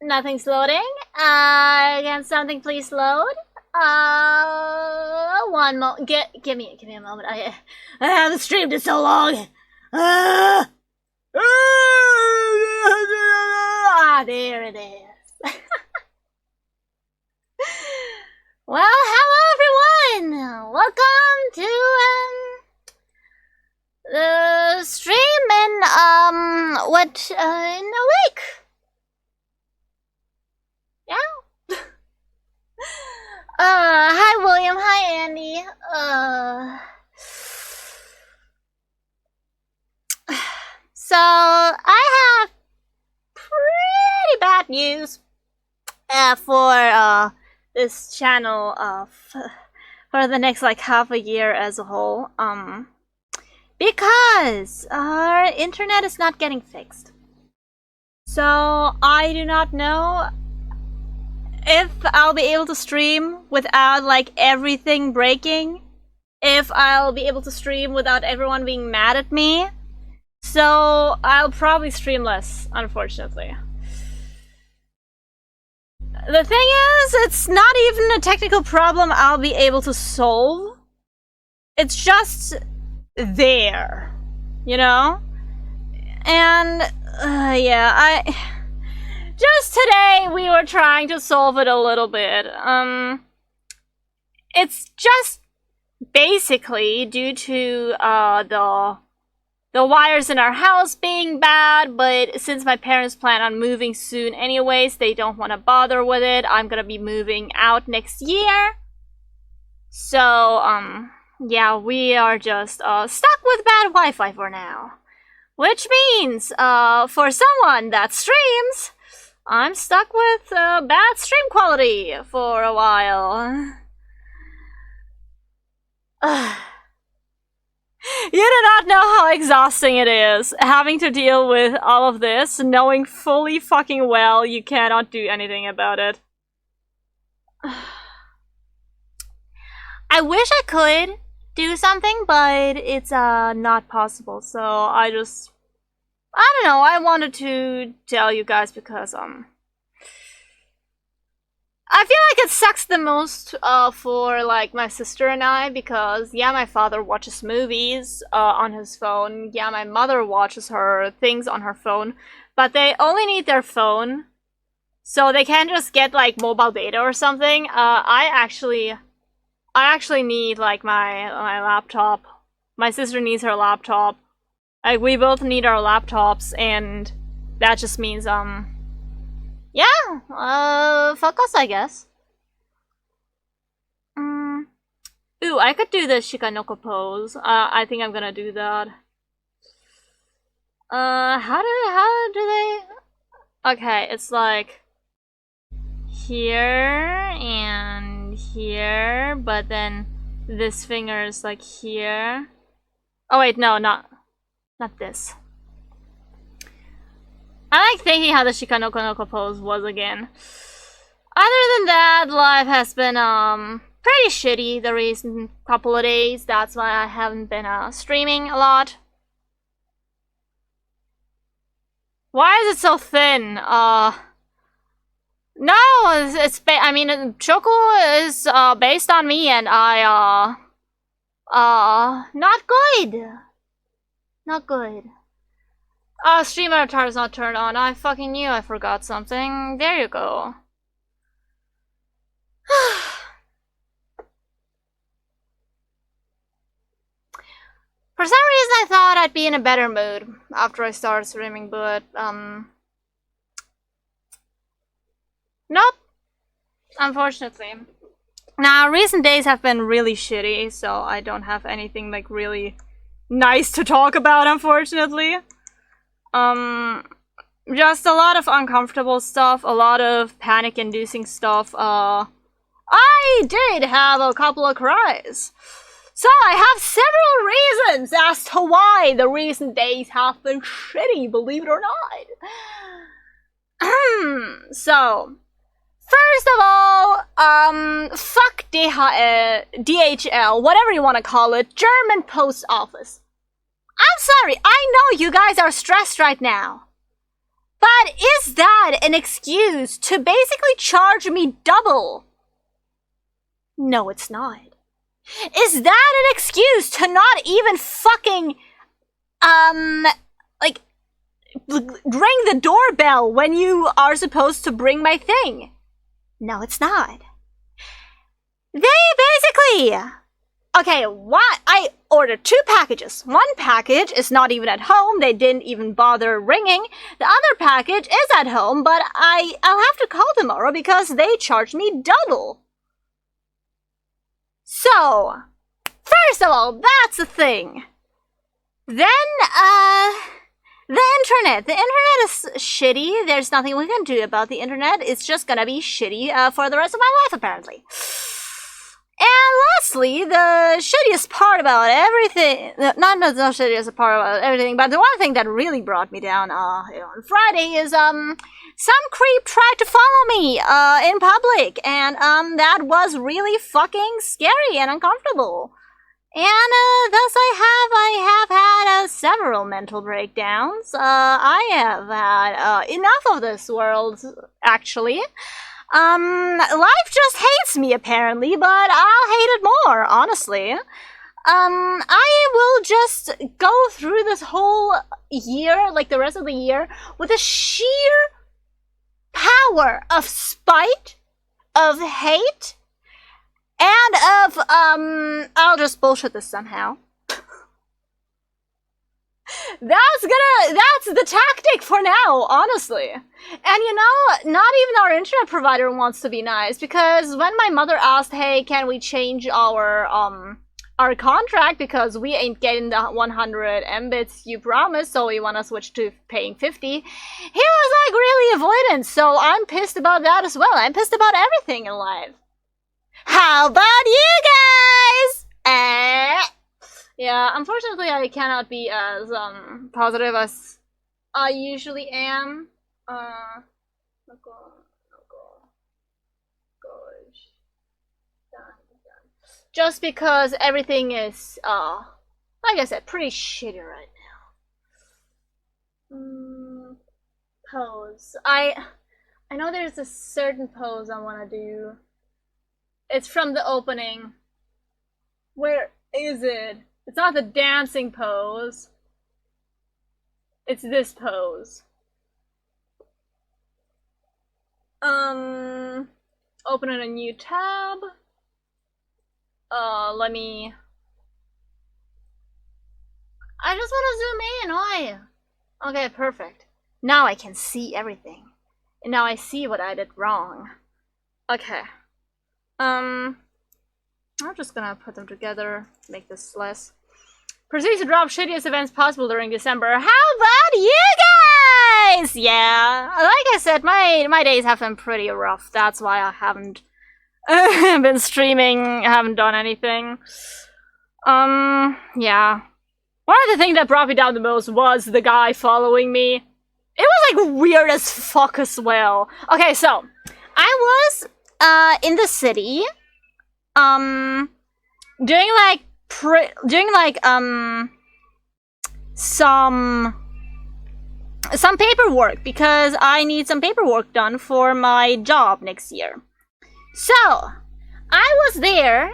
Nothing's loading. Can something please load? One moment. Give me a moment. I haven't streamed in so long. There it is. Well, hello everyone. Welcome to the stream in in a week. Yeah. Hi William, hi Andy. So I have pretty bad news for this channel for the next like half a year as a whole. Because our internet is not getting fixed. So I do not know if I'll be able to stream without like everything breaking. If I'll be able to stream without everyone being mad at me. So I'll probably stream less, unfortunately. The thing is, it's not even a technical problem I'll be able to solve. It's just there, you know? And yeah, just today we were trying to solve it a little bit. It's just basically due to the wires in our house being bad, but since my parents plan on moving soon anyways, they don't want to bother with it. I'm gonna be moving out next year. So, yeah, we are just stuck with bad Wi-Fi for now. Which means, for someone that streams, I'm stuck with bad stream quality for a while. You do not know how exhausting it is, having to deal with all of this, knowing fully fucking well you cannot do anything about it. I wish I could do something, but it's not possible, so I don't know, I wanted to tell you guys because, I feel like it sucks the most for like my sister and I because yeah, my father watches movies on his phone. Yeah, my mother watches her things on her phone, but they only need their phone, so they can't just get like mobile data or something. I actually need like my laptop. My sister needs her laptop. Like we both need our laptops, and that just means yeah, fuck us, I guess. Ooh, I could do the Shikanoko pose. I think I'm gonna do that. How do they? Okay, it's like here and here, but then this finger is like here. Oh wait, no, not this. I like thinking how the Shikanoko pose was again. Other than that, life has been pretty shitty the recent couple of days. That's why I haven't been streaming a lot. Why is it so thin? No, I mean, Choko is based on me, and not good. Not good. Stream avatar is not turned on. I fucking knew I forgot something. There you go. For some reason I thought I'd be in a better mood after I started streaming, but nope. Unfortunately. Now, recent days have been really shitty, so I don't have anything like really nice to talk about, unfortunately. Just a lot of uncomfortable stuff, a lot of panic-inducing stuff. I did have a couple of cries. So I have several reasons as to why the recent days have been shitty, believe it or not. So, first of all, fuck DHL, whatever you want to call it, German post office. I'm sorry, I know you guys are stressed right now. But is that an excuse to basically charge me double? No, it's not. Is that an excuse to not even fucking, like, ring the doorbell when you are supposed to bring my thing? No, it's not. They basically... Okay, what? I ordered 2 packages. One package is not even at home. They didn't even bother ringing. The other package is at home, but I'll have to call tomorrow because they charged me double. So, first of all, that's the thing. Then, the internet. The internet is shitty. There's nothing we can do about the internet. It's just gonna be shitty for the rest of my life, apparently. And lastly, the shittiest part about everything, not the shittiest part about everything, but the one thing that really brought me down on Friday is, some creep tried to follow me, in public, and, that was really fucking scary and uncomfortable. And, thus I have had, several mental breakdowns. I have had, enough of this world, actually. Life just hates me, apparently, but I'll hate it more, honestly. I will just go through this whole year, like the rest of the year, with a sheer power of spite, of hate, and of, I'll just bullshit this somehow. That's the tactic for now, honestly. And you know, not even our internet provider wants to be nice, because when my mother asked, hey, can we change our contract because we ain't getting the 100 Mbits you promised, so we want to switch to paying 50, he was like really avoidant, so I'm pissed about that as well. I'm pissed about everything in life. How about you guys? Yeah, unfortunately I cannot be as positive as I usually am. Just because everything is like I said, pretty shitty right now. Pose. I know there's a certain pose I wanna do. It's from the opening. Where is it? It's not the dancing pose. It's this pose. Open in a new tab. Let me... I just want to zoom in, oi! Okay, perfect. Now I can see everything. And now I see what I did wrong. Okay. I'm just gonna put them together, make this less. Proceed to drop shittiest events possible during December. How about you guys? Yeah, like I said, my days have been pretty rough. That's why I haven't been streaming, haven't done anything. Yeah. One of the things that brought me down the most was the guy following me. It was like weird as fuck as well. Okay, so I was in the city, doing some paperwork because I need some paperwork done for my job next year. So I was there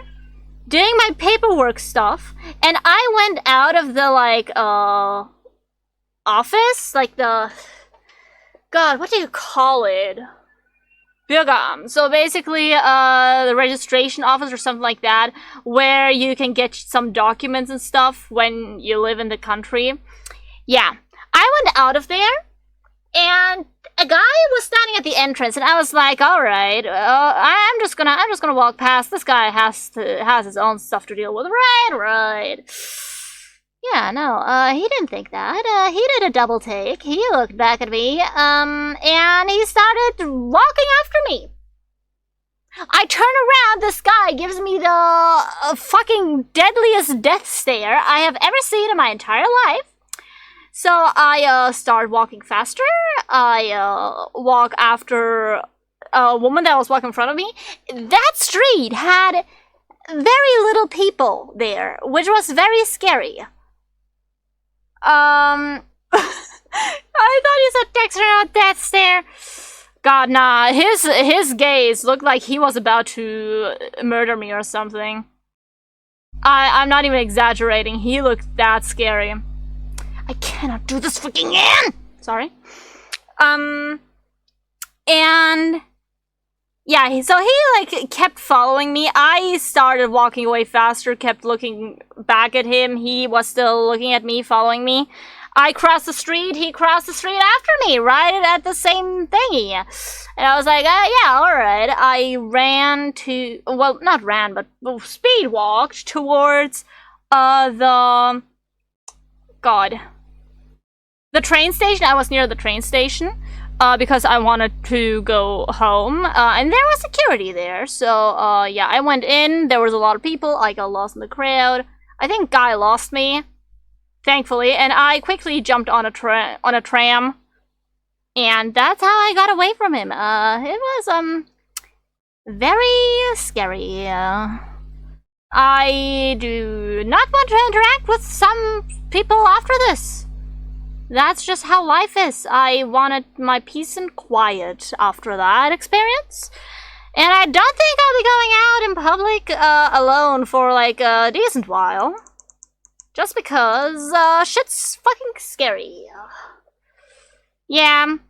doing my paperwork stuff, and I went out of the office, like the God, what do you call it? Bürgeramt. So basically, the registration office or something like that, where you can get some documents and stuff when you live in the country. Yeah, I went out of there, and a guy was standing at the entrance, and I was like, all right, I'm just gonna walk past. This guy has his own stuff to deal with. Right. Yeah, no, he didn't think that. He did a double take. He looked back at me, and he started walking after me. I turn around, this guy gives me the fucking deadliest death stare I have ever seen in my entire life. So I start walking faster. I walk after a woman that was walking in front of me. That street had very little people there, which was very scary. I thought you said extra death stare. God, nah. His gaze looked like he was about to murder me or something. I'm not even exaggerating. He looked that scary. I cannot do this freaking again! Sorry. And yeah, so he like kept following me. I started walking away faster, kept looking back at him. He was still looking at me, following me. I crossed the street, he crossed the street after me, right at the same thingy. And I was like, yeah, alright. I ran to, well, not ran, but speed walked towards, the train station. I was near the train station, because I wanted to go home, and there was security there. So, yeah, I went in, there was a lot of people, I got lost in the crowd. I think Guy lost me. Thankfully, and I quickly jumped on a tram, and that's how I got away from him. It was very scary. I do not want to interact with some people after this. That's just how life is. I wanted my peace and quiet after that experience, and I don't think I'll be going out in public alone for like a decent while. Just because, shit's fucking scary. Yeah. And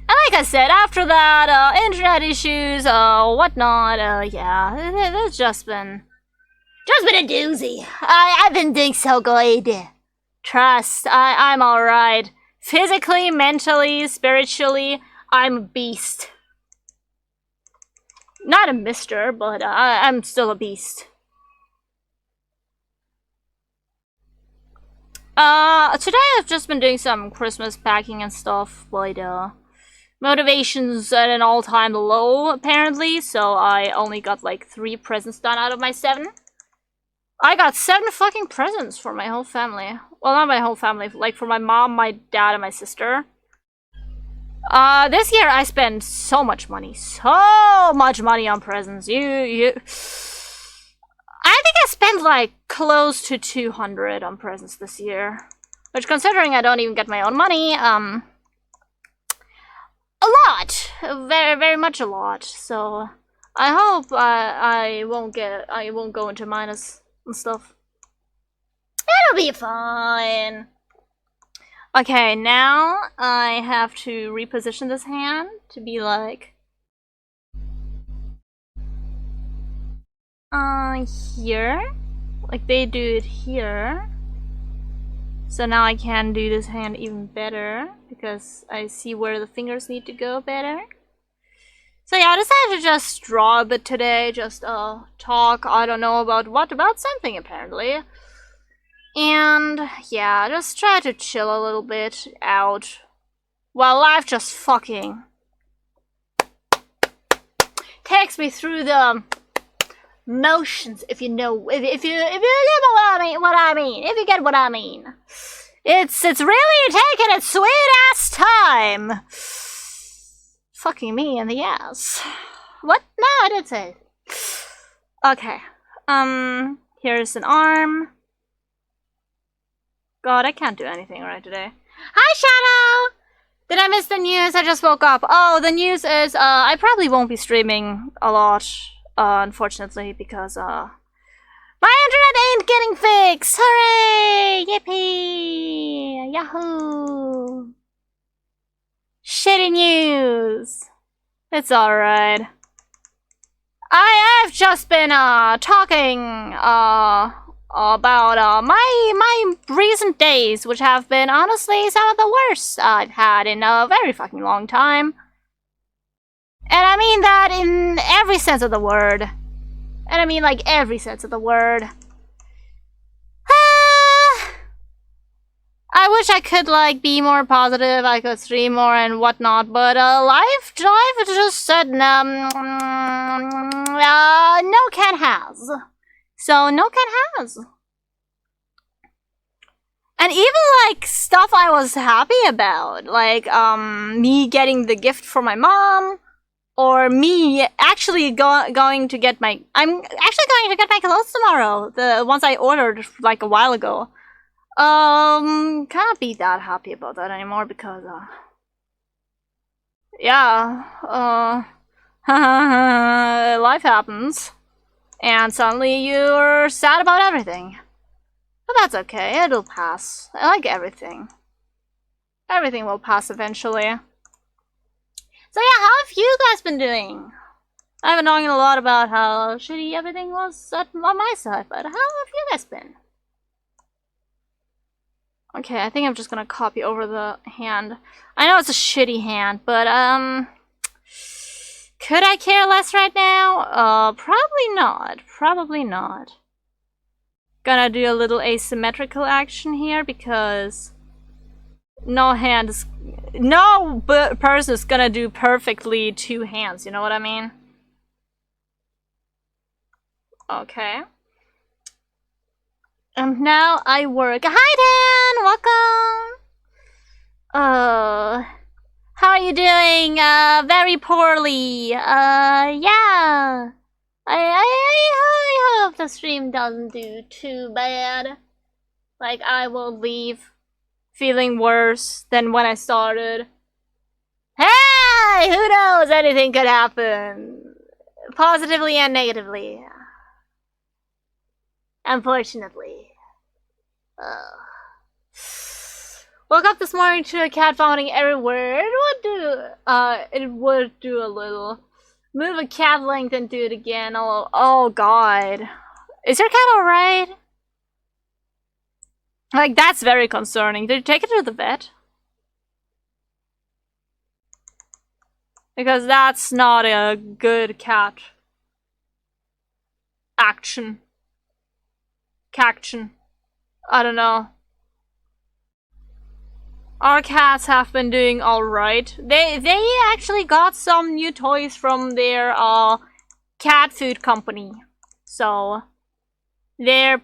like I said, after that, internet issues, whatnot, yeah, it's just been a doozy. I've been doing so good. Trust, I'm alright. Physically, mentally, spiritually, I'm a beast. Not a mister, but I'm still a beast. Today I've just been doing some Christmas packing and stuff, but, motivation's at an all-time low, apparently, so I only got, like, 3 presents done out of my 7. I got 7 fucking presents for my whole family. Well, not my whole family, like, for my mom, my dad, and my sister. This year I spent so much money on presents. I think I spent like close to 200 on presents this year, which, considering I don't even get my own money, a lot, very, very much a lot. So I hope I won't go into minus and stuff. It'll be fine. Okay, now I have to reposition this hand to be like here, like they do it here. So now I can do this hand even better because I see where the fingers need to go better. So yeah, I decided to just draw a bit today, just talk, I don't know about what, about something apparently. And yeah, just try to chill a little bit out while life just fucking takes me through the motions, if you know, if you get what I mean, if you get what I mean. It's really taking its sweet ass time. Fucking me in the ass. What? No, I didn't say. Okay. Here's an arm. God, I can't do anything right today. Hi, Shadow! Did I miss the news? I just woke up. Oh, the news is, I probably won't be streaming a lot, unfortunately, because, my internet ain't getting fixed! Hooray! Yippee! Yahoo! Shitty news! It's alright. I've just been, talking, about my recent days, which have been honestly some of the worst I've had in a very fucking long time. And I mean that in every sense of the word. And I mean like every sense of the word. I wish I could like be more positive, I could stream more and whatnot, but life just said no can has. So no can has. And even like stuff I was happy about, like me getting the gift for my mom, or me actually going to get my I'm actually going to get my clothes tomorrow, the ones I ordered like a while ago. Can't be that happy about that anymore because, yeah, life happens, and suddenly you're sad about everything. But that's okay, it'll pass. I like everything. Everything will pass eventually. So yeah, how have you guys been doing? I've been talking a lot about how shitty everything was on my side, but how have you guys been? Okay, I think I'm just gonna copy over the hand. I know it's a shitty hand, but, could I care less right now? Probably not. Probably not. Gonna do a little asymmetrical action here because no person is gonna do perfectly two hands, you know what I mean? Okay. And now I work. Hi Dan! Welcome! How are you doing? Very poorly. Yeah. I hope the stream doesn't do too bad. Like, I will leave feeling worse than when I started. Hey! Who knows? Anything could happen. Positively and negatively. Unfortunately. Woke up this morning to a cat vomiting everywhere. It would do a little. Move a cat length and do it again. Oh god. Is your cat alright? Like, that's very concerning. Did you take it to the vet? Because that's not a good cat action. Caction. I don't know. Our cats have been doing alright. They actually got some new toys from their cat food company. So they're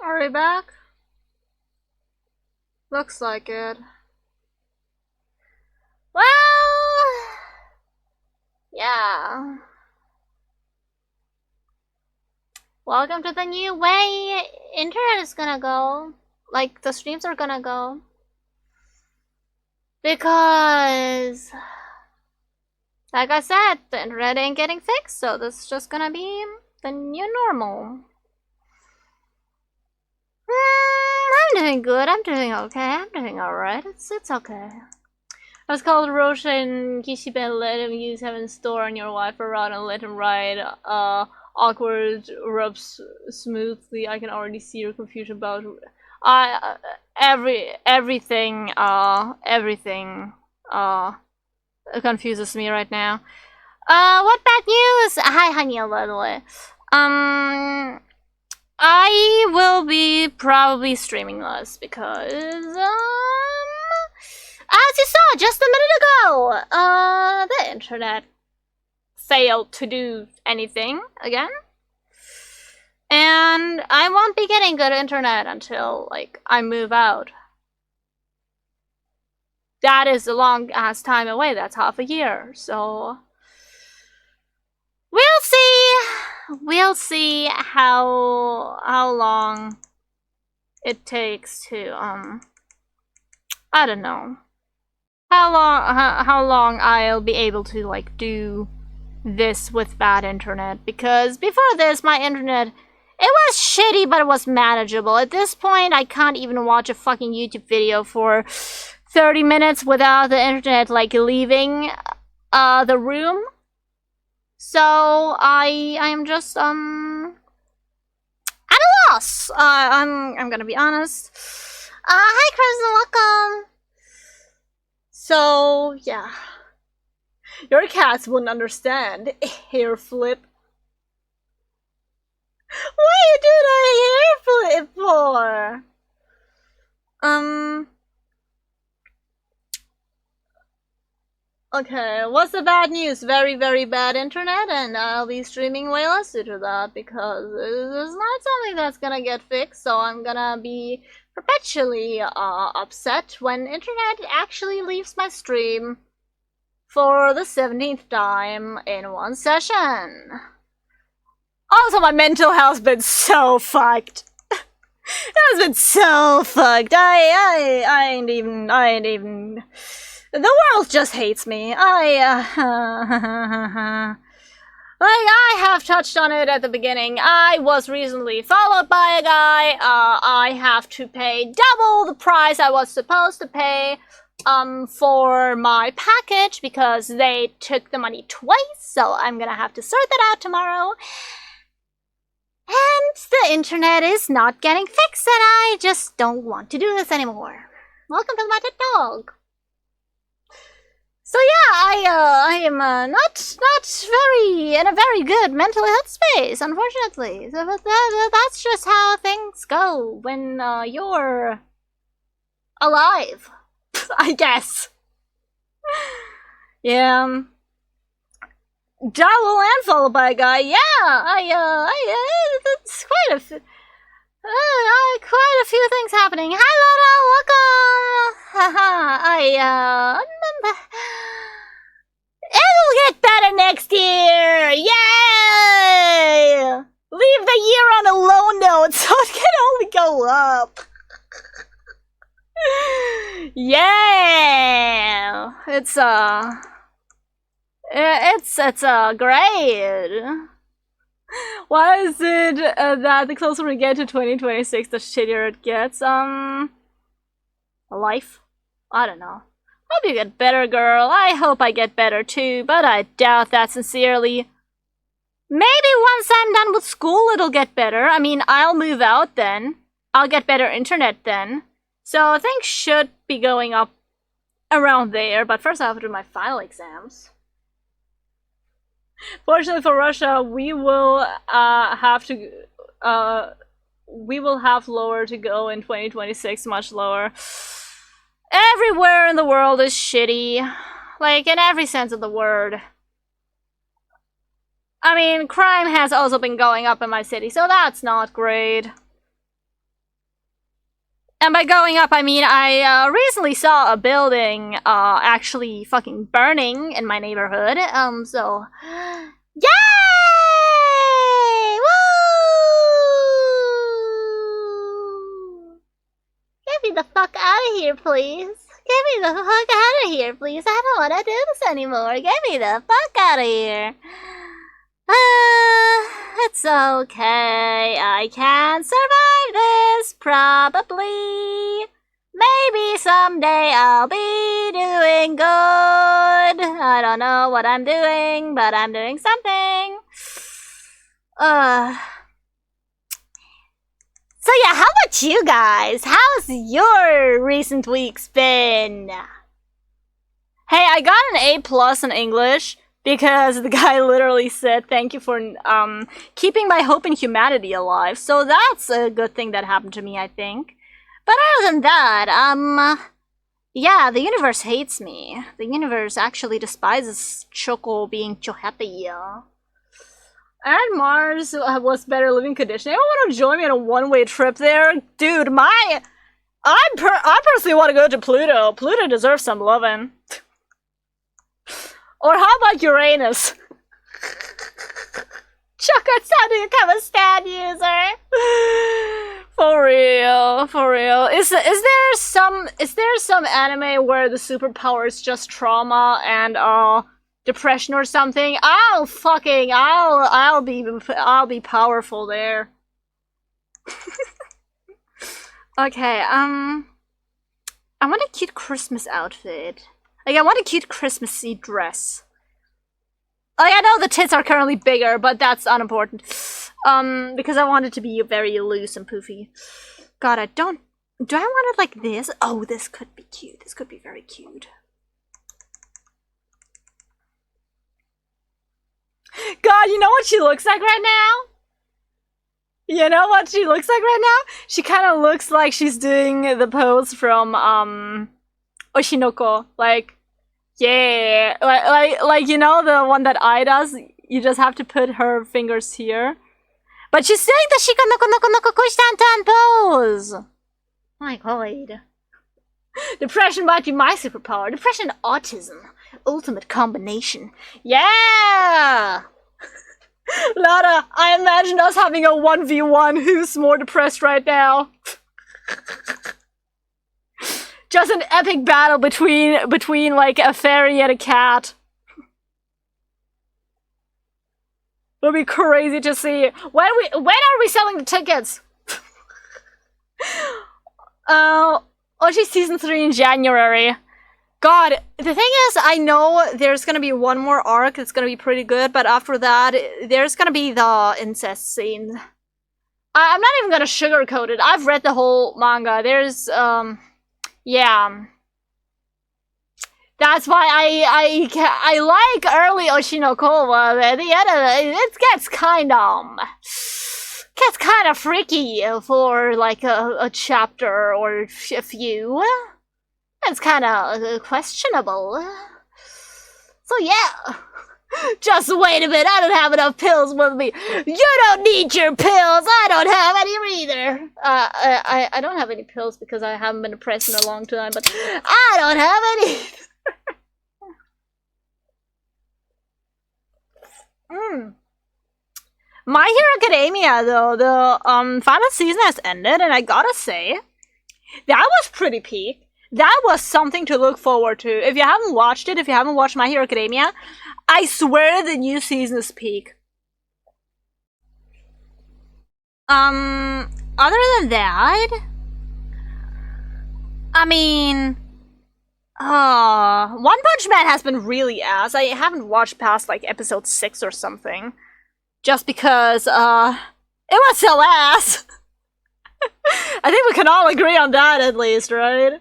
Are we back? Looks like it. Well, yeah. Welcome to the new way internet is gonna go. Like, the streams are gonna go. Because, like I said, the internet ain't getting fixed, so this is just gonna be the new normal. I'm doing good. I'm doing okay. I'm doing alright. It's okay. I was called Rosha and Kishiben. Let him use Heaven's Door on your Wi-Fi route and let him ride. Awkward rubs smoothly. I can already see your confusion about everything confuses me right now. What bad news? Hi, Hanya, by the way. I will be probably streaming less because, as you saw just a minute ago, the internet failed to do anything again. And I won't be getting good internet until, like, I move out. That is a long ass time away. That's half a year. So we'll see. We'll see how long it takes to I don't know. How long I'll be able to, like, do this with bad internet, because before this my internet, it was shitty but it was manageable. At this point I can't even watch a fucking YouTube video for 30 minutes without the internet, like, leaving the room. So I'm just at a loss. I'm gonna be honest. Hi Chris, welcome. So yeah, your cats wouldn't understand. Hair flip. What you doing a hair flip for? Okay, what's the bad news? Very, very bad internet, and I'll be streaming way less due to that, because it's not something that's gonna get fixed, so I'm gonna be perpetually upset when internet actually leaves my stream for the 17th time in one session. Also, my mental health's been so fucked. It has been so fucked. I ain't even... The world just hates me. Like, I have touched on it at the beginning. I was recently followed by a guy. I have to pay double the price I was supposed to pay for my package, because they took the money twice, so I'm gonna have to sort that out tomorrow. And the internet is not getting fixed, and I just don't want to do this anymore. Welcome to my dog. So yeah, I am not very in a very good mental health space, unfortunately. So that's just how things go when you're alive, I guess. Yeah. Double and followed by a guy. Yeah, it's quite a few things happening. Hi Lana, welcome. Haha, it'll get better next year. Yay! Leave the year on a low note so it can only go up. Yeah, it's great. Why is it that the closer we get to 2026, the shittier it gets? Life? I don't know. Hope you get better, girl. I hope I get better too, but I doubt that sincerely. Maybe once I'm done with school it'll get better. I mean, I'll move out then. I'll get better internet then. So things should be going up around there, but first I have to do my final exams. Fortunately for Russia, we will have lower to go in 2026, much lower. Everywhere in the world is shitty, like in every sense of the word. I mean, crime has also been going up in my city, so that's not great. And by going up, I mean I recently saw a building actually fucking burning in my neighborhood. So yay! Woo! Get me the fuck out of here, please. Get me the fuck out of here, please. I don't want to do this anymore. Get me the fuck out of here. It's okay. I can survive this, probably. Maybe someday I'll be doing good. I don't know what I'm doing, but I'm doing something. So yeah, how about you guys? How's your recent weeks been? Hey, I got an A+ in English, because the guy literally said, thank you for keeping my hope in humanity alive. So that's a good thing that happened to me, I think. But other than that, yeah, the universe hates me. The universe actually despises Choko being Chohappy. And Mars was better living condition. Anyone want to join me on a one-way trip there? Dude, I personally want to go to Pluto. Pluto deserves some loving. Or how about Uranus? Choko sounding become a stat user. For real, for real. Is there some anime where the superpower is just trauma and depression or something? I'll be powerful there. Okay, I want a cute Christmas outfit. Like, I want a cute Christmassy dress. Like, I know the tits are currently bigger, but that's unimportant. Because I want it to be very loose and poofy. God, do I want it like this? Oh, this could be cute. This could be very cute. God, you know what she looks like right now? You know what she looks like right now? She kind of looks like she's doing the pose from, Oshinoko. Like, yeah. Like, you know the one that I does? You just have to put her fingers here. But she's doing the Shiko Noko Noko Noko Kushtantan pose! My god. Depression might be my superpower. Depression and autism. Ultimate combination. Yeah! Lara, I imagine us having a 1v1 who's more depressed right now. Just an epic battle between like a fairy and a cat. It'll be crazy to see. When are we selling the tickets? Oshi season 3 in January. God, the thing is, I know there's gonna be one more arc that's gonna be pretty good, but after that, there's gonna be the incest scene. I'm not even gonna sugarcoat it. I've read the whole manga. There's, yeah. That's why I like early Oshinoko, but at the end of it gets kind of freaky for like a chapter or a few. It's kind of questionable. So yeah. Just wait a minute, I don't have enough pills with me. You don't need your pills, I don't have any either. I don't have any pills because I haven't been depressed in a long time, but I don't have any. My Hero Academia, though, the final season has ended, and I gotta say, that was pretty peak. That was something to look forward to. If you haven't watched it, if you haven't watched My Hero Academia, I swear the new season is peak. Other than that, I mean, One Punch Man has been really ass. I haven't watched past like episode 6 or something. Just because, it was so ass. I think we can all agree on that at least, right?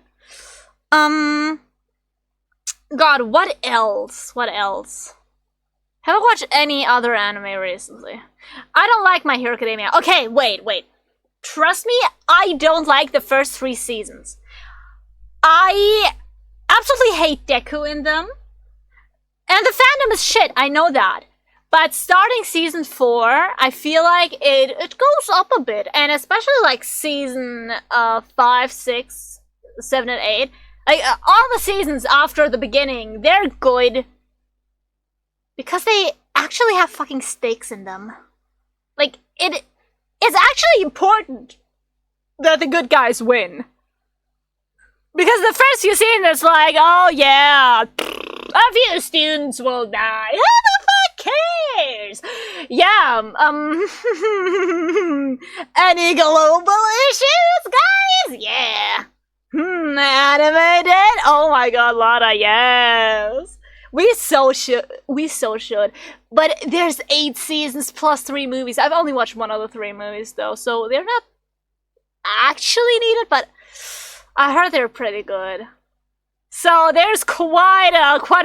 God, what else? What else? Haven't watched any other anime recently. I don't like My Hero Academia. Okay, wait. Trust me, I don't like the first 3 seasons. I absolutely hate Deku in them. And the fandom is shit, I know that. But starting season 4, I feel like it goes up a bit. And especially like season 5, 6, 7, and 8. Like, all the seasons after the beginning, they're good. Because they actually have fucking stakes in them. Like, it's actually important that the good guys win. Because the first few scenes, it's like, oh yeah, a few students will die. Who the fuck cares? Yeah, any global issues, guys? Yeah. Animated? Oh my god, Lada, yes. We so should. But there's 8 seasons plus 3 movies. I've only watched one of the 3 movies though, so they're not actually needed, but I heard they're pretty good. So there's quite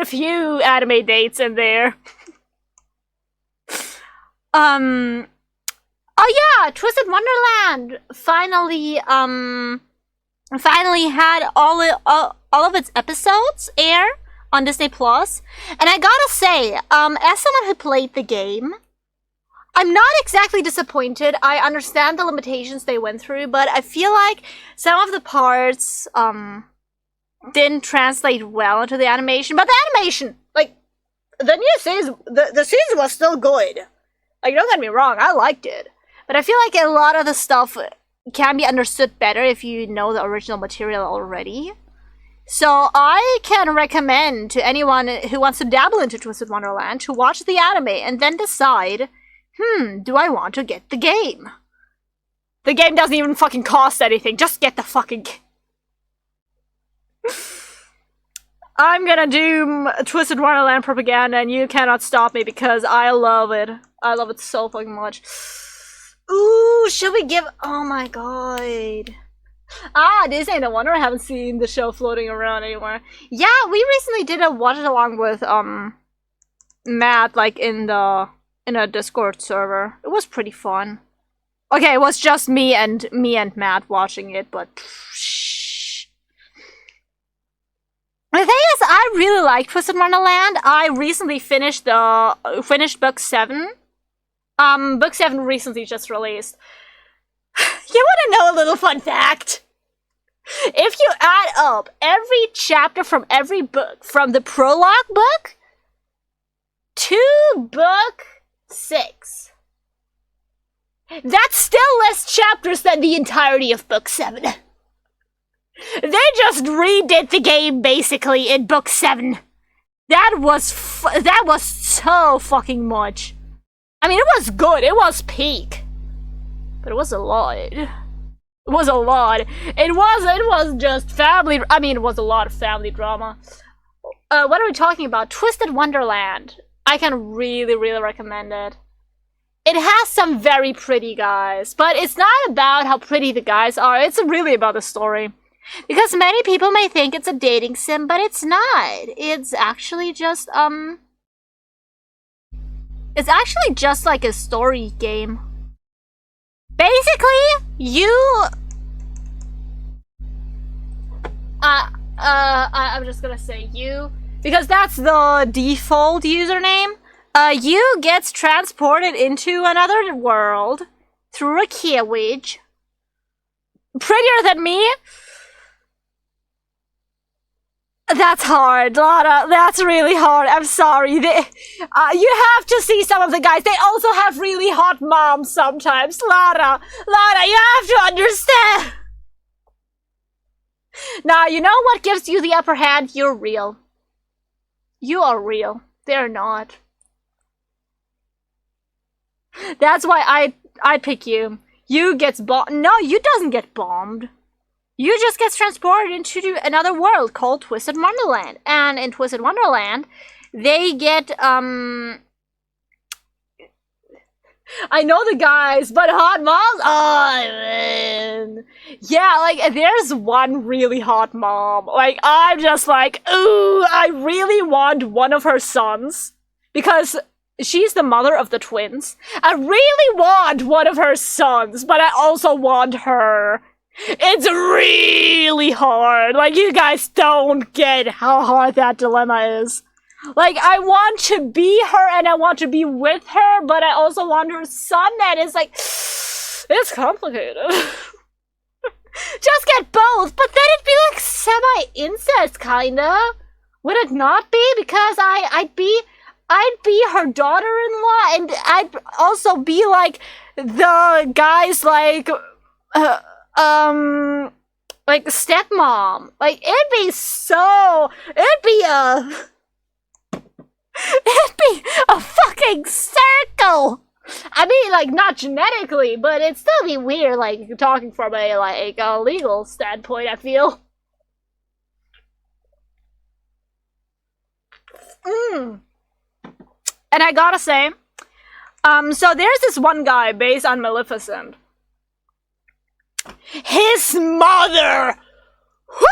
a few anime dates in there. Oh yeah, Twisted Wonderland finally had all of its episodes air on Disney Plus, and I gotta say, as someone who played the game, I'm not exactly disappointed. I understand the limitations they went through, but I feel like some of the parts didn't translate well into the animation. But the animation, like the new season, the season was still good. Like, don't get me wrong, I liked it. But I feel like a lot of the stuff can be understood better if you know the original material already. So I can recommend to anyone who wants to dabble into Twisted Wonderland to watch the anime and then decide, do I want to get the game? The game doesn't even fucking cost anything, just get the fucking game. I'm gonna do Twisted Wonderland propaganda and you cannot stop me because I love it. I love it so fucking much. Ooh, should we give... Oh my god. This ain't no wonder I haven't seen the show floating around anymore. Yeah, we recently did a watch it along with, Matt, like, in a Discord server. It was pretty fun. Okay, it was just me and Matt watching it, but... The thing is, I really like Twisted Wonderland. I recently finished book 7. Book 7 recently just released. You wanna know a little fun fact? If you add up every chapter from every book, from the prologue book to book 6, that's still less chapters than the entirety of book 7. They just redid the game, basically, in book 7. That was so fucking much. I mean, it was good, it was peak. But it was a lot. It was a lot. It was just family... I mean, it was a lot of family drama. What are we talking about? Twisted Wonderland. I can really, really recommend it. It has some very pretty guys, but it's not about how pretty the guys are, it's really about the story. Because many people may think it's a dating sim, but it's not. It's actually just, It's actually just like a story game. Basically, you... I'm just gonna say you, because that's the default username. You gets transported into another world through a carriage. Prettier than me? That's hard, Lara. That's really hard. I'm sorry. You have to see some of the guys. They also have really hot moms sometimes. Lara, you have to understand. Now, you know what gives you the upper hand? You're real. You are real. They're not. That's why I pick you. You gets bombed. No, you doesn't get bombed. You just gets transported into another world called Twisted Wonderland. And in Twisted Wonderland, they get, I know the guys, but hot moms? Oh, man. Yeah, like, there's one really hot mom. Like, I'm just like, ooh, I really want one of her sons. Because she's the mother of the twins. I really want one of her sons, but I also want her. It's really hard. Like, you guys don't get how hard that dilemma is. Like, I want to be her and I want to be with her, but I also want her son, and it's like, it's complicated. Just get both, but then it'd be like semi-incest, kinda. Would it not be? Because I'd be her daughter-in-law, and I'd also be like the guy's like stepmom. Like, it'd be a fucking circle. I mean, like, not genetically, but it'd still be weird, like, talking from a legal standpoint, I feel. And I gotta say, so there's this one guy based on Maleficent. His mother! Woo!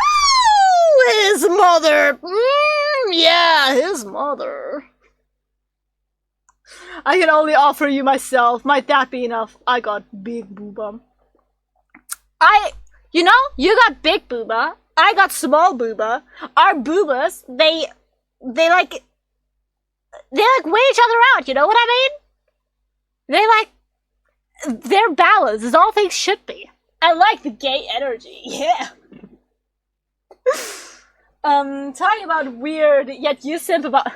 His mother! Yeah, his mother. I can only offer you myself. Might that be enough? I got big booba. You got big booba. I got small booba. Our boobas, they weigh each other out, you know what I mean? They like, they're balanced, as all things should be. I like the gay energy, yeah. Talking about weird, yet you simp about.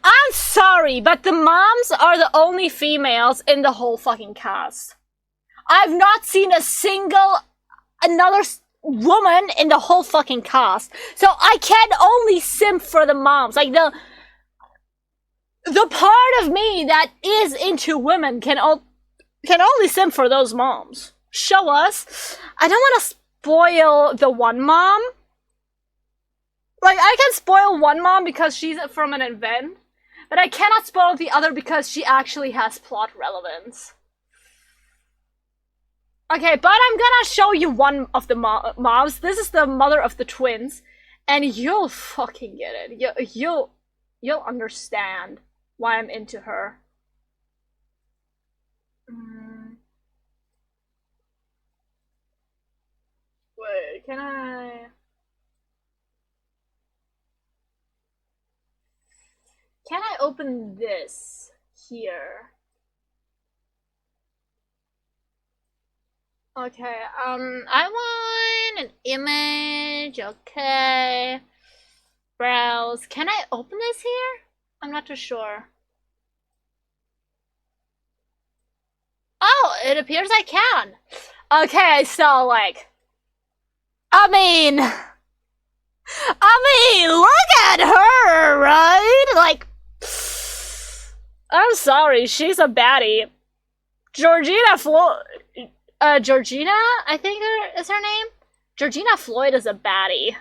I'm sorry, but the moms are the only females in the whole fucking cast. I've not seen a single another woman in the whole fucking cast. So I can only simp for the moms. Like the part of me that is into women can only simp for those moms. Show us. I don't want to spoil the one mom. Like, I can spoil one mom because she's from an event, but I cannot spoil the other because she actually has plot relevance. Okay, but I'm gonna show you one of the moms. This is the mother of the twins, and you'll fucking get it. You'll understand why I'm into her. Wait, can I open this here? Okay, I want an image, okay. Browse. Can I open this here? I'm not too sure. Oh, it appears I can. Okay, so, like, I mean, look at her, right? Like, I'm sorry, she's a baddie. Georgina, I think is her name? Georgina Floyd is a baddie.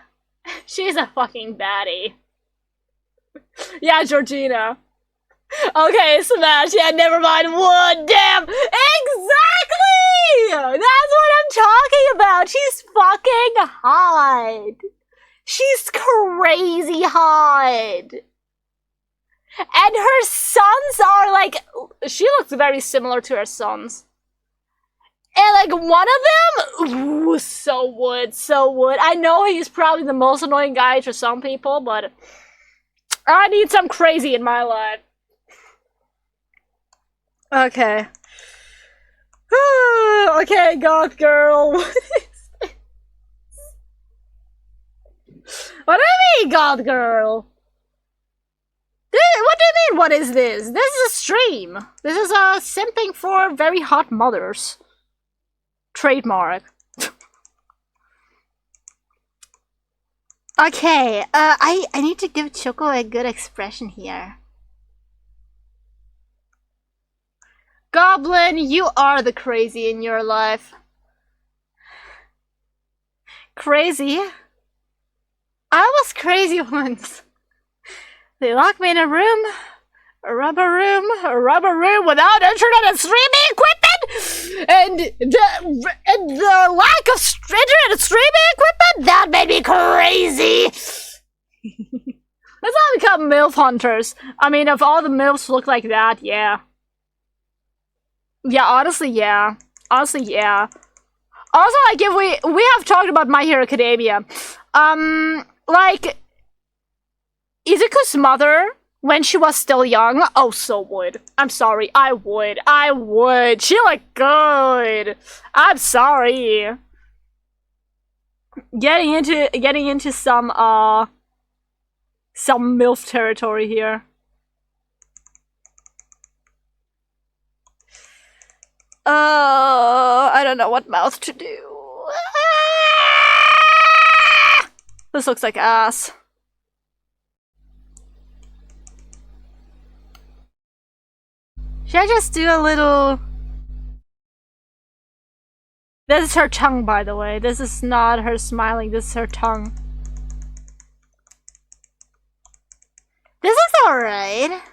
She's a fucking baddie. Yeah, Georgina. Okay, Smash. Yeah, never mind. One damn. Exactly! That's what I'm talking about. She's fucking hot. She's crazy hot. And her sons are like. She looks very similar to her sons. And like one of them, ooh, so would. I know he's probably the most annoying guy to some people, but I need some crazy in my life. Okay. Okay, goth girl. What do you mean, goth girl? What do you mean, what is this? This is a stream. This is simping for very hot mothers. Trademark. Okay, I need to give Choko a good expression here. Goblin, you are the crazy in your life. Crazy? I was crazy once. They locked me in a room without internet and streaming equipment, and the lack of internet and streaming equipment, that made me crazy. Let's all become MILF hunters. I mean, if all the MILFs look like that, yeah. Yeah, honestly, yeah. Also, like, if we have talked about My Hero Academia, like, Izuku's mother, when she was still young, oh, so would. I'm sorry, I would. She looked good. I'm sorry. Getting into some MILF territory here. I don't know what mouth to do. This looks like ass. Should I just do a little... This is her tongue, by the way. This is not her smiling, this is her tongue. This is alright.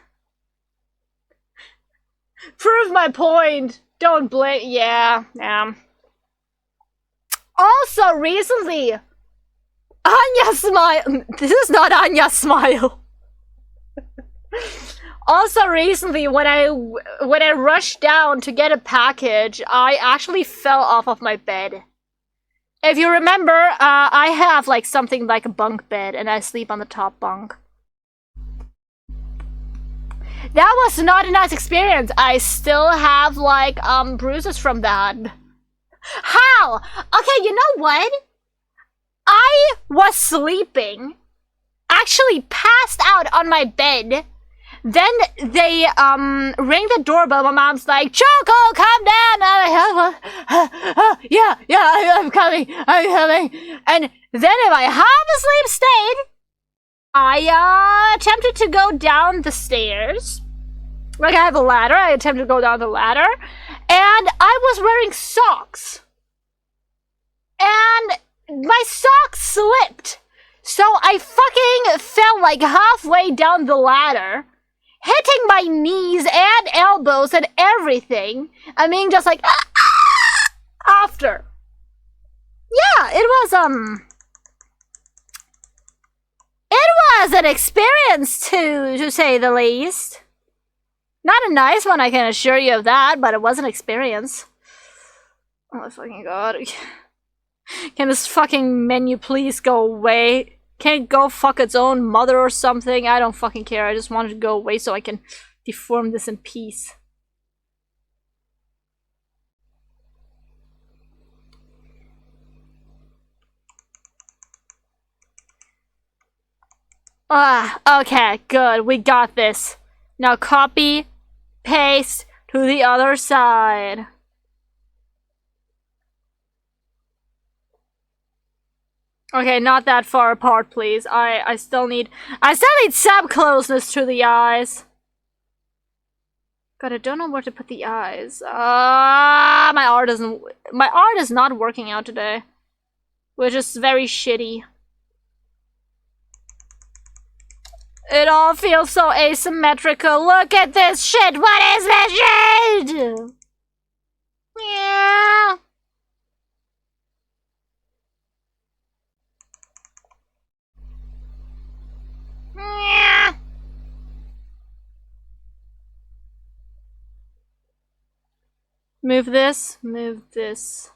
Prove my point. Don't blame... Yeah. Also, recently... Anya smile... This is not Anya smile. Also, recently, when I rushed down to get a package, I actually fell off of my bed. If you remember, I have like something like a bunk bed, and I sleep on the top bunk. That was not a nice experience. I still have, like, bruises from that. How? Okay, you know what? I was sleeping, actually passed out on my bed. Then they ring the doorbell. My mom's like, Choko, come down. I'm like, yeah, I'm coming. And then in my half-asleep state, I attempted to go down the stairs. Like, I have a ladder. I attempted to go down the ladder. And I was wearing socks. And my socks slipped. So I fucking fell like halfway down the ladder, hitting my knees and elbows and everything. I mean, just like, after. Yeah, it was an experience, to say the least. Not a nice one, I can assure you of that, but it was an experience. Oh my fucking god. Can this fucking menu please go away? Can it go fuck its own mother or something? I don't fucking care. I just want it to go away so I can deform this in peace. Okay, good. We got this. Now copy, paste to the other side. Okay, not that far apart, please. I still need some closeness to the eyes. God, I don't know where to put the eyes. My art is not working out today, which is very shitty. It all feels so asymmetrical. Look at this shit. What is this shit? Yeah. Yeah. Move this. Move this.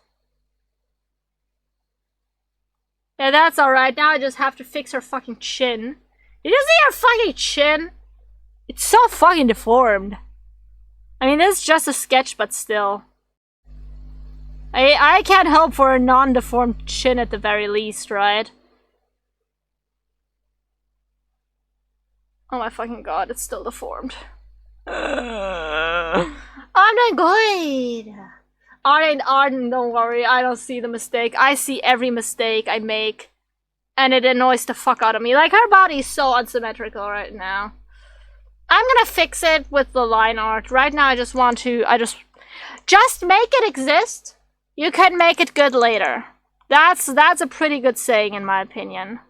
Yeah, that's alright. Now I just have to fix her fucking chin. Did you see her fucking chin? It's so fucking deformed. I mean, this is just a sketch, but still. I can't hope for a non-deformed chin at the very least, right? Oh my fucking god, it's still deformed. I'm doing good! Arden, don't worry, I don't see the mistake. I see every mistake I make. And it annoys the fuck out of me. Like, her body's so unsymmetrical right now. I'm gonna fix it with the line art. Right now I just want to, just make it exist. You can make it good later. That's a pretty good saying in my opinion.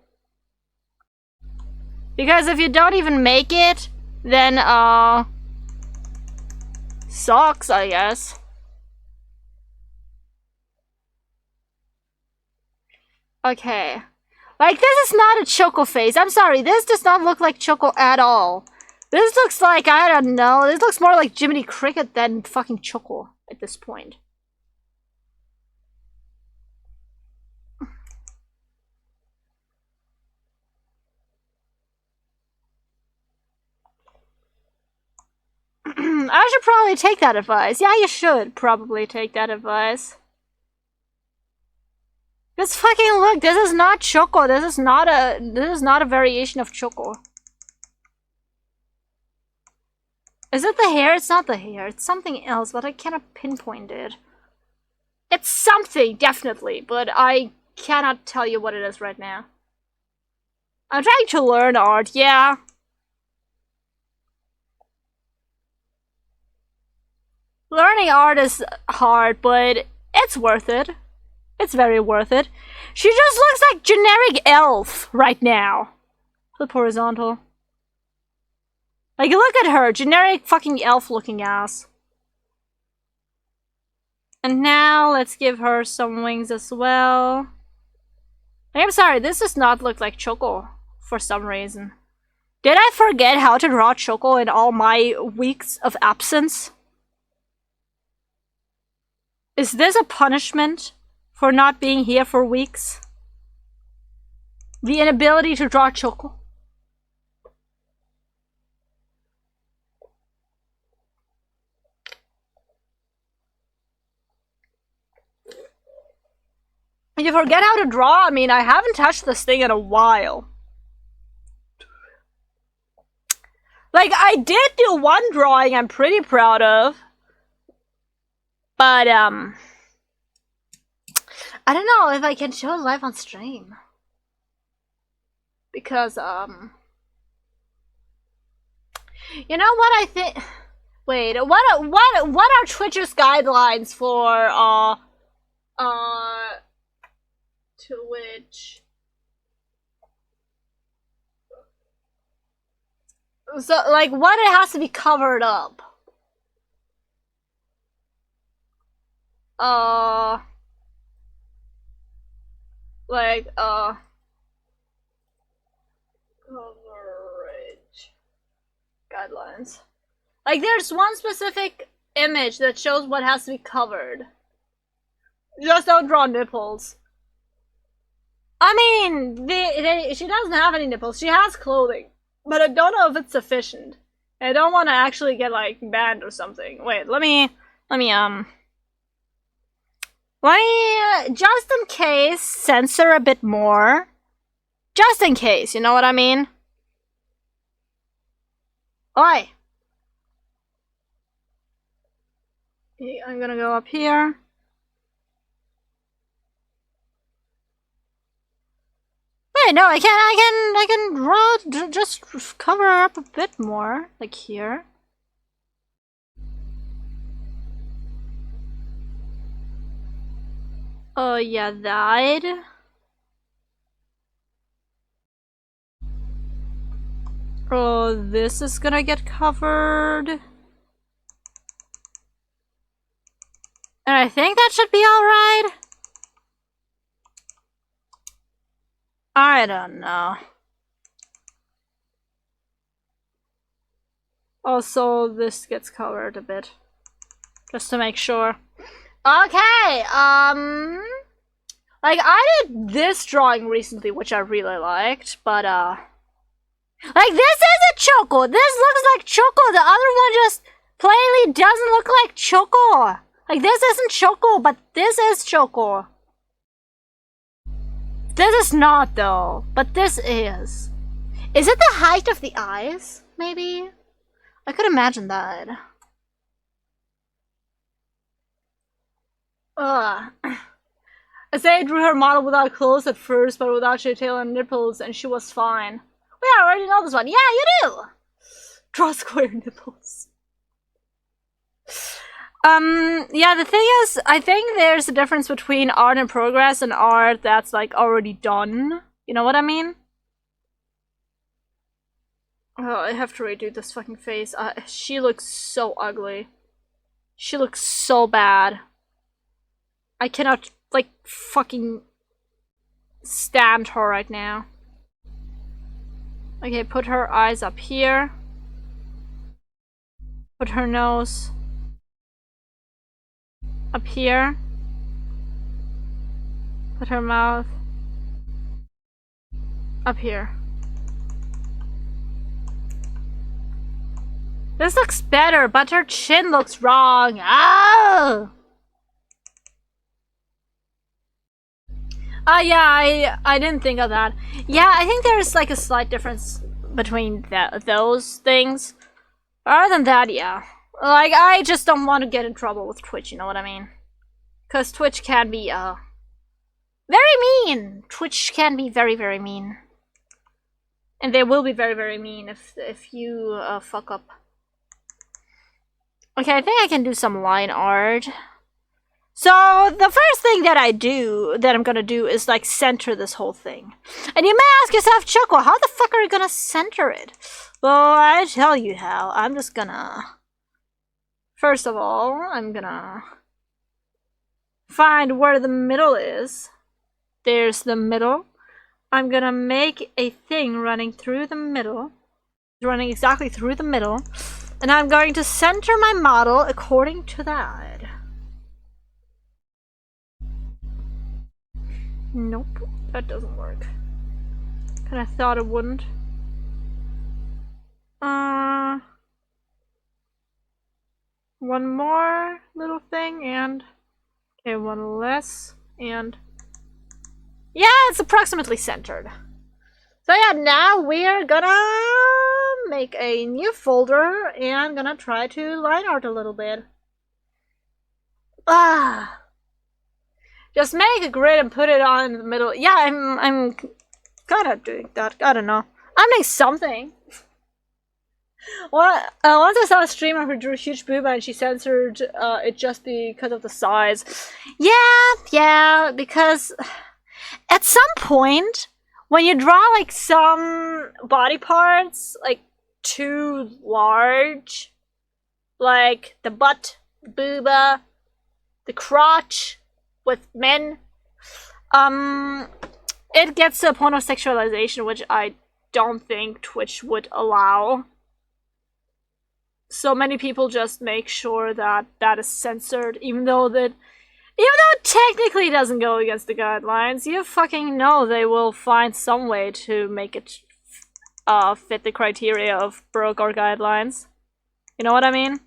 Because if you don't even make it, then, sucks, I guess. Okay. Like, this is not a Choko face. I'm sorry, this does not look like Choko at all. This looks like, I don't know, this looks more like Jiminy Cricket than fucking Choko at this point. I should probably take that advice. Yeah, you should probably take that advice. Just fucking look, this is not Choko. This is not a variation of Choko. Is it the hair? It's not the hair. It's something else, but I cannot pinpoint it. It's something, definitely, but I cannot tell you what it is right now. I'm trying to learn art, yeah. Learning art is hard, but it's worth it. It's very worth it. She just looks like generic elf right now. Flip horizontal. Like, look at her. Generic fucking elf looking ass. And now let's give her some wings as well. I'm sorry, this does not look like Choko for some reason. Did I forget how to draw Choko in all my weeks of absence? Is this a punishment for not being here for weeks? The inability to draw Choko? You forget how to draw? I mean, I haven't touched this thing in a while. Like, I did do one drawing I'm pretty proud of. But, I don't know if I can show it live on stream. Because, you know what I think... Wait, what are Twitch's guidelines for, Twitch? So, like, what it has to be covered up? Like, coverage guidelines. Like, there's one specific image that shows what has to be covered. Just don't draw nipples. I mean, she doesn't have any nipples. She has clothing. But I don't know if it's sufficient. I don't want to actually get, like, banned or something. Wait, let me, just in case, censor a bit more. Just in case, you know what I mean? Oi! I'm gonna go up here. Wait, no, I can draw, just cover up a bit more, like here. Oh, yeah, that. Oh, this is gonna get covered. And I think that should be alright. I don't know. Also, this gets covered a bit. Just to make sure. Okay, like, I did this drawing recently, which I really liked, but, like, this isn't Choko! This looks like Choko! The other one just plainly doesn't look like Choko! Like, this isn't Choko, but this is Choko. This is not, though, but this is. Is it the height of the eyes, maybe? I could imagine that. Ugh. I say I drew her model without clothes at first, but without her tail and nipples, and she was fine. Well, yeah, I already know this one. Yeah, you do! Draw square nipples. Yeah, the thing is, I think there's a difference between art in progress and art that's, like, already done. You know what I mean? Oh, I have to redo this fucking face. She looks so ugly. She looks so bad. I cannot, like, fucking stand her right now. Okay, put her eyes up here. Put her nose up here. Put her mouth up here. This looks better, but her chin looks wrong. Oh! Yeah, I didn't think of that. Yeah, I think there's like a slight difference between those things. Other than that, yeah. Like, I just don't want to get in trouble with Twitch, you know what I mean? Because Twitch can be, very mean! Twitch can be very, very mean. And they will be very, very mean if you, fuck up. Okay, I think I can do some line art. So, the first thing that I'm gonna do is, like, center this whole thing. And you may ask yourself, Choko, how the fuck are you gonna center it? Well, I tell you how. I'm just gonna... First of all, I'm gonna... find where the middle is. There's the middle. I'm gonna make a thing running through the middle. Running exactly through the middle. And I'm going to center my model according to that. Nope, that doesn't work. Kinda thought it wouldn't. One more little thing and... Okay, one less, and... Yeah, it's approximately centered. So yeah, now we're gonna make a new folder and gonna try to line art a little bit. Just make a grid and put it on in the middle. Yeah, I'm kind of doing that. I don't know. I'm doing something. Well, once I saw a streamer who drew a huge boob and she censored it just because of the size. Yeah, because at some point, when you draw like some body parts like too large, like the butt, the booba, the crotch with men, it gets to a point of sexualization which I don't think Twitch would allow. So many people just make sure that that is censored, even though it technically doesn't go against the guidelines. You fucking know they will find some way to make it fit the criteria of broke or guidelines. You know what I mean?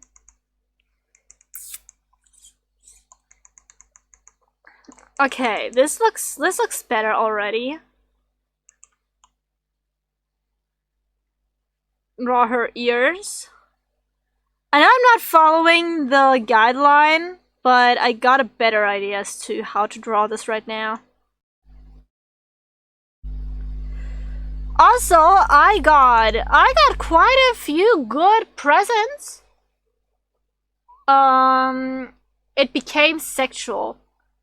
Okay, this looks better already. Draw her ears. I know I'm not following the guideline, but I got a better idea as to how to draw this right now. Also, I got quite a few good presents. It became sexual.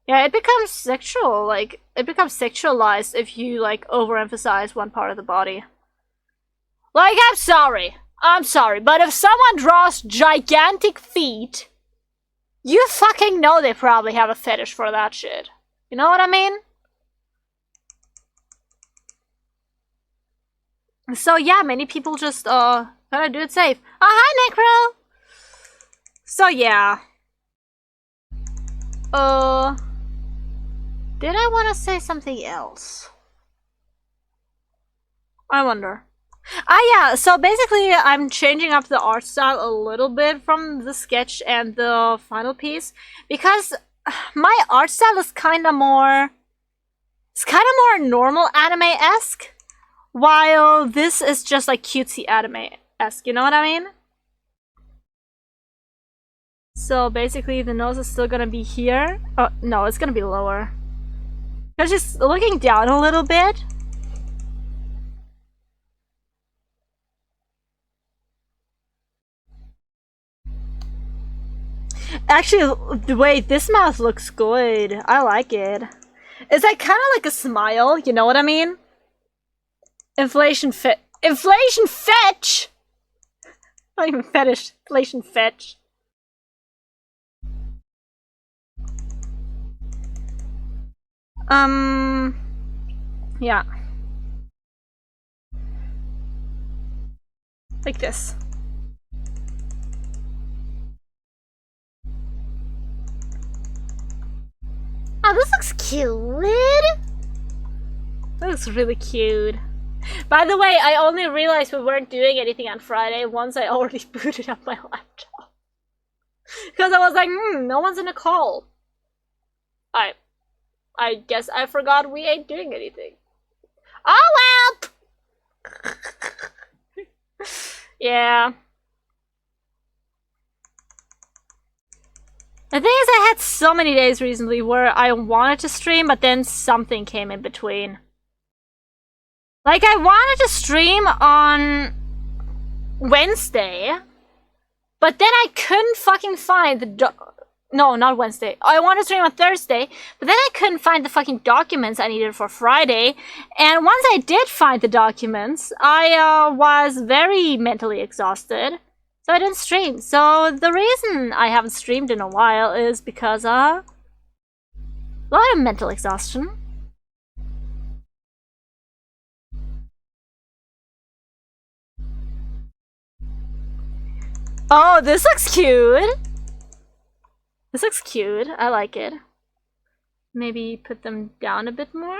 Yeah, it becomes sexual. Like, it becomes sexualized if you, like, overemphasize one part of the body. Like, I'm sorry, but if someone draws gigantic feet, you fucking know they probably have a fetish for that shit. You know what I mean? So yeah, many people just gotta do it safe. Oh, hi, Necro! So yeah. Did I want to say something else? I wonder. Yeah, so basically I'm changing up the art style a little bit from the sketch and the final piece, because my art style is kinda more normal anime-esque, while this is just like cutesy anime-esque, you know what I mean? So basically the nose is still gonna be here. Oh, no, it's gonna be lower. Because she's looking down a little bit. Actually, wait, this mouth looks good. I like it. It's like kind of like a smile, you know what I mean? Inflation fetch. Not even fetish. Inflation fetch. Yeah. Like this. Oh, this looks cute. That looks really cute. By the way, I only realized we weren't doing anything on Friday once I already booted up my laptop. Because I was like, no one's in a call. I guess I forgot we ain't doing anything. Oh well! Yeah. The thing is, I had so many days recently where I wanted to stream, but then something came in between. Like, I wanted to stream on Wednesday, but then I couldn't fucking find the no, not Wednesday. I wanted to stream on Thursday, but then I couldn't find the fucking documents I needed for Friday. And once I did find the documents, I was very mentally exhausted. So I didn't stream. So the reason I haven't streamed in a while is because a lot of mental exhaustion. Oh, this looks cute. This looks cute. I like it. Maybe put them down a bit more.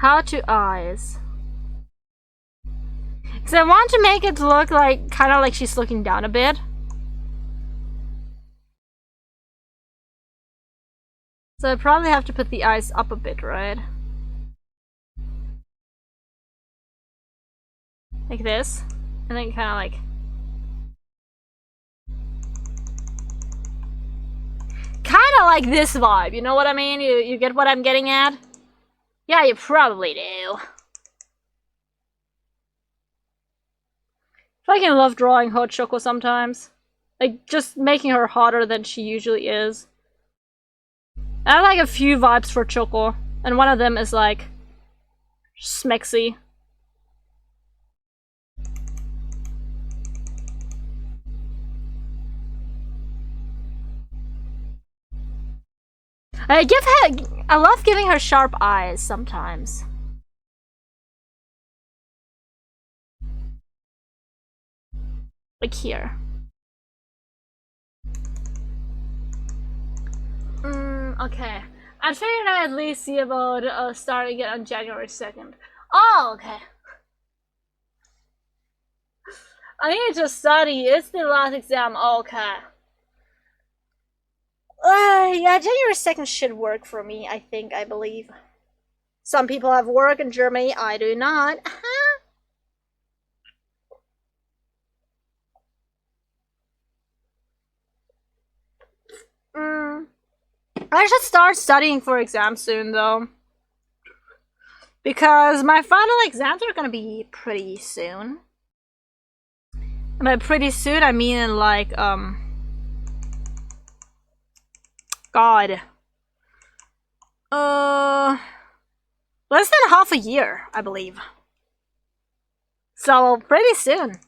How to eyes. Because I want to make it look like, kind of like she's looking down a bit. So I probably have to put the eyes up a bit, right? Like this. And then kind of like... kind of like this vibe, you know what I mean? You get what I'm getting at? Yeah, you probably do. Fucking love drawing hot Choko sometimes. Like, just making her hotter than she usually is. I have like a few vibes for Choko, and one of them is like smexy. I love giving her sharp eyes sometimes. Like here. Okay. I figured I'd at least see about starting it on January 2nd. Oh, okay. I need to study. It's the last exam. Okay. Yeah, January 2nd should work for me, I believe. Some people have work in Germany, I do not. I should start studying for exams soon, though. Because my final exams are gonna be pretty soon. And by pretty soon, I mean in like, God. Less than half a year, I believe. So, pretty soon.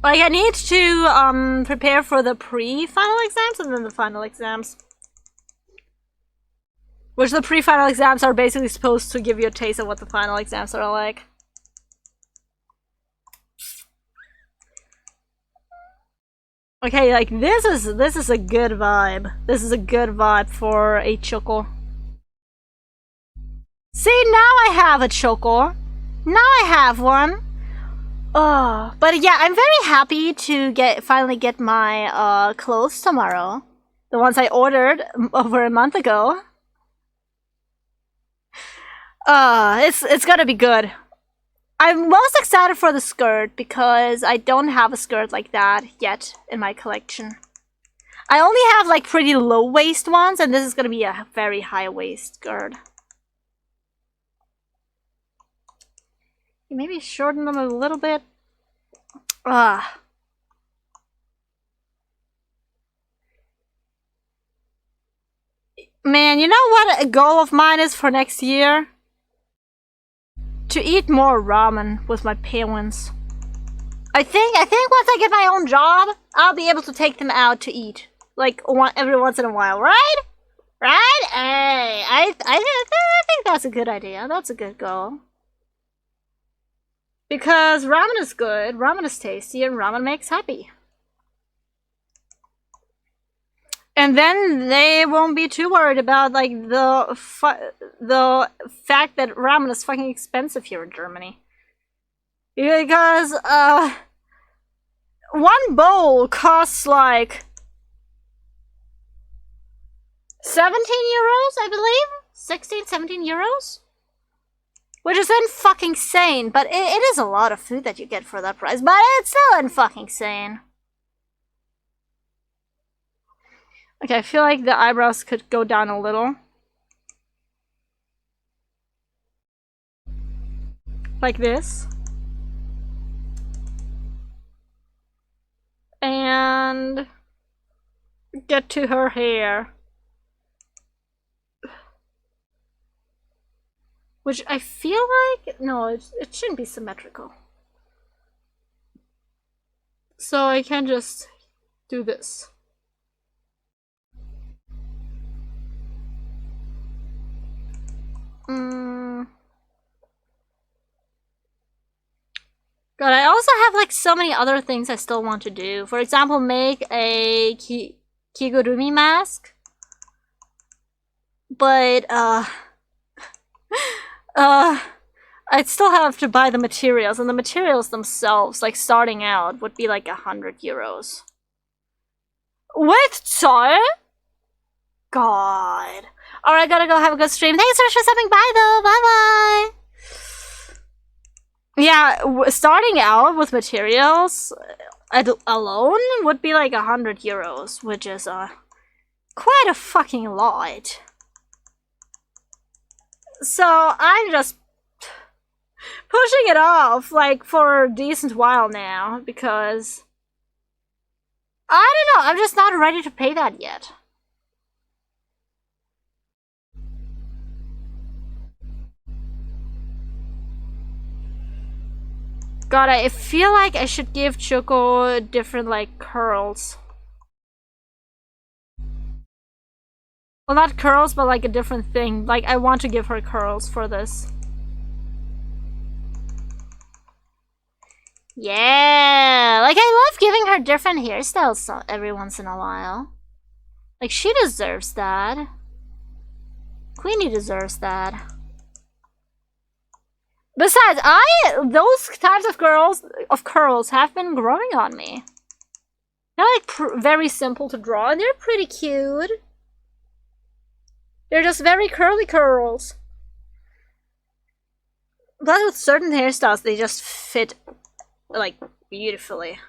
Like, I need to, prepare for the pre-final exams and then the final exams. Which the pre-final exams are basically supposed to give you a taste of what the final exams are like. Okay, like, this is a good vibe. This is a good vibe for a Choko. See, now I have a Choko. Now I have one. Oh, but yeah, I'm very happy to finally get my clothes tomorrow. The ones I ordered over a month ago. It's gonna be good. I'm most excited for the skirt because I don't have a skirt like that yet in my collection. I only have like pretty low waist ones, and this is gonna be a very high waist skirt. Maybe shorten them a little bit. Man, you know what a goal of mine is for next year? To eat more ramen with my parents. I think once I get my own job, I'll be able to take them out to eat. Like, every once in a while, right? Right? Hey, I think that's a good idea. That's a good goal. Because ramen is good, ramen is tasty, and ramen makes happy. And then they won't be too worried about like the fact that ramen is fucking expensive here in Germany. Because one bowl costs like 17 euros, I believe? 16, 17 euros? Which is fucking insane, but it is a lot of food that you get for that price, but it's still fucking insane. Okay, I feel like the eyebrows could go down a little. Like this. And get to her hair. Which I feel like, no, it shouldn't be symmetrical. So I can just do this. God, I also have like so many other things I still want to do. For example, make a kigurumi mask. But, I'd still have to buy the materials, and the materials themselves, like starting out, would be like 100 euros. Wait, sorry? God. Alright, gotta go have a good stream. Thanks so much for stopping by, though. Bye-bye. Yeah, starting out with materials alone would be like 100 euros, which is quite a fucking lot. So I'm just pushing it off like for a decent while now because I don't know, I'm just not ready to pay that yet. God, I feel like I should give Choko different, like, curls. Well, not curls, but, like, a different thing. Like, I want to give her curls for this. Yeah! Like, I love giving her different hairstyles every once in a while. Like, she deserves that. Queenie deserves that. Besides, those types of curls have been growing on me. They're like very simple to draw, and they're pretty cute. They're just very curly curls. Plus, with certain hairstyles, they just fit like beautifully.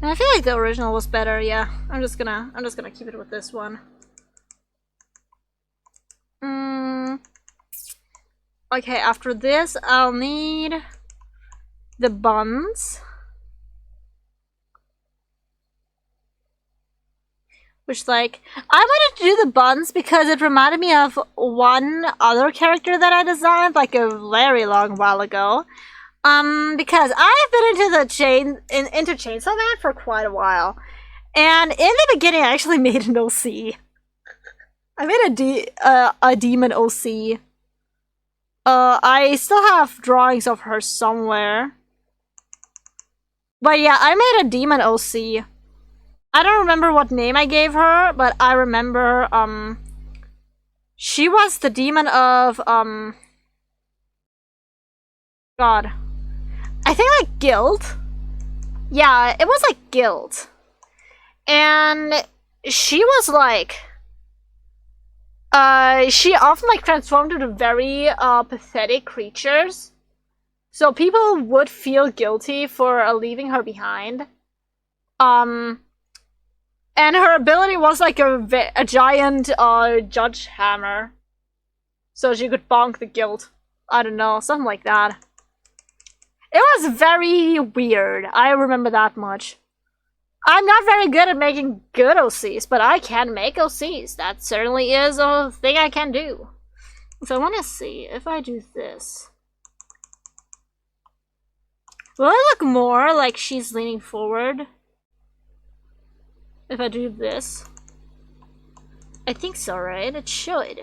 And I feel like the original was better. Yeah, I'm just gonna keep it with this one. Okay, after this, I'll need the buns. Which, like, I wanted to do the buns because it reminded me of one other character that I designed, like, a very long while ago. Because I've been into Chainsaw Man for quite a while. And in the beginning, I actually made an OC. I made a demon OC. I still have drawings of her somewhere. But yeah, I made a demon OC. I don't remember what name I gave her, but I remember, she was the demon of, God. I think, like, guilt. Yeah, it was, like, guilt. And she was, like, she often, like, transformed into very, pathetic creatures. So people would feel guilty for leaving her behind. And her ability was like a giant judge hammer. So she could bonk the guild. I don't know, something like that. It was very weird. I remember that much. I'm not very good at making good OCs, but I can make OCs. That certainly is a thing I can do. So I want to see if I do this. Will it look more like she's leaning forward? If I do this. I think so, right? It should.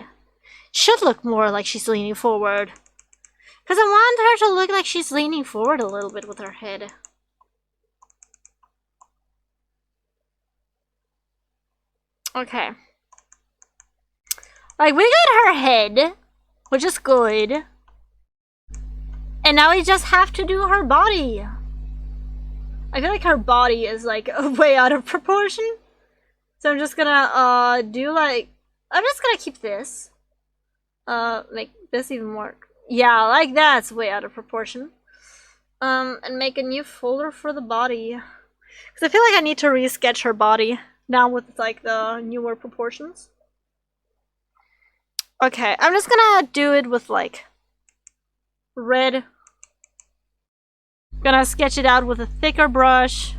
Should look more like she's leaning forward. Because I want her to look like she's leaning forward a little bit with her head. Okay. Like, we got her head, which is good. And now we just have to do her body. I feel like her body is, like, way out of proportion. So I'm just gonna, do, like... I'm just gonna keep this. Make this even more... Yeah, like that's way out of proportion. And make a new folder for the body. Because I feel like I need to re-sketch her body now with, like, the newer proportions. Okay, I'm just gonna do it with, like, red. Gonna sketch it out with a thicker brush.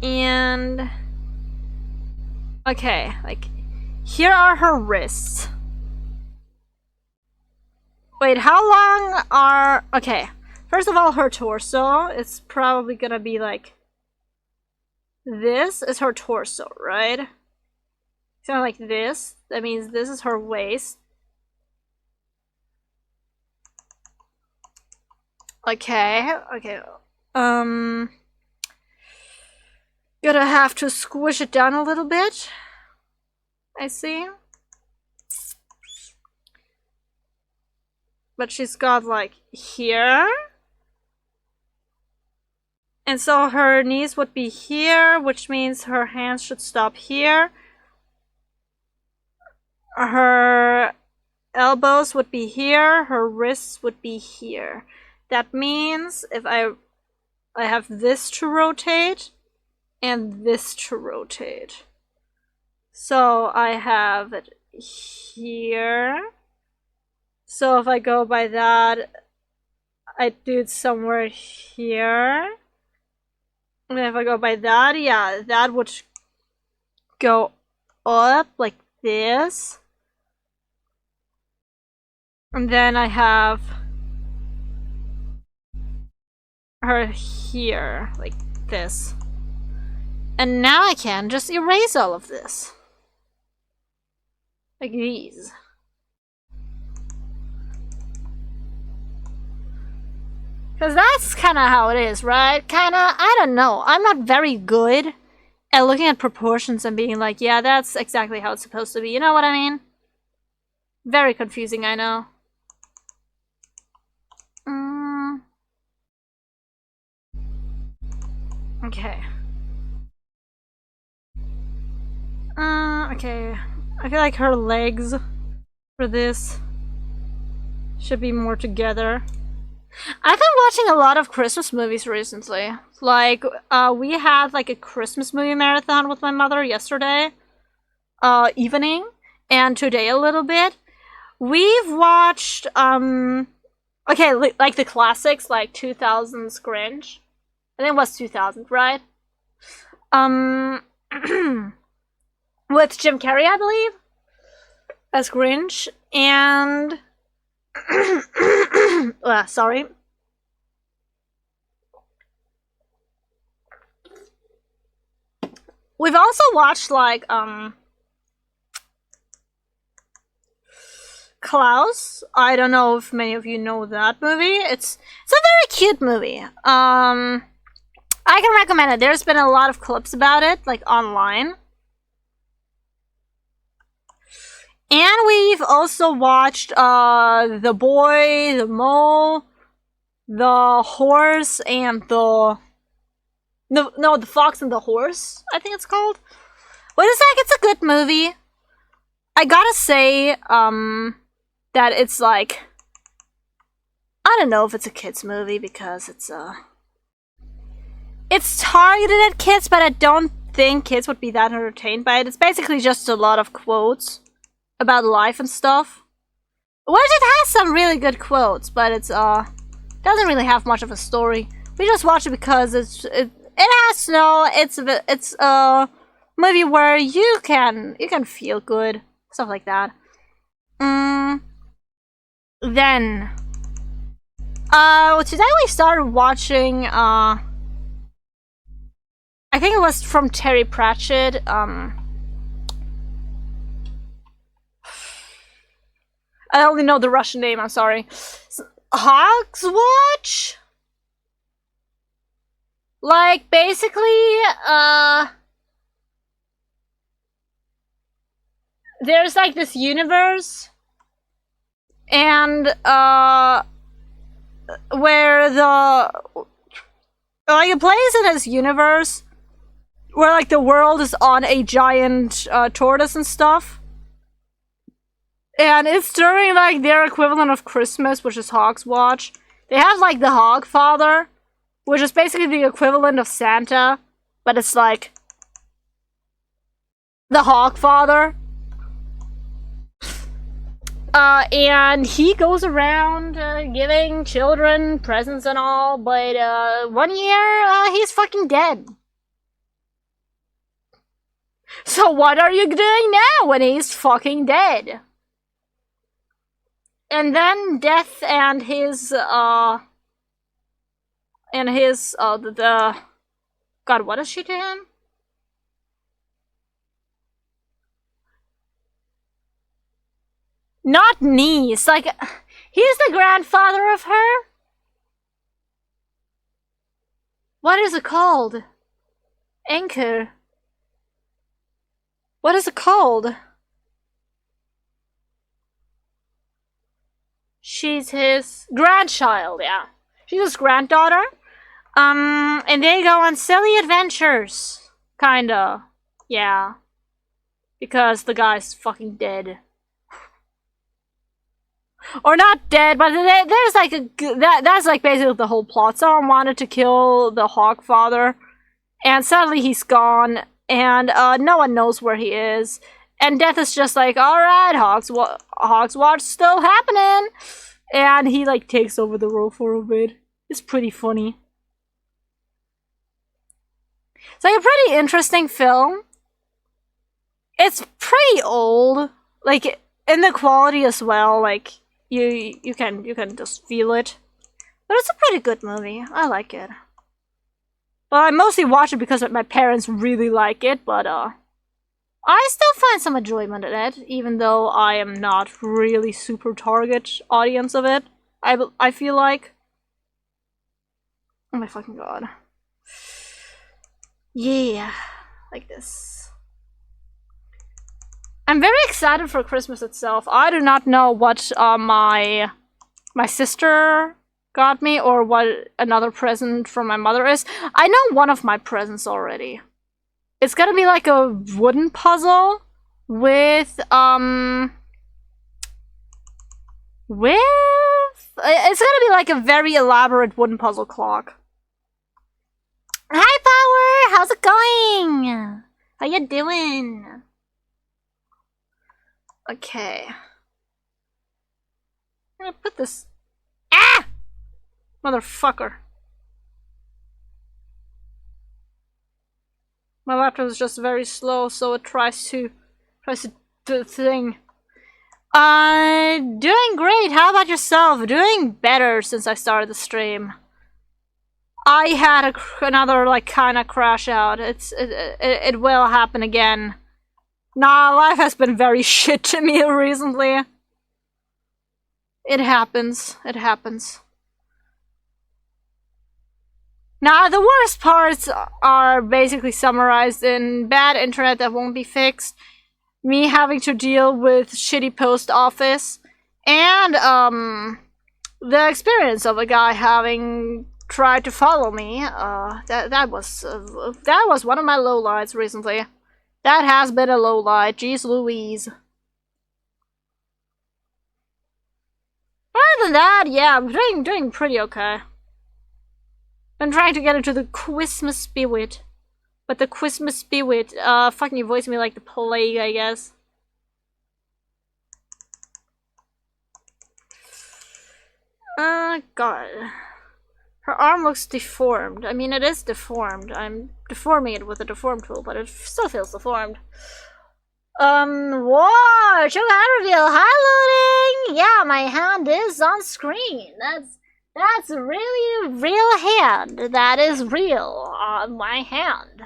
And... okay, like, here are her wrists. Wait, how long are... okay, first of all, her torso is probably gonna be, like... this is her torso, right? So like this. That means this is her waist. Okay, okay. Gonna have to squish it down a little bit. I see. But she's got like here. And so her knees would be here, which means her hands should stop here. Her elbows would be here, her wrists would be here. That means if I have this to rotate and this to rotate. So I have it here. So if I go by that, I do it somewhere here. And if I go by that, yeah, that would go up like this. And then I have her here, like this. And now I can just erase all of this. Like these. Because that's kind of how it is, right? Kind of, I don't know. I'm not very good at looking at proportions and being like, yeah, that's exactly how it's supposed to be. You know what I mean? Very confusing, I know. Okay. Okay. I feel like her legs for this should be more together. I've been watching a lot of Christmas movies recently. Like, we had like a Christmas movie marathon with my mother yesterday evening, and today a little bit. We've watched, okay, like the classics, like 2000's Grinch. I think it was 2000, right? With Jim Carrey, I believe, as Grinch, and sorry. We've also watched like Klaus. I don't know if many of you know that movie. It's a very cute movie. I can recommend it. There's been a lot of clips about it, like online. And we've also watched The Boy, the Mole, the Horse, and the Fox and the Horse, I think it's called. But it's like, it's a good movie. I gotta say, that it's like, I don't know if it's a kids movie because it's targeted at kids, but I don't think kids would be that entertained by it. It's basically just a lot of quotes about life and stuff. Which it has some really good quotes, but it's doesn't really have much of a story. We just watch it because it has it's a movie where you can feel good, stuff like that. Then today we started watching I think it was from Terry Pratchett. I only know the Russian name, I'm sorry. Hogswatch? Like, basically, there's like this universe, and, where like, a place in this universe where, like, the world is on a giant, tortoise and stuff. And it's during, like, their equivalent of Christmas, which is Hogswatch. They have, like, the Hogfather, which is basically the equivalent of Santa, but it's, like, the Hogfather. And he goes around, giving children presents and all, but, one year, he's fucking dead. So what are you doing now when he's fucking dead? And then Death and his, God, what does she do him? Not niece, like, he's the grandfather of her? What is it called? Anchor. What is it called? She's his grandchild, yeah. She's his granddaughter. And they go on silly adventures. Kinda. Yeah. Because the guy's fucking dead. Or not dead, but there's like that's like basically the whole plot. Someone wanted to kill the Hog Father, and suddenly he's gone, and no one knows where he is. And Death is just like, alright, Hog's Watch still happening. And he like takes over the role for a bit. It's pretty funny. It's like a pretty interesting film. It's pretty old, like in the quality as well. Like you can just feel it. But it's a pretty good movie. I like it. Well, I mostly watch it because my parents really like it, but I still find some enjoyment in it, even though I am not really super target audience of it. I feel like. Oh my fucking god. Yeah, like this. I'm very excited for Christmas itself. I do not know what my sister got me or what another present from my mother is. I know one of my presents already. It's gonna be like a wooden puzzle with it's gonna be like a very elaborate wooden puzzle clock. Hi Power, how's it going? How you doing? Okay. I'm gonna put this. Ah! Motherfucker. My laptop is just very slow, so it tries to do the thing. Doing great. How about yourself? Doing better since I started the stream. I had another like kind of crash out. It will happen again. Nah, life has been very shit to me recently. It happens. It happens. Now, the worst parts are basically summarized in bad internet that won't be fixed, me having to deal with shitty post office, and the experience of a guy having tried to follow me. That was one of my lowlights recently. That has been a lowlight. Jeez Louise. Other than that, yeah, I'm doing pretty okay. I'm trying to get into the Christmas spirit. But the Christmas spirit, fucking avoids me like the plague, I guess. God. Her arm looks deformed. I mean, it is deformed. I'm deforming it with a deform tool, but it still feels deformed. Whoa! Choko hand reveal. Hi, loading! Yeah, my hand is on screen. That's a really real hand. That is real on my hand.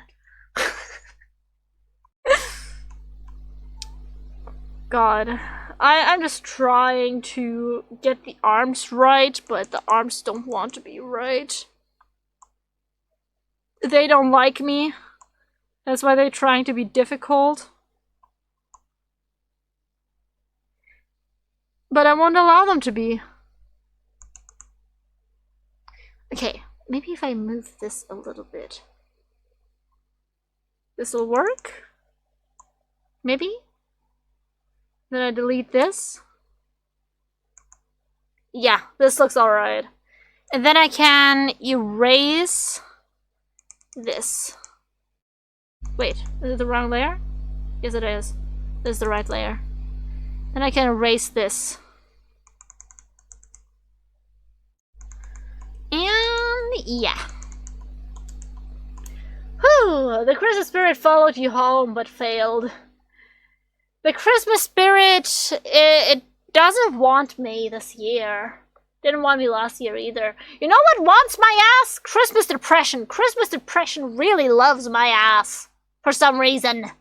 God. I'm just trying to get the arms right, but the arms don't want to be right. They don't like me. That's why they're trying to be difficult. But I won't allow them to be. Okay, maybe if I move this a little bit. This'll work? Maybe? Then I delete this. Yeah, this looks alright. And then I can erase this. Wait, is it the wrong layer? Yes, it is. This is the right layer. Then I can erase this. And yeah. Whew, the Christmas spirit followed you home but failed. The Christmas spirit, it doesn't want me this year. Didn't want me last year either. You know what wants my ass? Christmas depression. Christmas depression really loves my ass. For some reason.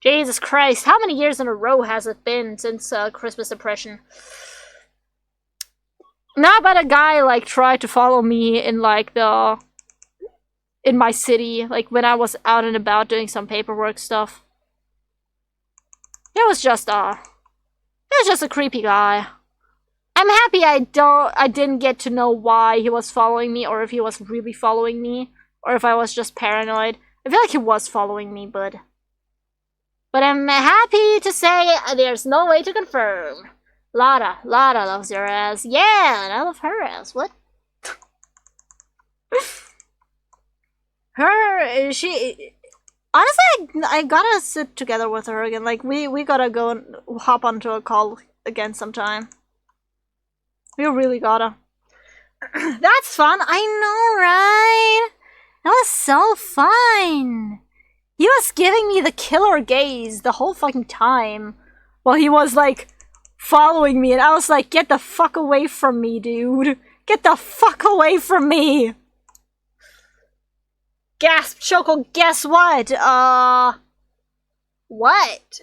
Jesus Christ, how many years in a row has it been since Christmas depression? Not but a guy like tried to follow me in like the in my city, like when I was out and about doing some paperwork stuff. It was just a creepy guy. I'm happy I didn't get to know why he was following me, or if he was really following me, or if I was just paranoid. I feel like he was following me, but I'm happy to say there's no way to confirm. Lada loves your ass. Yeah, and I love her ass. What? She... Honestly, I gotta sit together with her again. Like, we gotta go and hop onto a call again sometime. We really gotta. That's fun. I know, right? That was so fun. He was giving me the killer gaze the whole fucking time while he was, like, following me, and I was like, get the fuck away from me, dude. Get the fuck away from me. Gasp, Choko, guess what? What?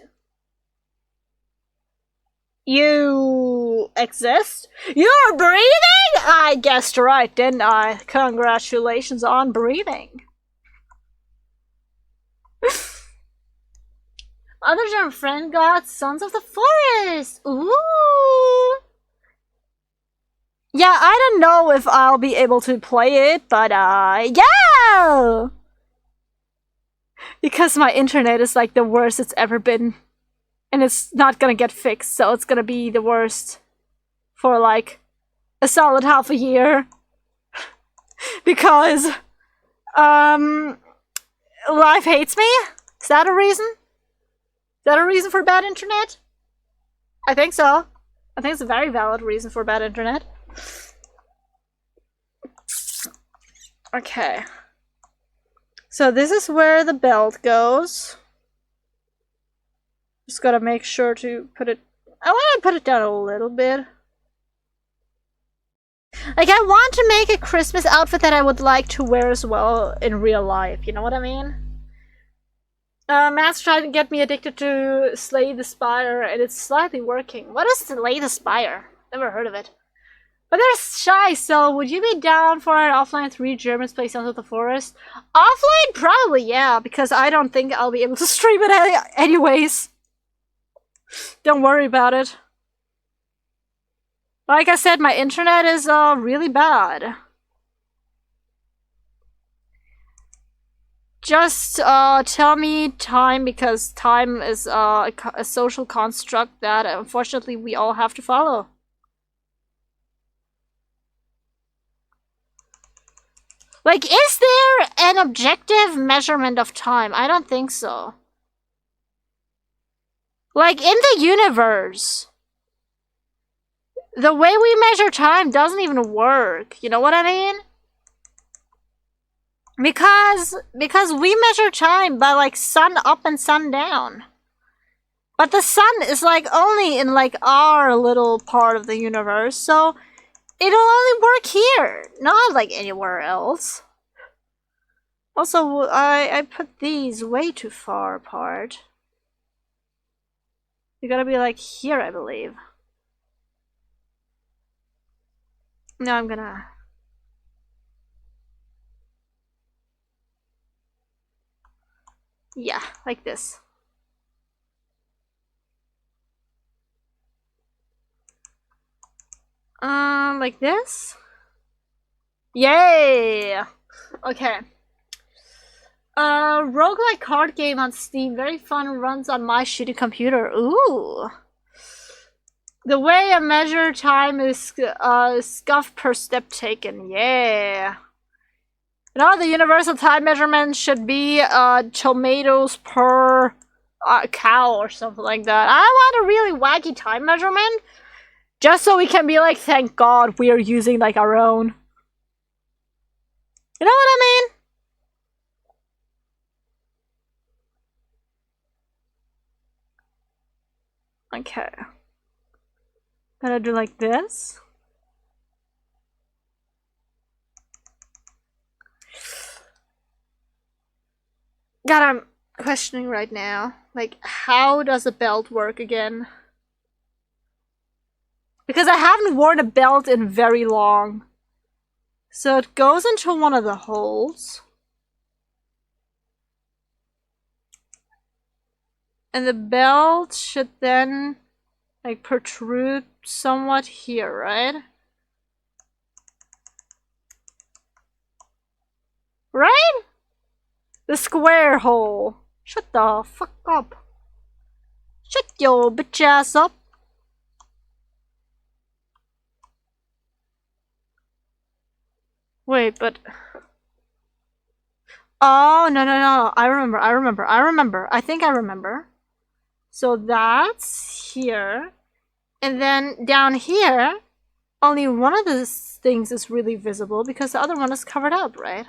You exist? You're breathing? I guessed right, didn't I? Congratulations on breathing. Other than friend gods, Sons of the Forest. Ooh. Yeah, I don't know if I'll be able to play it, but yeah! Because my internet is like the worst it's ever been. And it's not gonna get fixed, so it's gonna be the worst for like a solid half a year. Because life hates me? Is that a reason? Is that a reason for bad internet? I think so. I think it's a very valid reason for bad internet. Okay. So this is where the belt goes. Just gotta make sure to put it... I want to put it down a little bit. Like, I want to make a Christmas outfit that I would like to wear as well in real life. You know what I mean? Matt's trying to get me addicted to Slay the Spire, and it's slightly working. What is Slay the Spire? Never heard of it. But there's Shy, so would you be down for an offline 3 Germans play Sons of the Forest? Offline? Probably, yeah, because I don't think I'll be able to stream it anyways. Don't worry about it. Like I said, my internet is really bad. Just tell me time, because time is a social construct that unfortunately we all have to follow. Like, is there an objective measurement of time? I don't think so. Like, in the universe, the way we measure time doesn't even work. You know what I mean? Because we measure time by, like, sun up and sun down. But the sun is, like, only in, like, our little part of the universe, so it'll only work here, not, like, anywhere else. Also, I put these way too far apart. You gotta be, like, here, I believe. No, I'm gonna... Yeah, like this. Like this? Yay! Okay. Roguelike card game on Steam. Very fun, runs on my shitty computer. Ooh. The way I measure time is scuff per step taken. Yeah. No, the universal time measurement should be tomatoes per cow or something like that. I want a really wacky time measurement, just so we can be like, thank God we are using like our own. You know what I mean? Okay. Gotta do like this. God, I'm questioning right now. Like, how does a belt work again? Because I haven't worn a belt in very long. So it goes into one of the holes. And the belt should then like protrude somewhat here, right? Right? The square hole. Shut the fuck up. Shut your bitch ass up. Wait, but... Oh, no. I remember. I think I remember. So that's here. And then down here, only one of the things is really visible because the other one is covered up, right?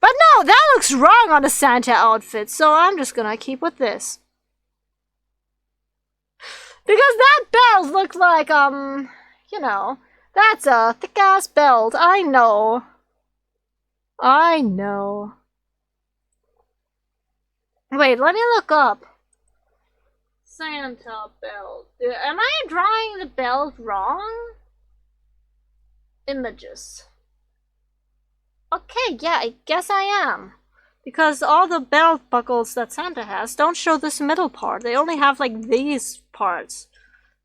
But no, that looks wrong on the Santa outfit, so I'm just gonna keep with this. Because that belt looked like, you know, that's a thick-ass belt. I know. Wait, let me look up. Santa belt. Am I drawing the belt wrong? Images. Okay, yeah, I guess I am. Because all the belt buckles that Santa has don't show this middle part. They only have, like, these parts.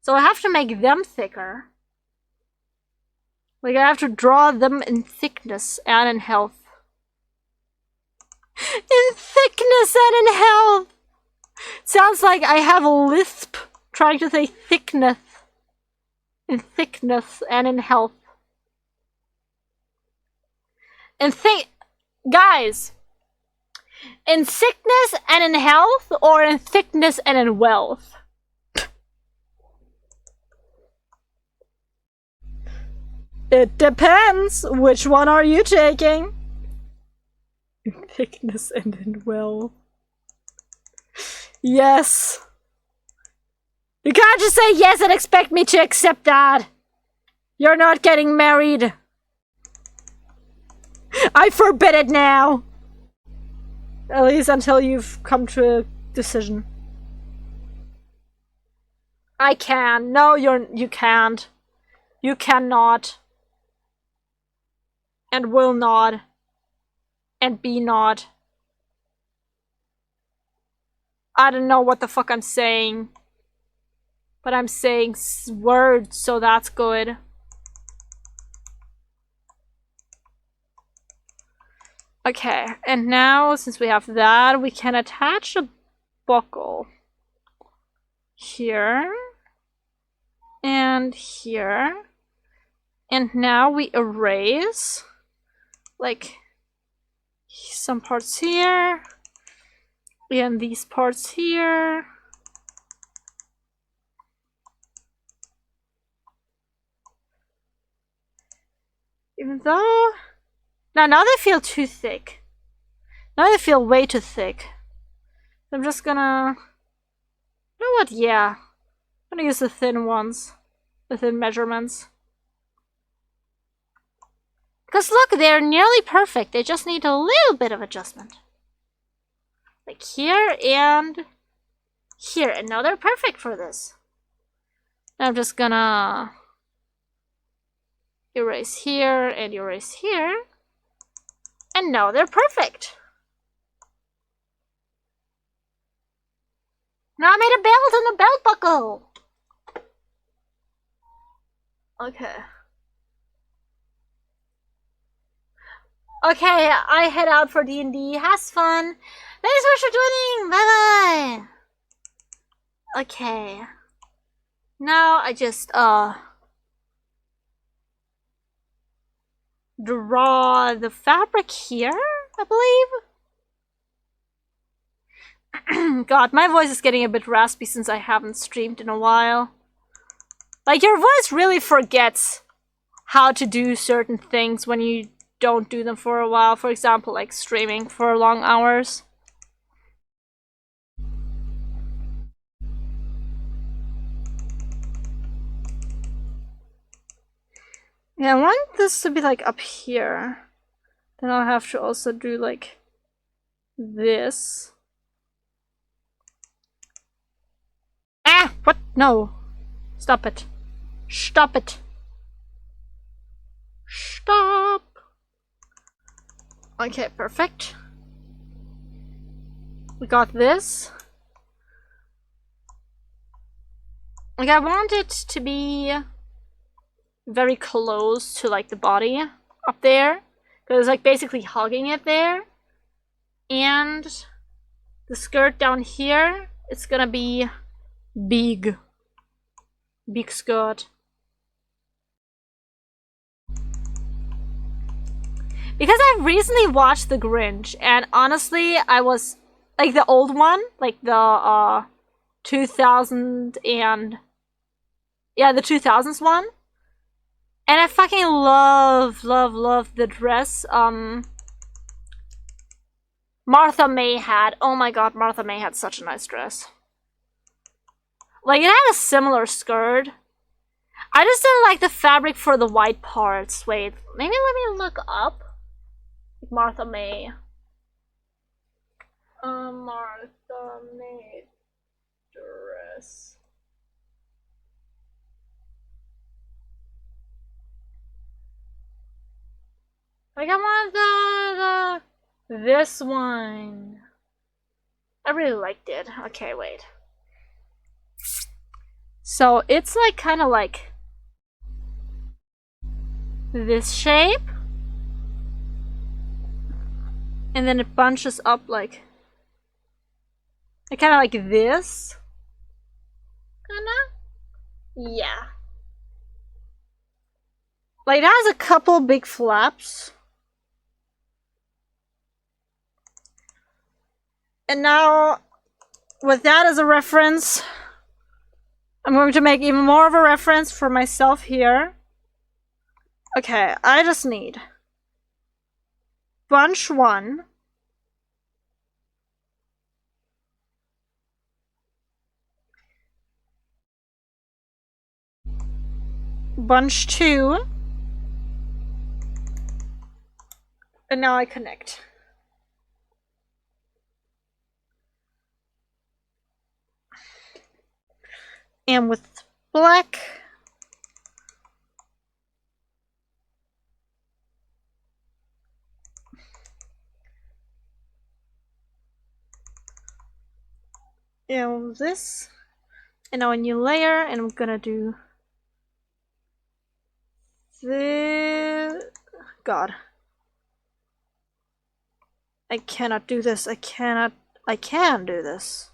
So I have to make them thicker. Like, I have to draw them in thickness and in health. In thickness and in health! Sounds like I have a lisp trying to say thickness. In thickness and in health. And guys, in sickness and in health, or in thickness and in wealth? It depends. Which one are you taking? In thickness and in wealth. Yes. You can't just say yes and expect me to accept that. You're not getting married. I forbid it now. At least until you've come to a decision. I can. No, you can't. You cannot. And will not. And be not. I don't know what the fuck I'm saying. But I'm saying words, so that's good. Okay, and now, since we have that, we can attach a buckle. Here. And here. And now we erase, like, some parts here. And these parts here. Even though... Now they feel too thick. Now they feel way too thick. I'm just gonna... You know what? Yeah. I'm gonna use the thin ones. The thin measurements. Because look, they're nearly perfect. They just need a little bit of adjustment. Like here and here. And now they're perfect for this. I'm just gonna erase here and erase here. And now they're perfect. Now I made a belt and a belt buckle. Okay. Okay, I head out for D&D. Has fun. Thanks so much for joining. Bye bye. Okay. Now I just draw the fabric here, I believe. God, my voice is getting a bit raspy since I haven't streamed in a while. Like, your voice really forgets how to do certain things when you don't do them for a while. For example, like streaming for long hours. Yeah, I want this to be like up here. Then I'll have to also do like this. Ah! What? No. Stop it. Stop it. Stop. Okay, perfect. We got this. Like, I want it to be very close to, like, the body up there. Because, like, basically hugging it there. And the skirt down here, it's gonna be big. Big skirt. Because I recently watched The Grinch, and honestly, I was, like, the old one, like the 2000 and, yeah, the 2000s one. And I fucking love the dress Martha May had. Oh my god, Martha May had such a nice dress. Like, it had a similar skirt. I just didn't like the fabric for the white parts. Wait, maybe let me look up Martha May. Martha May dress. Like, I want this one. I really liked it. Okay, wait. So it's like kind of like this shape, and then it bunches up like kind of like this, kinda. Yeah. Like, it has a couple big flaps. And now, with that as a reference, I'm going to make even more of a reference for myself here. Okay, I just need bunch 1, bunch 2, and now I connect. And with black, and this, and now a new layer, and I'm gonna do this. God, I cannot do this. I can do this.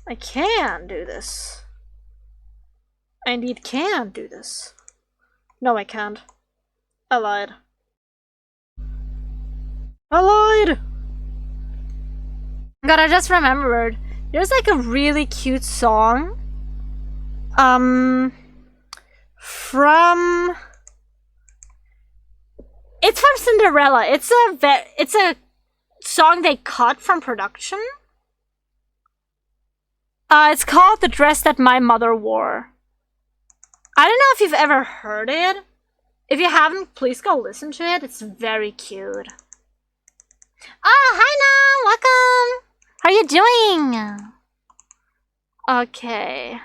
I can do this. I indeed can do this. No, I can't. I lied. I lied! God, I just remembered. There's like a really cute song. From... It's from Cinderella. It's a song they cut from production. It's called The Dress That My Mother Wore. I don't know if you've ever heard it. If you haven't, please go listen to it. It's very cute. Oh, hi, Nam! Welcome! How are you doing? Okay.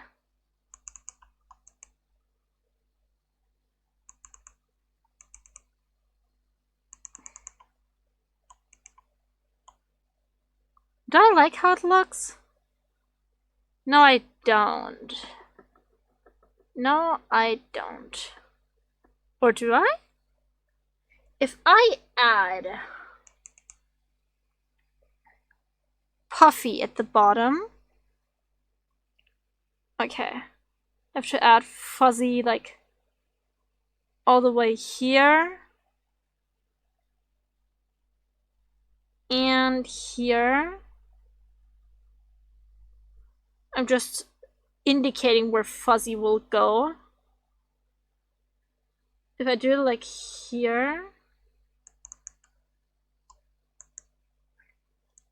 Do I like how it looks? No, I don't. No, I don't. Or do I? If I add puffy at the bottom. Okay. I have to add fuzzy like all the way here. And here. I'm just indicating where fuzzy will go. If I do it like here,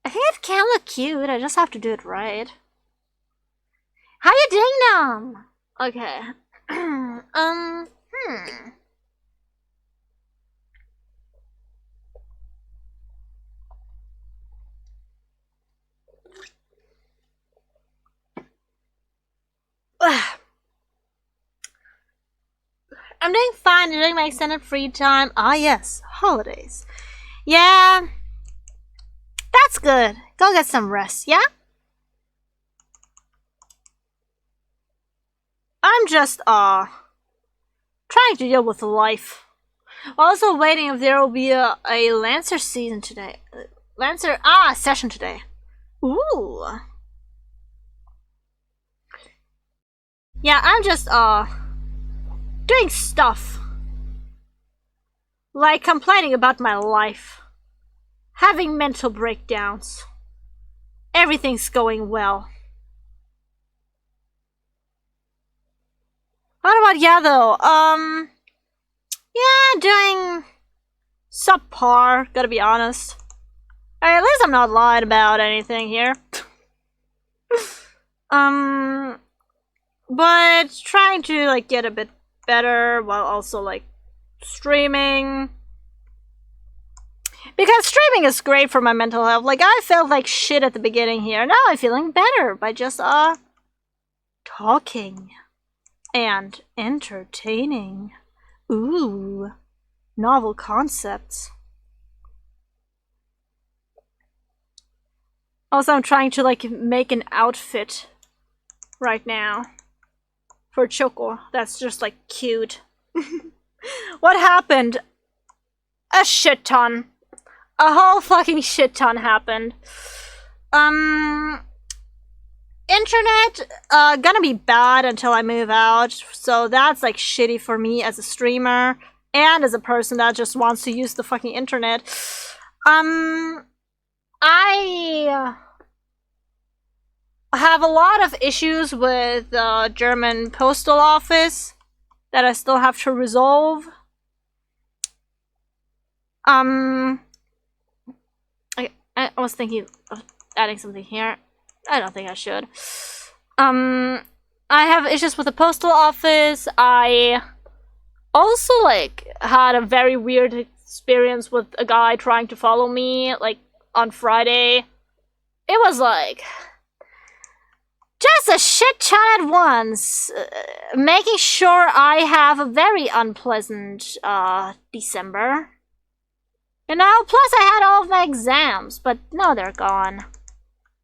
I think it can look cute. I just have to do it right. How you doing, Nam? Okay. I'm doing fine, doing my extended free time. Ah, yes, holidays. Yeah, that's good. Go get some rest, yeah? I'm just trying to deal with life. Also waiting if there will be a Lancer season today. Session today. Ooh. Yeah, I'm just doing stuff. Like complaining about my life. Having mental breakdowns. Everything's going well. What about yeah though? Yeah, doing subpar, gotta be honest. At least I'm not lying about anything here. But trying to like get a bit better while also like streaming. Because streaming is great for my mental health. Like I felt like shit at the beginning here. Now I'm feeling better by just talking and entertaining. Ooh, novel concepts. Also, I'm trying to like make an outfit right now for Choko. That's just like cute. What happened? A shit ton. A whole fucking shit ton happened. Internet, gonna be bad until I move out, so that's like shitty for me as a streamer and as a person that just wants to use the fucking internet. I have a lot of issues with the German postal office that I still have to resolve. I was thinking of adding something here. I don't think I should. I have issues with the postal office. I also like had a very weird experience with a guy trying to follow me like on Friday. It was like just a shit ton at once, making sure I have a very unpleasant December. You know, plus I had all of my exams, but no, they're gone.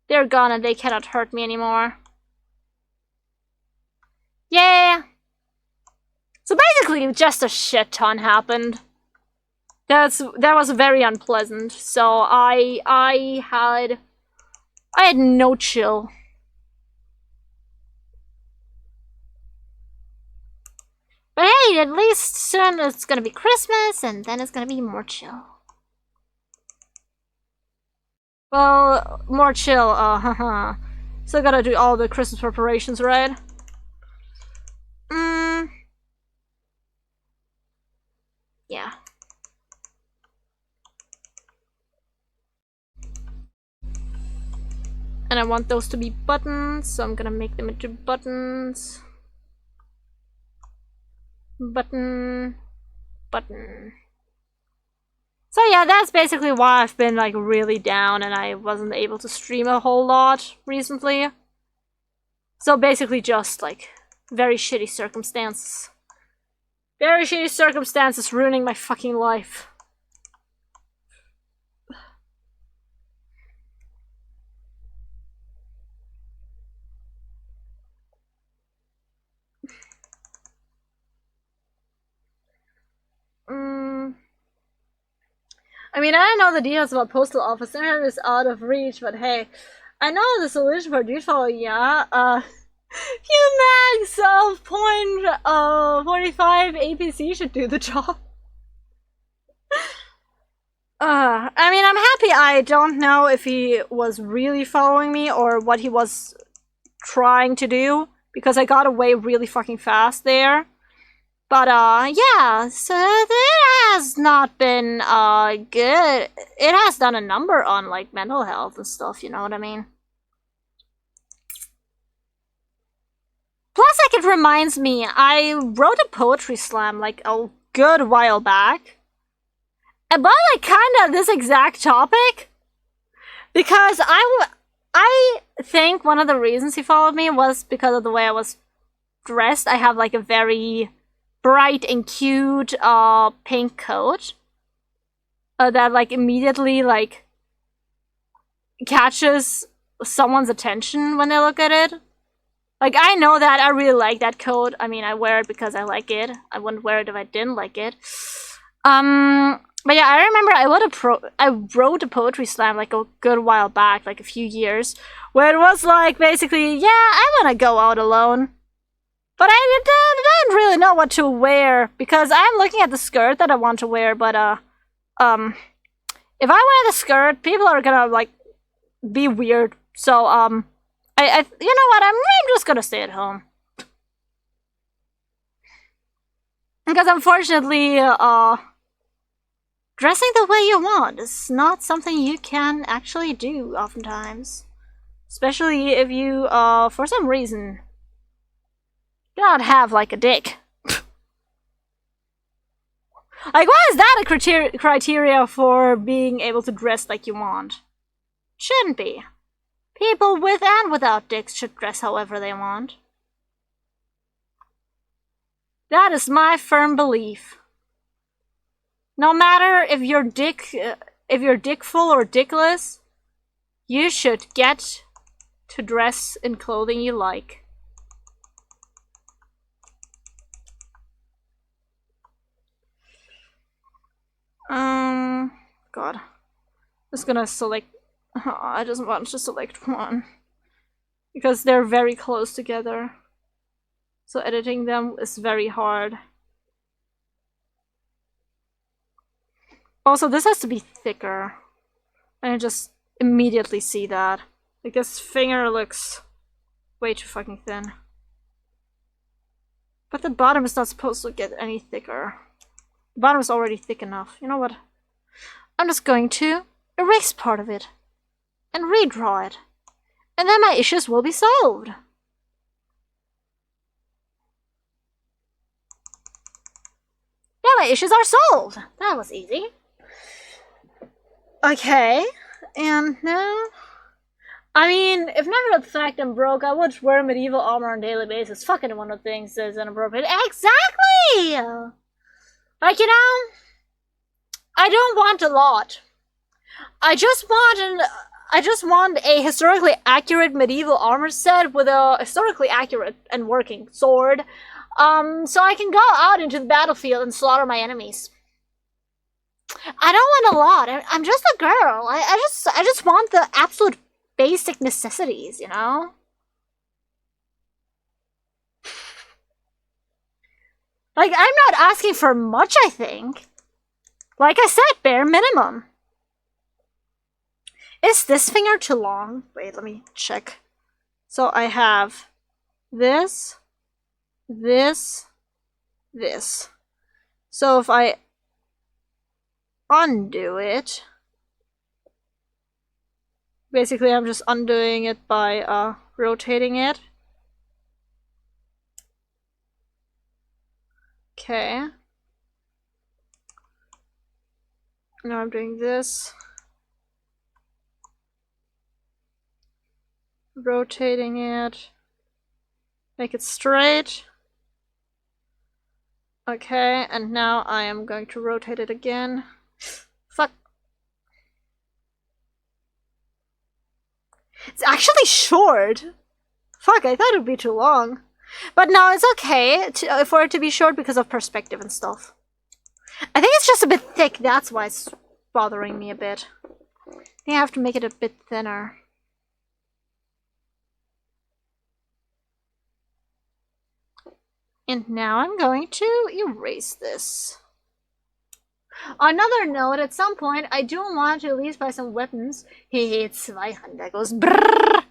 They're gone and they cannot hurt me anymore. Yeah. So basically, just a shit ton happened. That was very unpleasant. So I had no chill. But hey, at least soon it's gonna be Christmas, and then it's gonna be more chill. Well, more chill, haha. Still gotta do all the Christmas preparations, right? Yeah. And I want those to be buttons, so I'm gonna make them into buttons. Button. So yeah, that's basically why I've been like really down and I wasn't able to stream a whole lot recently. So basically just like very shitty circumstances. Very shitty circumstances ruining my fucking life. I mean, I don't know the details about postal office. Internet is out of reach, but hey, I know the solution for default. Yeah, max of 0.45 APC should do the job. I mean, I'm happy. I don't know if he was really following me or what he was trying to do, because I got away really fucking fast there. But, yeah, so it has not been, good. It has done a number on, like, mental health and stuff, you know what I mean? Plus, like, it reminds me, I wrote a poetry slam, like, a good while back. About, like, kinda this exact topic. Because I think one of the reasons he followed me was because of the way I was dressed. I have, like, a very bright and cute pink coat that like immediately like catches someone's attention when they look at it. Like, I know that I really like that coat. I mean, I wear it because I like it. I wouldn't wear it if I didn't like it. But yeah, I remember I wrote a poetry slam like a good while back, like a few years, where it was like basically, yeah, I want to go out alone. But I don't really know what to wear because I'm looking at the skirt that I want to wear, but if I wear the skirt, people are gonna like be weird. So I you know what? I'm just gonna stay at home because unfortunately, dressing the way you want is not something you can actually do oftentimes, especially if you for some reason do not have like a dick. Like, why is that a criteria for being able to dress like you want? Shouldn't be. People with and without dicks should dress however they want. That is my firm belief. No matter if you're dickful or dickless, you should get to dress in clothing you like. God. I'm just gonna select. I just want to select one. Because they're very close together. So editing them is very hard. Also, this has to be thicker. And I just immediately see that. Like, this finger looks way too fucking thin. But the bottom is not supposed to get any thicker. The bottom is already thick enough. You know what? I'm just going to erase part of it. And redraw it. And then my issues will be solved. Yeah, my issues are solved. That was easy. Okay, and now... I mean, if not for the fact I'm broke, I would wear medieval armor on a daily basis. Fucking one of the things is inappropriate. Exactly! Like, you know, I don't want a lot. I just want a historically accurate medieval armor set with a historically accurate and working sword, so I can go out into the battlefield and slaughter my enemies. I don't want a lot. I'm just a girl. I just want the absolute basic necessities, you know? Like, I'm not asking for much, I think. Like I said, bare minimum. Is this finger too long? Wait, let me check. So I have this, this, this. So if I undo it, basically I'm just undoing it by rotating it. Okay. Now I'm doing this. Rotating it. Make it straight. Okay, and now I am going to rotate it again. Fuck. It's actually short. Fuck, I thought it would be too long. But no, it's okay for it to be short because of perspective and stuff. I think it's just a bit thick, that's why it's bothering me a bit. I think I have to make it a bit thinner. And now I'm going to erase this. On another note, at some point, I do want to at least buy some weapons. Hehe, 200 goes brrrr.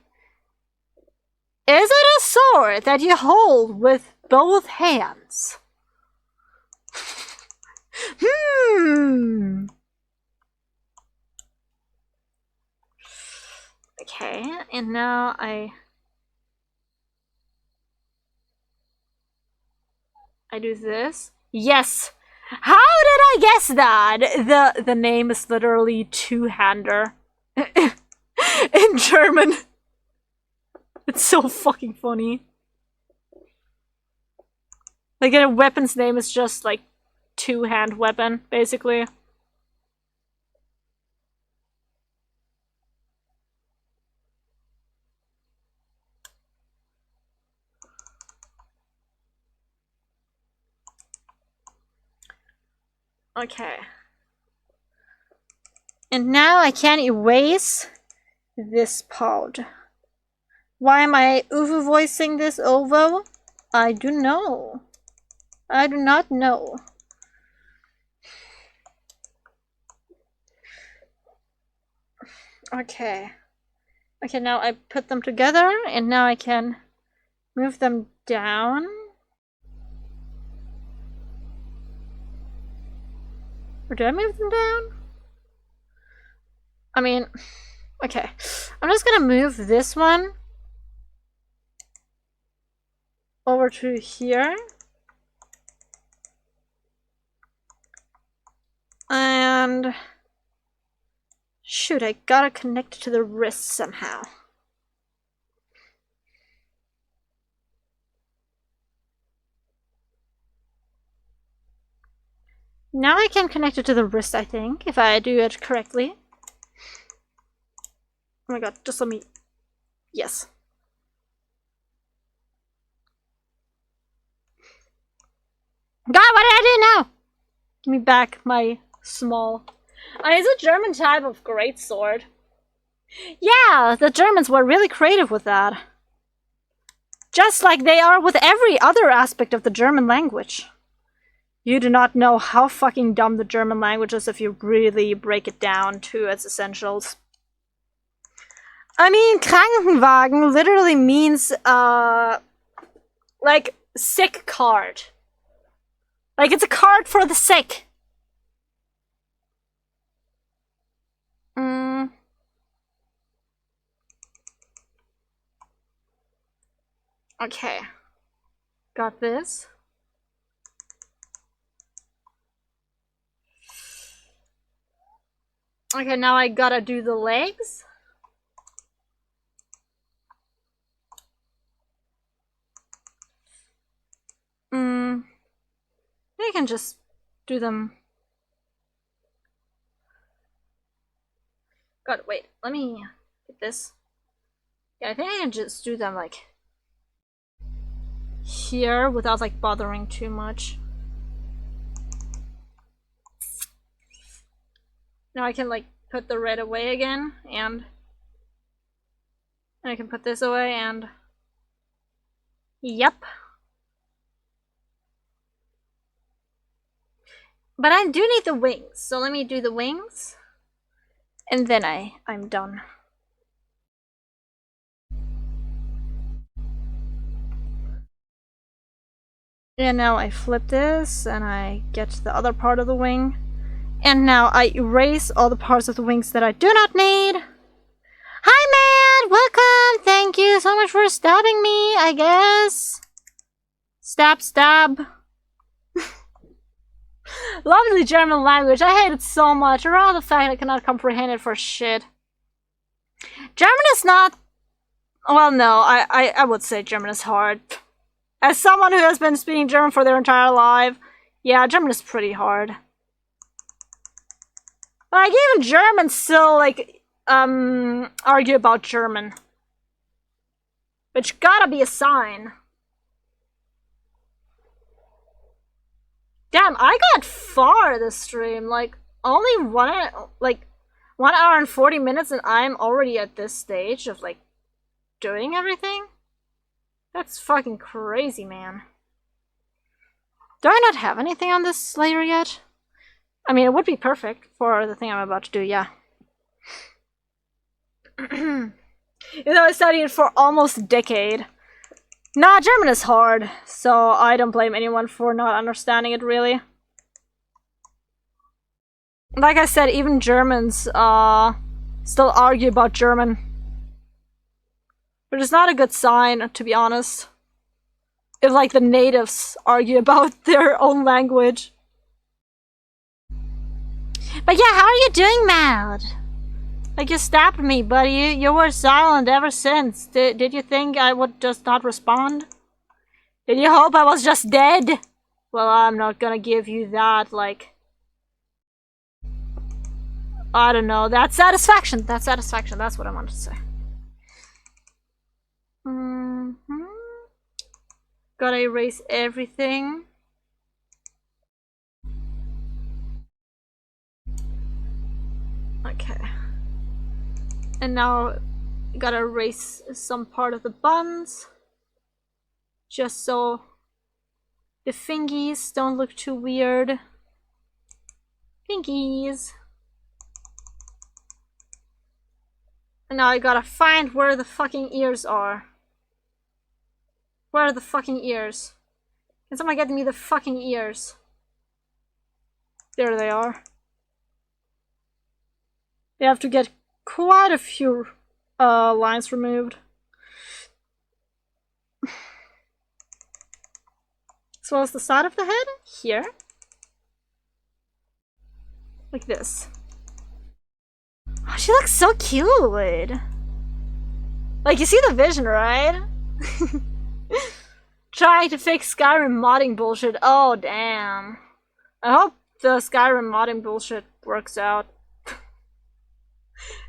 Is it a sword that you hold with both hands? Okay, and now I do this. Yes! How did I guess that? The name is literally two-hander. In German. It's so fucking funny. Like, a weapon's name is just, like, two-hand weapon, basically. Okay. And now I can erase this part. Why am I over voicing this over? I do know. I do not know. Okay. Okay, now I put them together, and now I can move them down. Or did I move them down? I mean, okay. I'm just gonna move this one over to here. And shoot, I gotta connect it to the wrist somehow. Now I can connect it to the wrist, I think, if I do it correctly. Oh my god, just let me... Yes. God, what did I do now? Give me back my small... it's a German type of greatsword. Yeah, the Germans were really creative with that. Just like they are with every other aspect of the German language. You do not know how fucking dumb the German language is if you really break it down to its essentials. I mean, Krankenwagen literally means, like, sick card. Like, it's a card for the sick. Okay. Got this. Okay, now I gotta do the legs. I can just do them. God, wait, let me get this. Yeah, I think I can just do them like here without like bothering too much. Now I can like put the red away again, and I can put this away, and yep. But I do need the wings, so let me do the wings, and then I'm done. And now I flip this, and I get the other part of the wing. And now I erase all the parts of the wings that I do not need. Hi, man! Welcome! Thank you so much for stabbing me, I guess. Stab, stab. Lovely German language. I hate it so much. Around the fact I cannot comprehend it for shit. German is not... Well, no, I would say German is hard. As someone who has been speaking German for their entire life, yeah, German is pretty hard. Like, even Germans still, like, argue about German. Which gotta be a sign. Damn, I got far this stream. Like, only 1 hour and 40 minutes, and I'm already at this stage of, like, doing everything? That's fucking crazy, man. Do I not have anything on this layer yet? I mean, it would be perfect for the thing I'm about to do, yeah. You know, I studied it for almost a decade. Nah, German is hard, so I don't blame anyone for not understanding it, really. Like I said, even Germans still argue about German. Which is not a good sign, to be honest. If, like, the natives argue about their own language. But yeah, how are you doing, Maud? Like, you stabbed me, but you were silent ever since. Did you think I would just not respond? Did you hope I was just dead? Well, I'm not gonna give you that, like... I don't know, that's satisfaction. That's satisfaction, that's what I wanted to say. Gotta erase everything. Okay. And now gotta erase some part of the buns, just so the fingies don't look too weird. Fingies. And now I gotta find where the fucking ears are. Where are the fucking ears? Can someone get me the fucking ears? There they are. They have to get quite a few lines removed. As well as the side of the head, here. Like this. Oh, she looks so cute! Like, you see the vision, right? Trying to fix Skyrim modding bullshit. Oh, damn. I hope the Skyrim modding bullshit works out.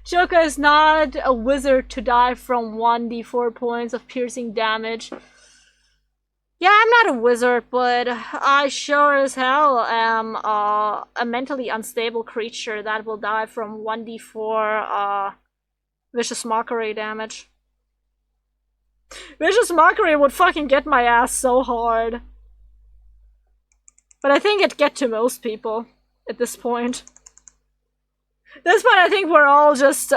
Choko is not a wizard to die from 1d4 points of piercing damage. Yeah, I'm not a wizard, but I sure as hell am a mentally unstable creature that will die from 1d4 vicious mockery damage. Vicious mockery would fucking get my ass so hard. But I think it'd get to most people at this point. At this point, I think we're all just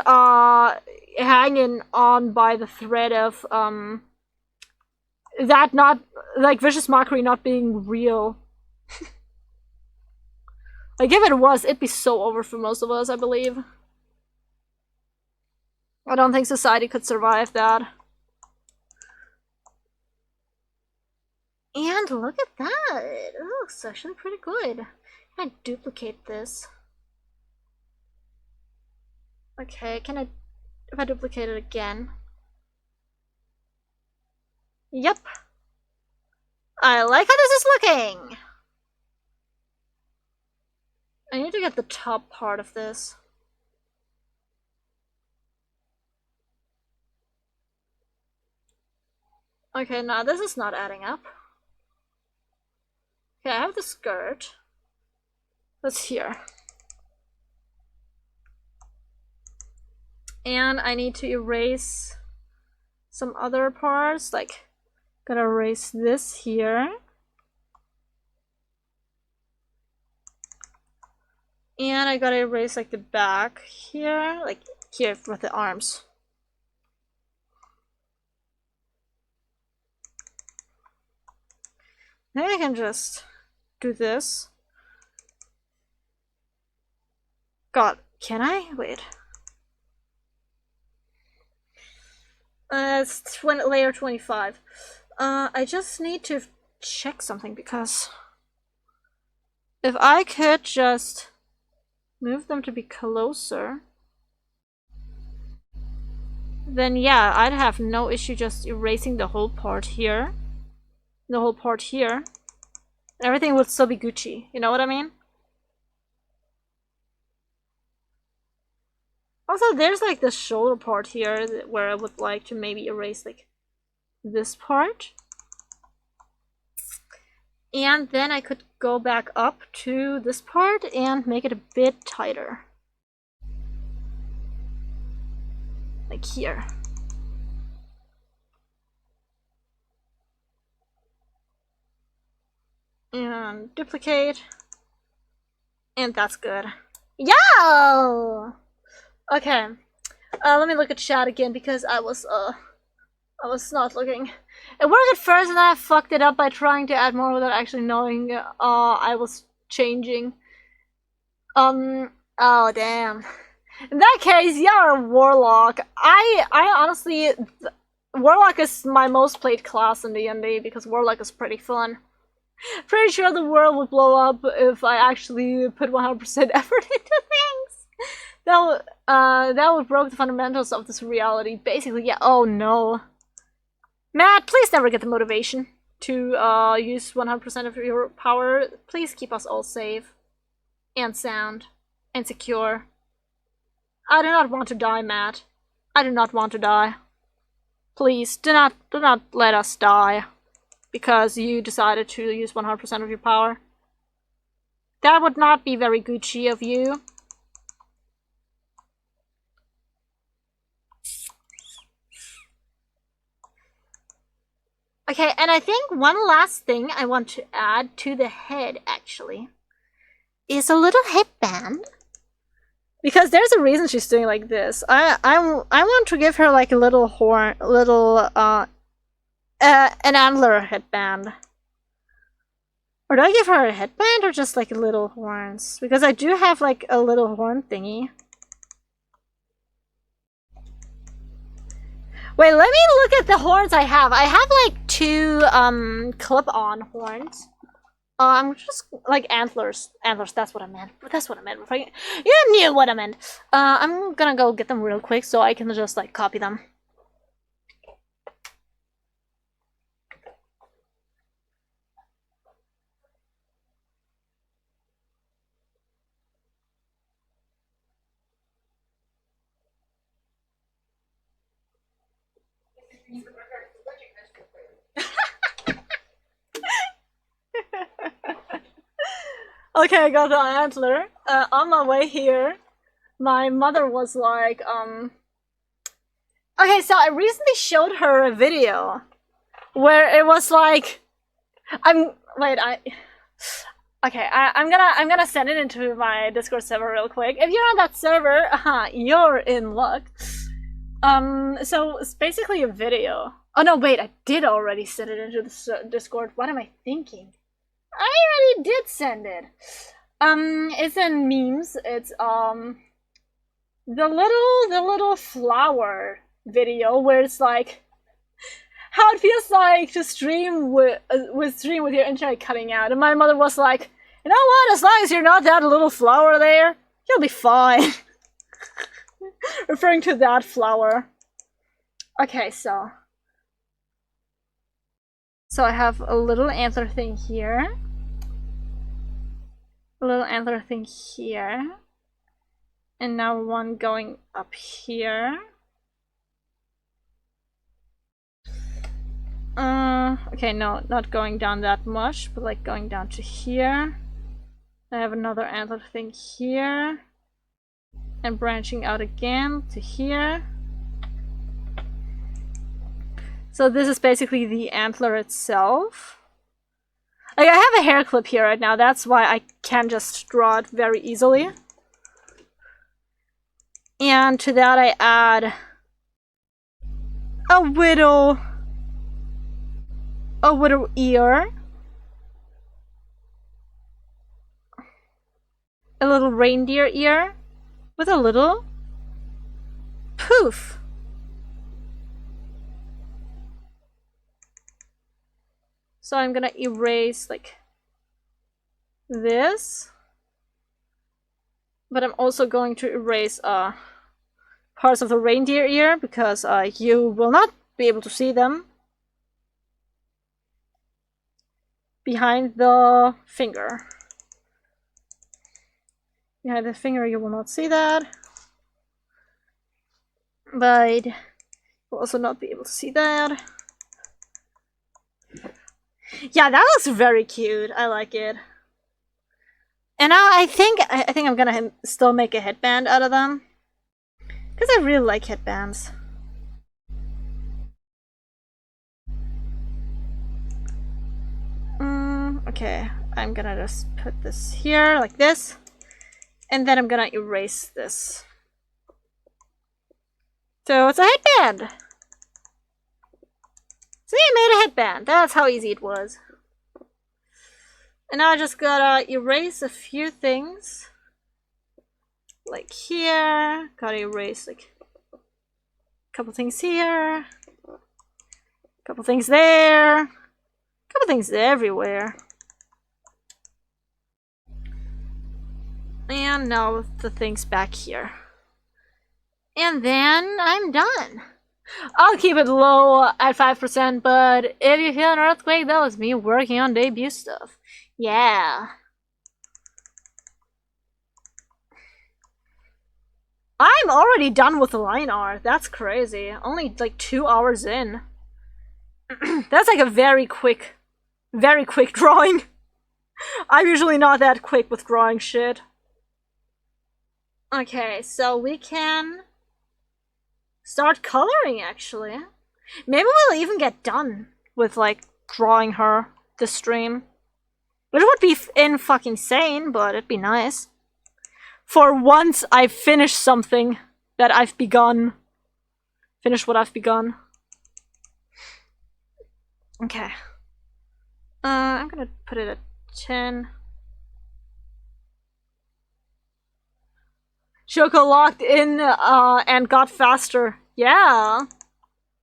hanging on by the thread of that not, like, vicious mockery not being real. Like, if it was, it'd be so over for most of us, I believe. I don't think society could survive that. And look at that! It looks actually pretty good. Can I duplicate this? Okay, can I... if I duplicate it again? Yep. I like how this is looking! I need to get the top part of this. Okay, now this is not adding up. Okay, I have the skirt. That's here. And I need to erase some other parts, like, gotta erase this here. And I gotta erase, like, the back here, like, here with the arms. Maybe I can just do this. God, can I? Wait. It's layer 25. I just need to check something, because if I could just move them to be closer, then yeah, I'd have no issue just erasing the whole part here. The whole part here. Everything would still be Gucci, you know what I mean? Also, there's like the shoulder part here where I would like to maybe erase like this part. And then I could go back up to this part and make it a bit tighter. Like here. And duplicate. And that's good. Yo! Okay. Let me look at chat again, because I was not looking. It worked at first and then I fucked it up by trying to add more without actually knowing I was changing. Oh damn. In that case, you're a warlock. I honestly, warlock is my most played class in D&D because warlock is pretty fun. Pretty sure the world would blow up if I actually put 100% effort into things. That would break the fundamentals of this reality. Basically, yeah. Oh no. Matt, please never get the motivation to use 100% of your power. Please keep us all safe and sound and secure. I do not want to die, Matt. I do not want to die. Please do not let us die because you decided to use 100% of your power. That would not be very Gucci of you. Okay, and I think one last thing I want to add to the head, actually, is a little headband. Because there's a reason she's doing like this. I want to give her like a little horn, an antler headband. Or do I give her a headband or just like little horns? Because I do have like a little horn thingy. Wait, let me look at the horns I have. I have like 2 clip-on horns. I'm just like antlers. Antlers, that's what I meant. That's what I meant. You knew what I meant. I'm gonna go get them real quick so I can just like copy them. Okay, I got the antler. On my way here, my mother was like, okay, so I recently showed her a video where it was like, I'm gonna send it into my Discord server real quick. If you're on that server, you're in luck. So it's basically a video. Oh no, wait, I did already send it into the Discord. What am I thinking? I already did send it. It's in memes. It's the little flower video where it's like how it feels like to stream with your internet cutting out. And my mother was like, you know what? As long as you're not that little flower there, you'll be fine. Referring to that flower. Okay, so I have a little antler thing here. A little antler thing here. And now one going up here. Okay, no, not going down that much, but like going down to here. I have another antler thing here. And branching out again to here. So this is basically the antler itself. Like, I have a hair clip here right now, that's why I can just draw it very easily. And to that I add a little ear. A little reindeer ear with a little poof. So I'm gonna erase like this, but I'm also going to erase parts of the reindeer ear because you will not be able to see them behind the finger. Behind the finger you will not see that, but you'll also not be able to see that. Yeah, that looks very cute. I like it. And now I think I'm gonna still make a headband out of them. Because I really like headbands. Okay, I'm gonna just put this here like this. And then I'm gonna erase this. So it's a headband! See, I made a headband. That's how easy it was. And now I just gotta erase a few things. Like here. Gotta erase like a couple things here. A couple things there. A couple things everywhere. And now the things back here. And then I'm done. I'll keep it low at 5%, but if you feel an earthquake, that was me working on debut stuff. Yeah. I'm already done with the line art. That's crazy. Only like 2 hours in. That's like a very quick drawing. I'm usually not that quick with drawing shit. Okay, so we can start coloring, actually. Maybe we'll even get done with like drawing her this stream. Which would be fucking sane, but it'd be nice. For once, I've finished something that I've begun. Finish what I've begun. Okay. I'm gonna put it at 10. Choko locked in and got faster. Yeah.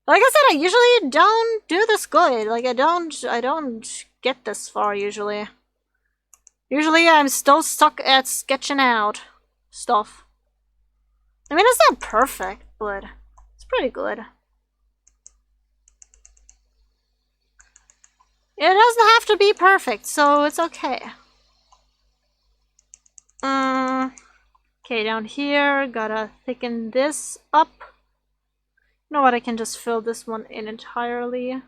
Like I said, I usually don't do this good. Like I don't get this far usually. Usually I'm still stuck at sketching out stuff. I mean, it's not perfect, but it's pretty good. It doesn't have to be perfect, so it's okay. Okay, down here, gotta thicken this up. You know what, I can just fill this one in entirely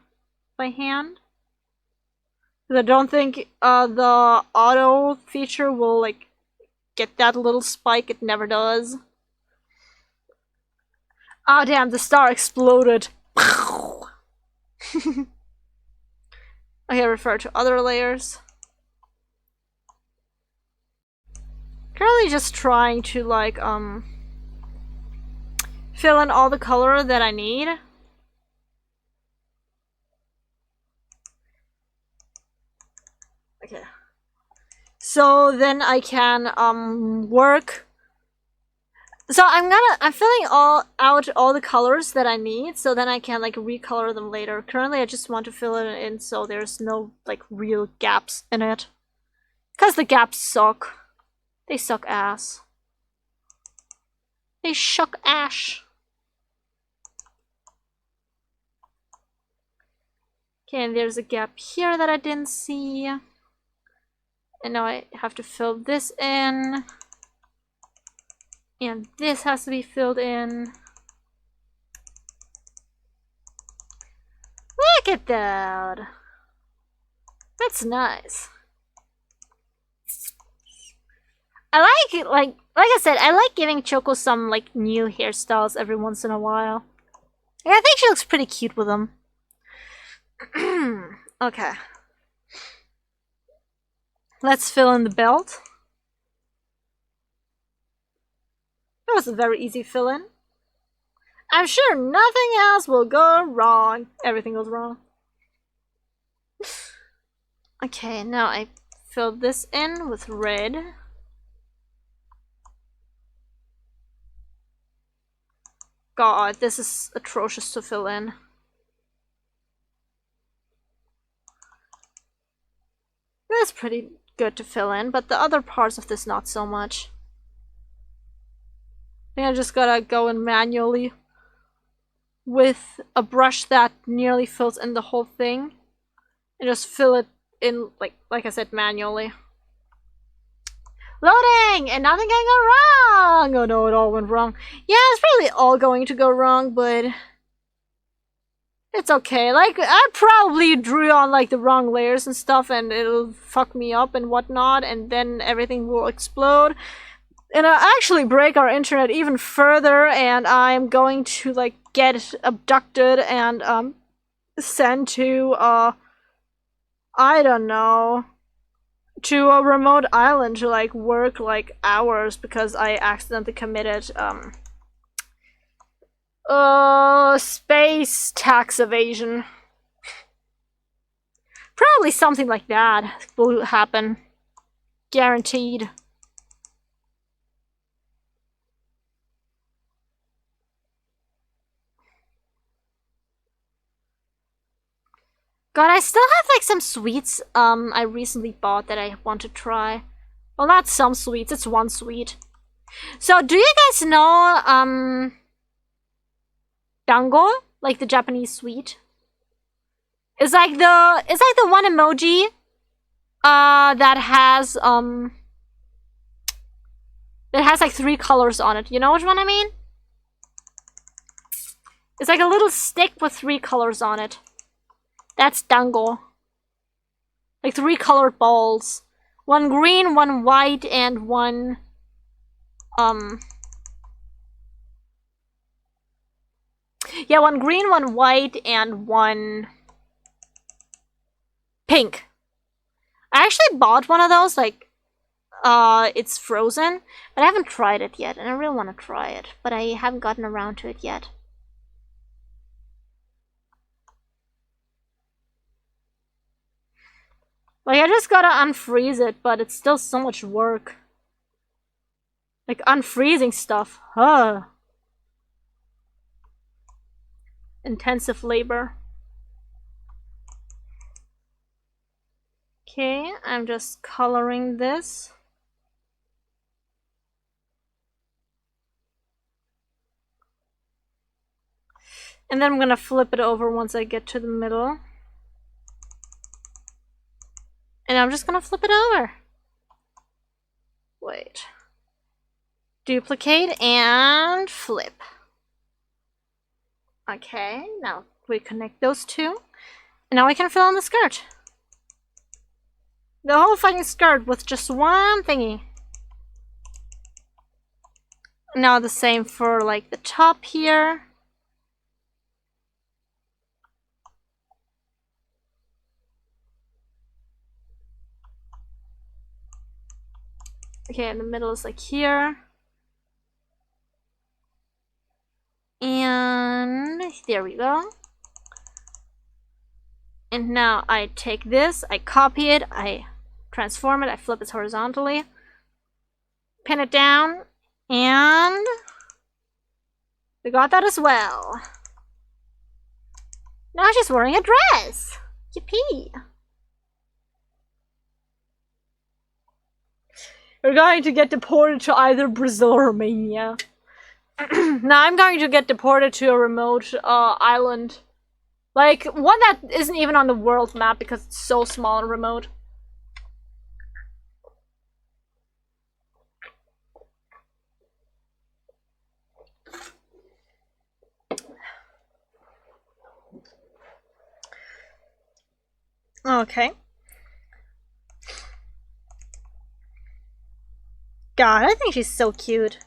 by hand. Because I don't think the auto feature will, like, get that little spike. It never does. Ah, damn, the star exploded. Okay, refer to other layers. Currently just trying to, like, fill in all the color that I need. Okay. So then I can, work. So I'm filling out all the colors that I need, so then I can, like, recolor them later. Currently, I just want to fill it in so there's no, like, real gaps in it. Because the gaps suck. They suck ass. They shuck ash. Okay, and there's a gap here that I didn't see. And now I have to fill this in. And this has to be filled in. Look at that! That's nice. I like it, like I said, I like giving Choko some, like, new hairstyles every once in a while. And I think she looks pretty cute with them. Okay. Let's fill in the belt. That was a very easy fill in. I'm sure nothing else will go wrong. Everything goes wrong. Okay, now I fill this in with red. God, this is atrocious to fill in. That's pretty good to fill in, but the other parts of this not so much. I think I just gotta go in manually with a brush that nearly fills in the whole thing and just fill it in, like I said, manually. Loading! And nothing can go wrong! Oh no, it all went wrong. Yeah, it's probably all going to go wrong, but it's okay. Like, I probably drew on, like, the wrong layers and stuff, and it'll fuck me up and whatnot, and then everything will explode. And I'll actually break our internet even further, and I'm going to, like, get abducted and, sent to, I don't know, to a remote island to, like, work, like, hours because I accidentally committed, space tax evasion. Probably something like that will happen. Guaranteed. God, I still have, like, some sweets, I recently bought that I want to try. Well, not some sweets, it's one sweet. So, do you guys know, dango? Like the Japanese sweet? It's like the one emoji, that has like 3 colors on it. You know which one I mean? It's like a little stick with 3 colors on it. That's dango. Like 3 colored balls. One green, one white, and one, yeah, one green, one white, and one, Pink. I actually bought one of those, like, it's frozen, but I haven't tried it yet, and I really want to try it, but I haven't gotten around to it yet. Like, I just gotta unfreeze it, but it's still so much work. Like, unfreezing stuff. Huh. Intensive labor. Okay, I'm just coloring this. And then I'm gonna flip it over once I get to the middle. And I'm just gonna flip it over. Wait. Duplicate and flip. Okay, now we connect those two. And now we can fill in the skirt. The whole fucking skirt with just one thingy. Now the same for like the top here. Okay, and the middle is like here. And there we go. And now I take this, I copy it, I transform it, I flip it horizontally, pin it down, and we got that as well. Now she's wearing a dress. Yippee. We're going to get deported to either Brazil or Romania. Now I'm going to get deported to a remote island. Like, one that isn't even on the world map because it's so small and remote. Okay. God, I think she's so cute.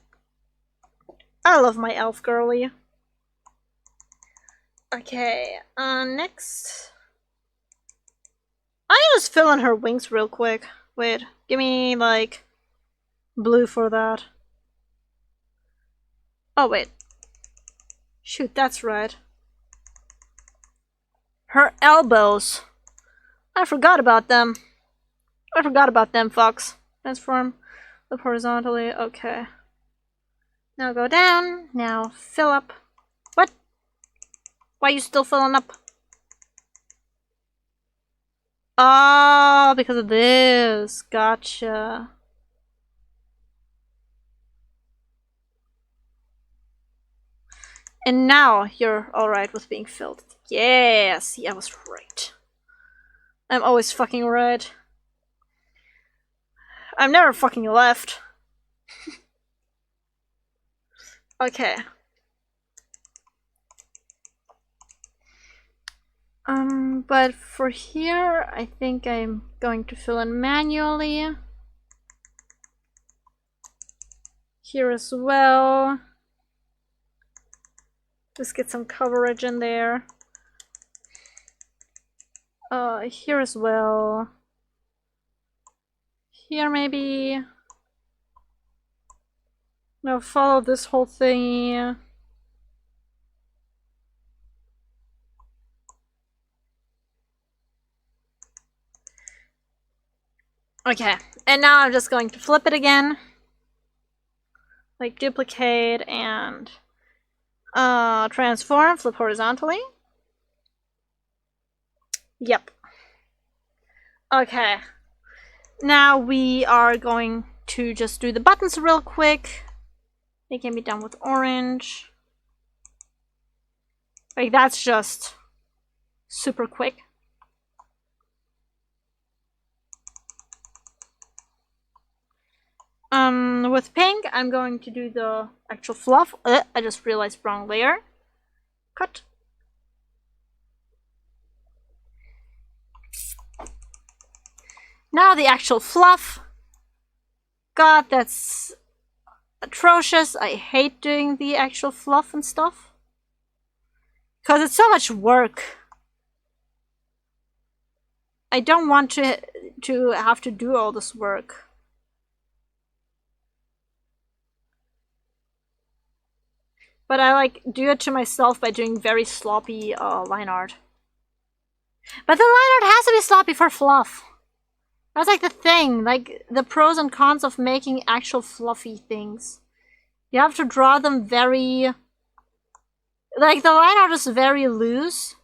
I love my elf girly. Okay, next. I just fill in her wings real quick. Wait, give me, like, blue for that. Oh, wait. Shoot, that's red. Her elbows. I forgot about them. I forgot about them, Fox. Transform. Flip horizontally. Okay. Now go down. Now fill up. What? Why are you still filling up? Oh, because of this. Gotcha. And now you're alright with being filled. Yes, I was right. I'm always fucking right. I'm never fucking left. Okay. But for here, I think I'm going to fill in manually. Here as well. Just get some coverage in there. Here as well. Here maybe. No, follow this whole thing. Okay, and now I'm just going to flip it again. Like duplicate and transform, flip horizontally. Yep. Okay. Now we are going to just do the buttons real quick. They can be done with orange. Like, that's just super quick. With pink, I'm going to do the actual fluff. I just realized wrong layer. Cut. Now the actual fluff. God, that's atrocious. I hate doing the actual fluff and stuff. Because it's so much work. I don't want to have to do all this work. But I like do it to myself by doing very sloppy line art. But the line art has to be sloppy for fluff. That's like the thing, like the pros and cons of making actual fluffy things. You have to draw them very... Like the line art is very loose.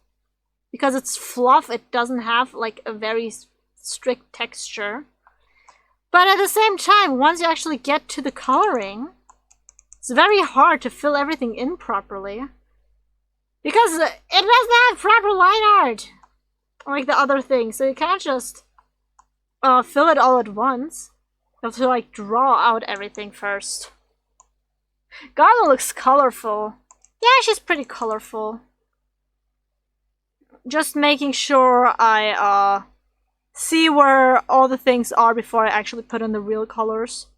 Because it's fluff, it doesn't have like a very strict texture. But at the same time, once you actually get to the coloring, it's very hard to fill everything in properly. Because it doesn't have proper line art, like the other thing. So you can't just fill it all at once. You have to like draw out everything first. Garland looks colorful. Yeah, she's pretty colorful. Just making sure I see where all the things are before I actually put in the real colors.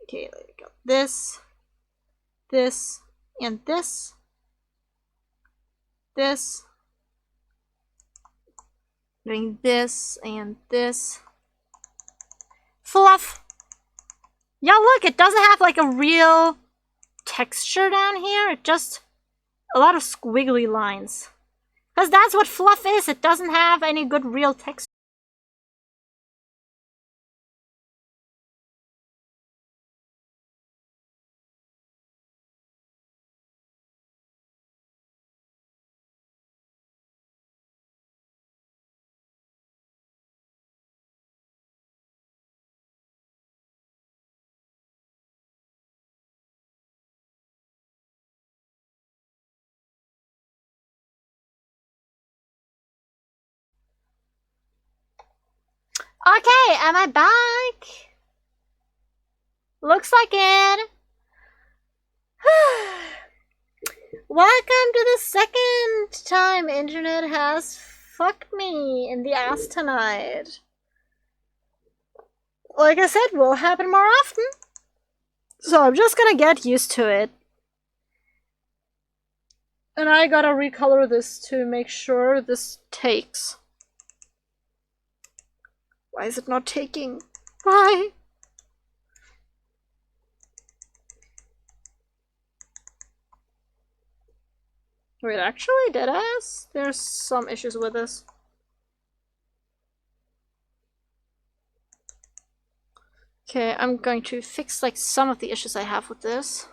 Okay, there we go. This, and this. Doing this and this. Fluff! Yeah, look, it doesn't have like a real texture down here. It just a lot of squiggly lines. Because that's what fluff is. It doesn't have any good real texture. Okay, am I back? Looks like it. Welcome to the second time internet has fucked me in the ass tonight. Like I said, will happen more often. So I'm just gonna get used to it. And I gotta recolor this to make sure this takes. Why is it not taking? Why? Wait, actually, deadass? There's some issues with this. Okay, I'm going to fix like some of the issues I have with this.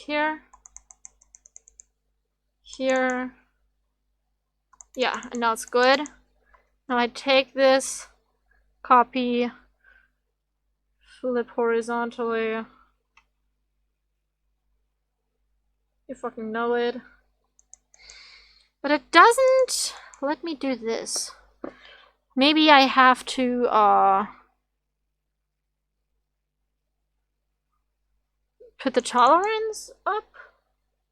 Here. Here. Yeah, and now it's good. Now I take this, copy, flip horizontally. You fucking know it. But it doesn't let me do this. Maybe I have to put the tolerance up?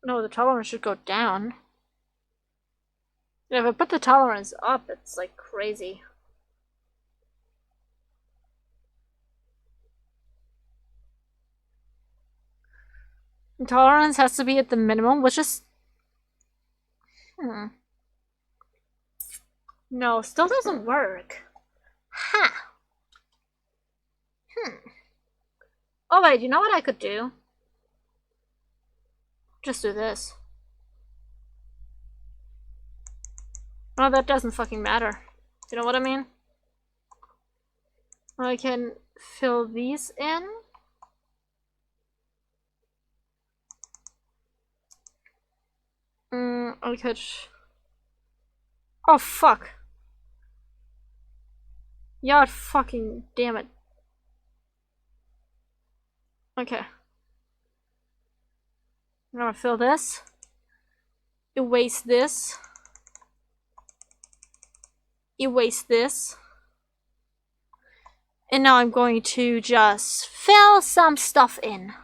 No, the tolerance should go down. Yeah, if I put the tolerance up, it's like crazy. And tolerance has to be at the minimum, which is... No, still doesn't work. Huh. Oh wait, you know what I could do? Just do this. Oh, that doesn't fucking matter. You know what I mean? I can fill these in. I could... Oh, fuck. Yeah, fucking damn it. Okay. I'm gonna fill this. Erase this. Erase this. And now I'm going to just fill some stuff in.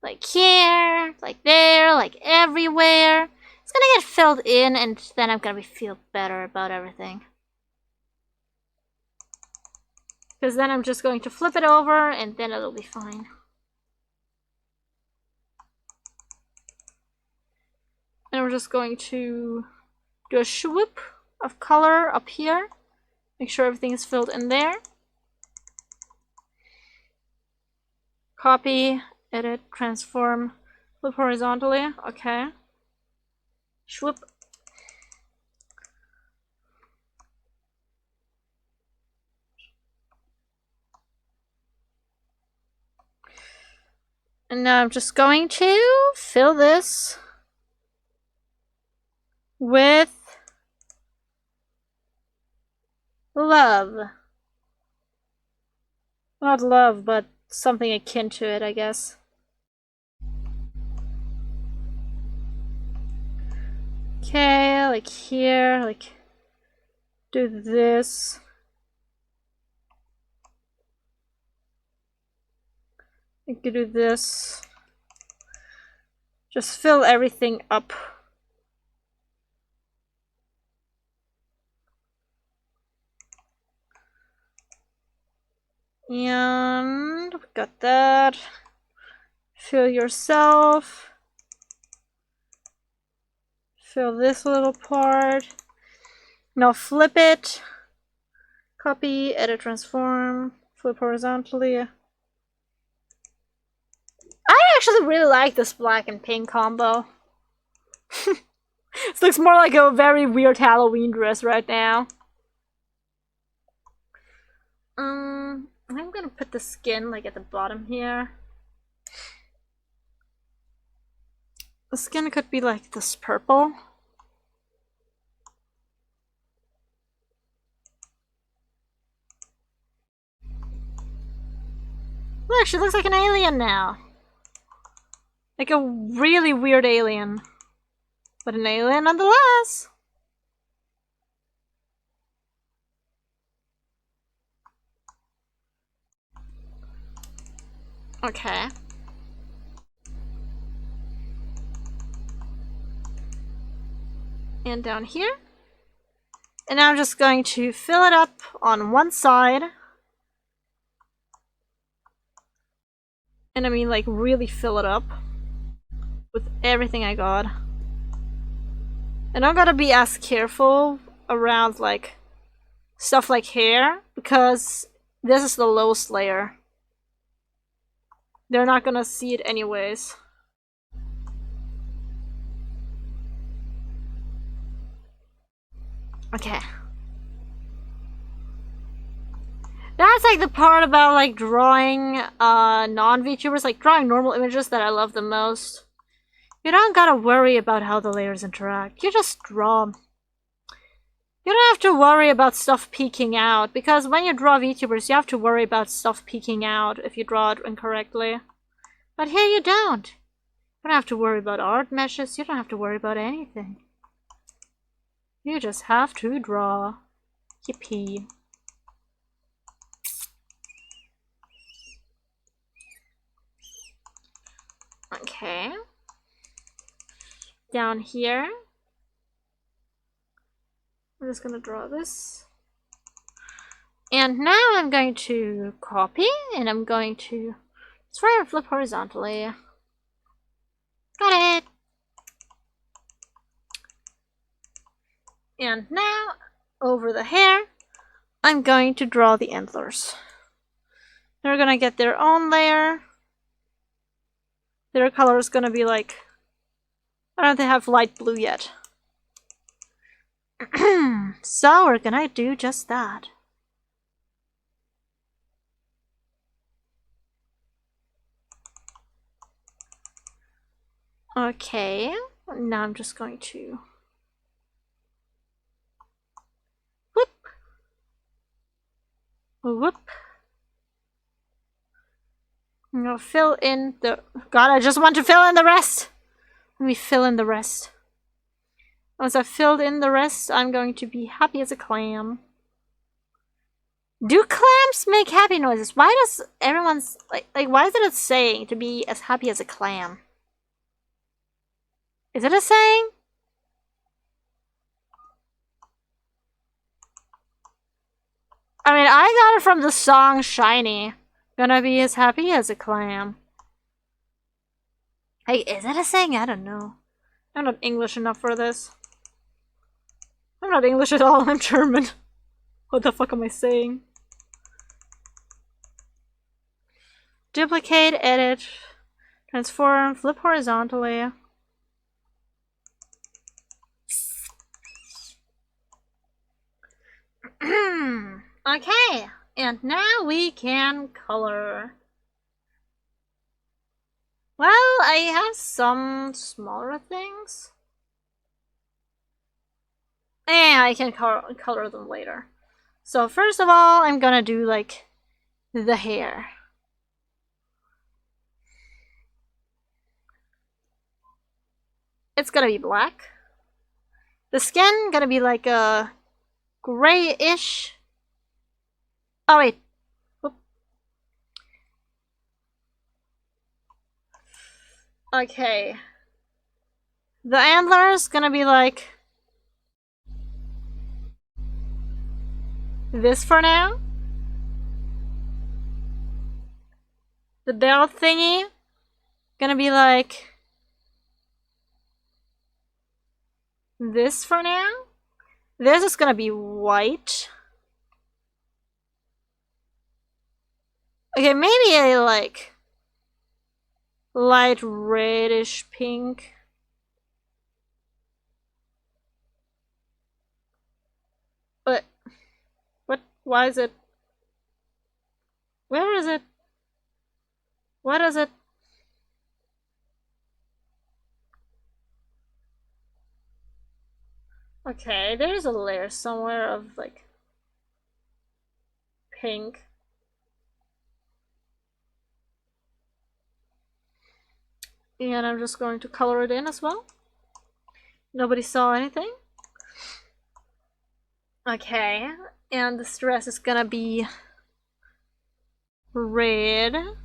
Like here, like there, like everywhere. It's gonna get filled in and then I'm gonna feel better about everything. Because then I'm just going to flip it over and then it'll be fine. And we're just going to do a swoop of color up here. Make sure everything is filled in there. Copy, edit, transform, flip horizontally. Okay. Swoop. And now I'm just going to fill this with love. Not love, but something akin to it, I guess. Okay, like here, like do this. I could do this. Just fill everything up. And we got that. Fill yourself. Fill this little part. Now flip it. Copy, edit, transform, flip horizontally. I actually really like this black and pink combo. This looks more like a very weird Halloween dress right now. I'm gonna put the skin like at the bottom here. The skin could be like this purple. Look, she looks like an alien now. Like a really weird alien. But an alien nonetheless. Okay. And down here. And now I'm just going to fill it up on one side. And I mean like really fill it up with everything I got. And I'm gonna be as careful around like stuff like hair because this is the lowest layer. They're not gonna see it anyways. Okay. That's like the part about like drawing non-VTubers, like drawing normal images that I love the most. You don't gotta worry about how the layers interact. You just draw. You don't have to worry about stuff peeking out, because when you draw VTubers, you have to worry about stuff peeking out if you draw it incorrectly. But here you don't. You don't have to worry about art meshes, you don't have to worry about anything. You just have to draw. Yippee. Okay. Down here. I'm just gonna draw this. And now I'm going to copy, and I'm going to try and flip horizontally. Got it! And now, over the hair, I'm going to draw the antlers. They're gonna get their own layer. Their color is gonna be like, I don't think they have light blue yet. So we're gonna do just that. Okay, now I'm just going to whoop, whoop. I'm gonna fill in the, God, I just want to fill in the rest. Let me fill in the rest. Once I've filled in the rest, I'm going to be happy as a clam. Do clams make happy noises? Why does everyone's like why is it a saying to be as happy as a clam? Is it a saying? I mean, I got it from the song Shiny. Gonna be as happy as a clam. Hey, is that a saying? I don't know. I'm not English enough for this. I'm not English at all, I'm German. What the fuck am I saying? Duplicate, edit, transform, flip horizontally. Okay, and now we can color. Well, I have some smaller things. And I can color them later. So first of all, I'm gonna do like the hair. It's gonna be black. The skin gonna be like a grayish. Oh wait. Oop. Okay. The antlers gonna be like this for now. The belt thingy gonna be like this for now. This is gonna be white. Okay, maybe a like light reddish pink. But what? Why is it? Where is it? What is it? Okay, there's a layer somewhere of like pink. And I'm just going to color it in as well. Nobody saw anything. Okay, and this dress is gonna be red. Did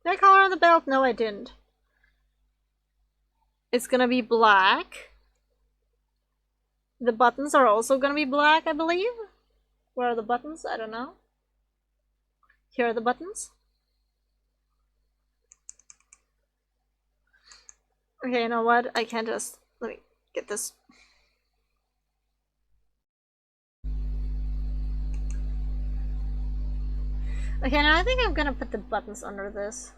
I color on the belt? No, I didn't. It's gonna be black. The buttons are also gonna be black, I believe. Where are the buttons? I don't know. Here are the buttons. Okay, you know what? I can't just... Let me get this. Okay, now I think I'm gonna put the buttons under this.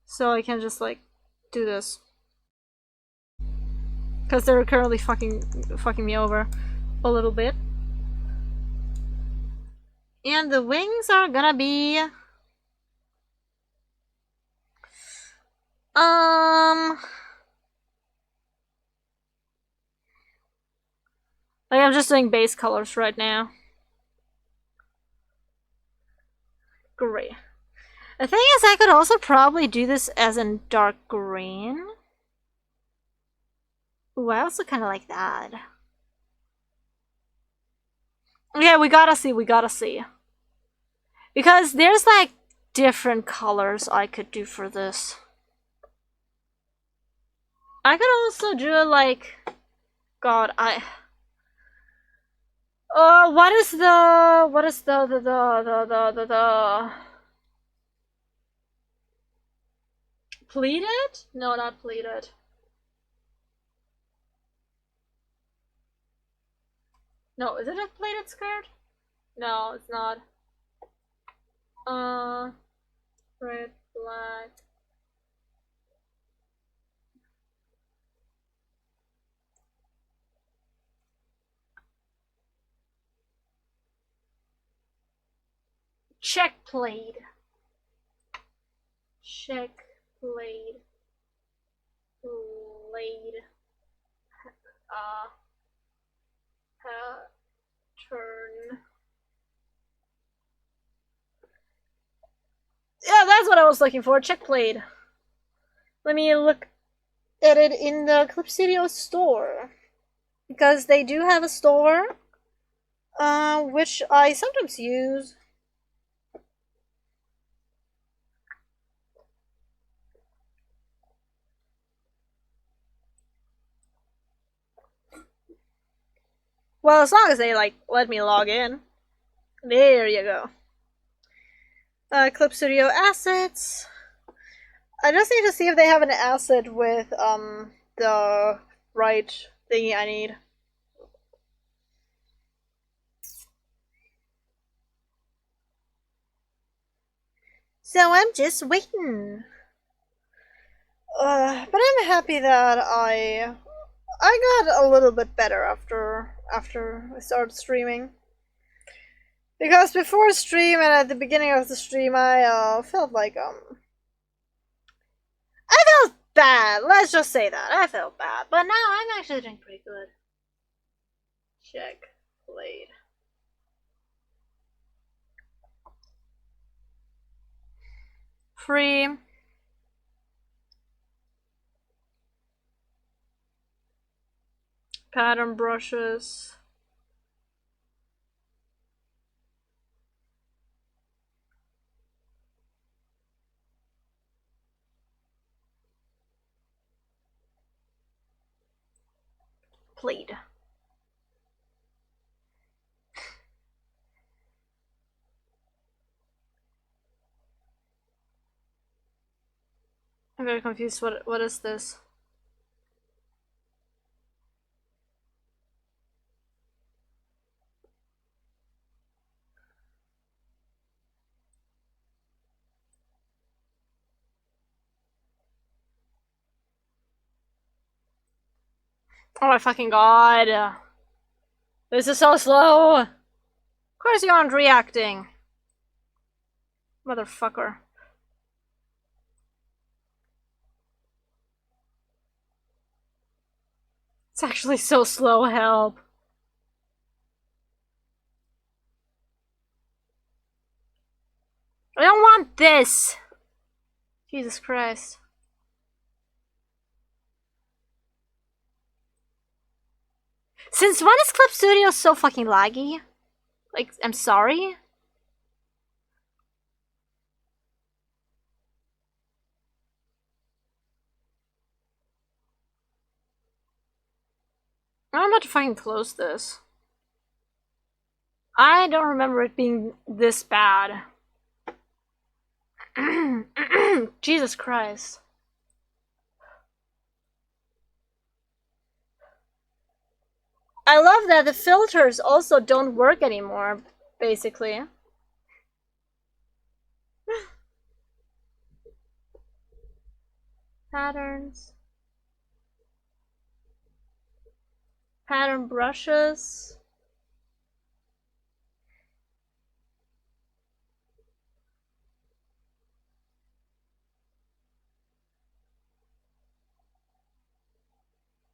So I can just, like, do this. Because they're currently fucking me over a little bit. And the wings are gonna be... Like, I'm just doing base colors right now. Great. The thing is, I could also probably do this as in dark green. Ooh, I also kind of like that. Yeah, we gotta see. Because there's like different colors I could do for this. I could also do like... God, what is the pleated? No, not pleated. No, is it a pleated skirt? No, it's not. Red, black. Check plaid. Check plaid. Plaid. Pattern. Yeah, that's what I was looking for. Check plaid. Let me look at it in the Clip Studio store. Because they do have a store, which I sometimes use. Well, as long as they, like, let me log in. There you go. Clip Studio assets. I just need to see if they have an asset with, the right thingy I need. So I'm just waiting. But I'm happy that I got a little bit better after I started streaming. Because before stream and at the beginning of the stream, I felt like I felt bad. Let's just say that I felt bad. But now I'm actually doing pretty good. Check played. Free. Pattern brushes. Played. I'm very confused. What is this? Oh my fucking god. This is so slow. Of course you aren't reacting. Motherfucker. It's actually so slow, help. I don't want this! Jesus Christ. Since when is Clip Studio so fucking laggy? Like, I'm sorry? I'm about to fucking close this. I don't remember it being this bad. Jesus Christ. I love that the filters also don't work anymore, basically. Patterns. Pattern brushes.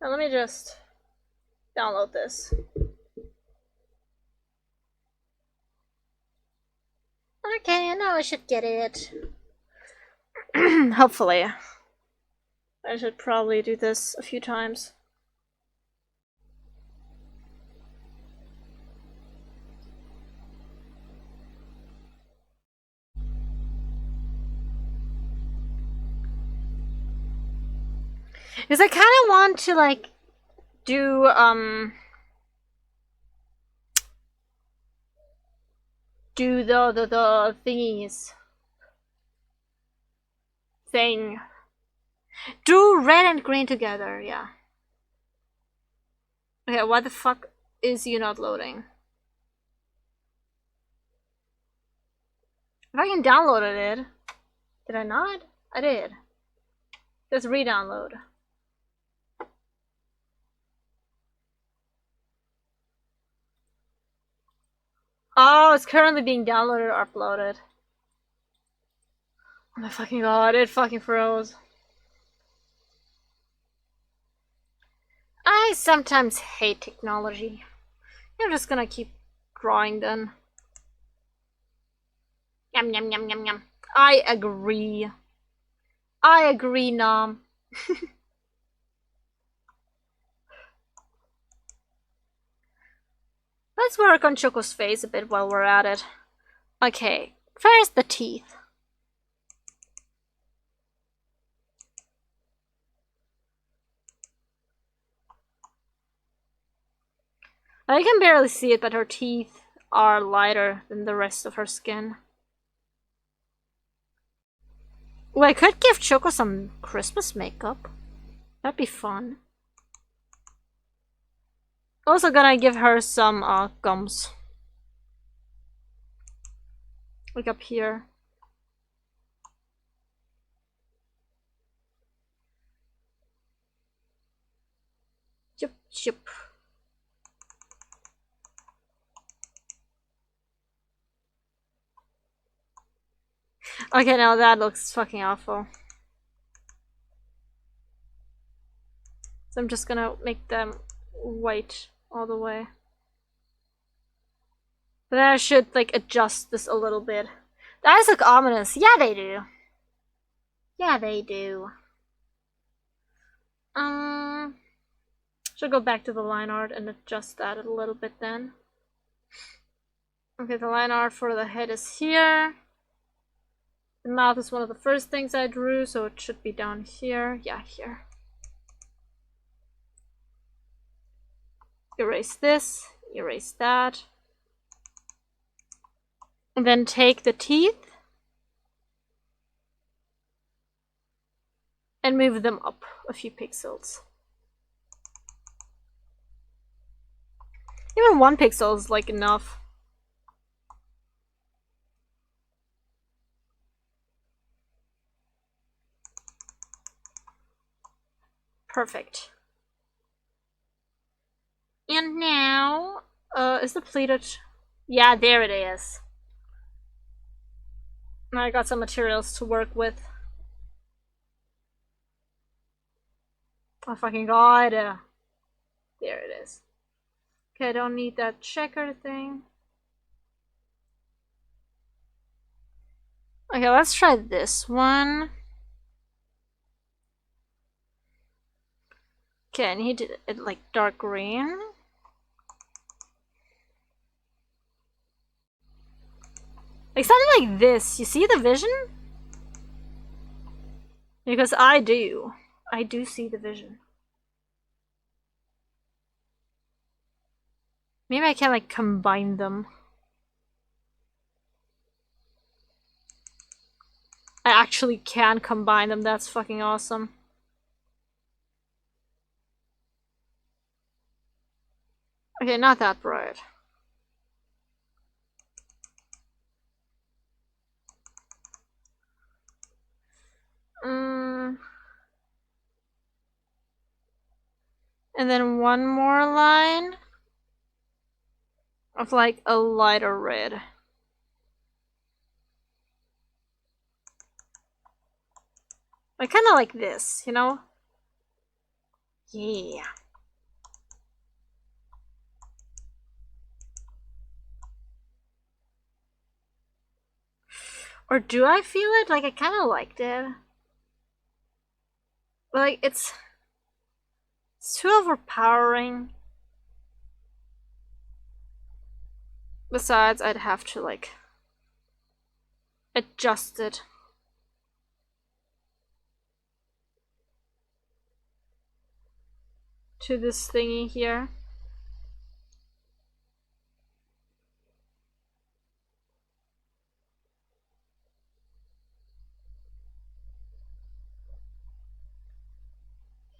Now let me just download this. Okay, now I should get it. Hopefully. I should probably do this a few times. Because I kind of want to, like, do, do the thingies. Thing. Do red and green together, yeah. Okay, why the fuck is you not loading? If I can download it. Did I not? I did. Just re-download. Oh, it's currently being downloaded or uploaded. Oh my fucking god, it fucking froze. I sometimes hate technology. I'm just gonna keep drawing then. Yum yum yum yum yum. I agree. I agree, Nom. Let's work on Choco's face a bit while we're at it. Okay, first the teeth. I can barely see it, but her teeth are lighter than the rest of her skin. Well, I could give Choko some Christmas makeup. That'd be fun. Also gonna give her some gums. Like up here. Yep, yep. Okay, now that looks fucking awful. So I'm just gonna make them white all the way. But then I should like adjust this a little bit. The eyes look ominous. Yeah, they do. Yeah, they do. Should go back to the line art and adjust that a little bit then. Okay, the line art for the head is here. The mouth is one of the first things I drew, so it should be down here. Yeah, here. Erase this, erase that. And then take the teeth and move them up a few pixels. Even 1 pixel is like enough. Perfect. And now, is the pleated? Yeah, there it is. Now I got some materials to work with. Oh fucking god. There it is. Okay, I don't need that checker thing. Okay, let's try this one. Okay, I need it like dark green. Like something like this. You see the vision? Because I do. I do see the vision. Maybe I can like combine them. I actually can combine them. That's fucking awesome. Okay, not that bright. And then one more line of like a lighter red. Like kind of like this, you know? Yeah. Or do I feel it? Like I kind of liked it. Like it's too overpowering. Besides, I'd have to like adjust it. To this thingy here.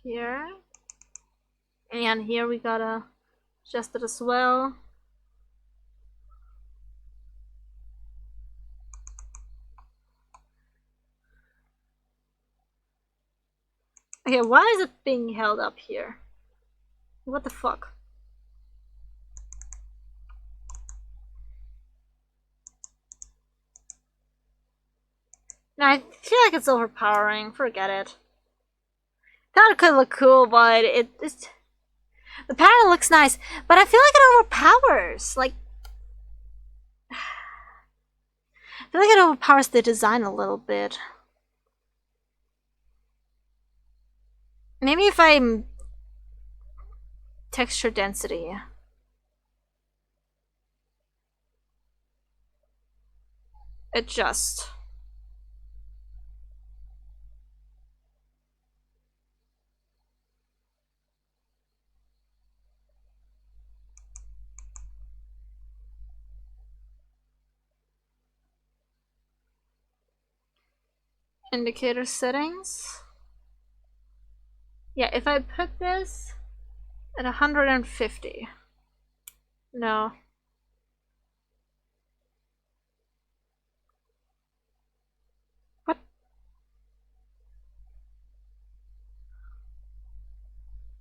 Here. And here we gotta adjust it as well. Okay, why is it being held up here? What the fuck? No, I feel like it's overpowering. Forget it. Thought it could look cool, but it's the pattern looks nice, but I feel like it overpowers. Like I feel like it overpowers the design a little bit. Maybe if I texture density. Adjust. Indicator settings. Yeah, if I put this at 150. No. What?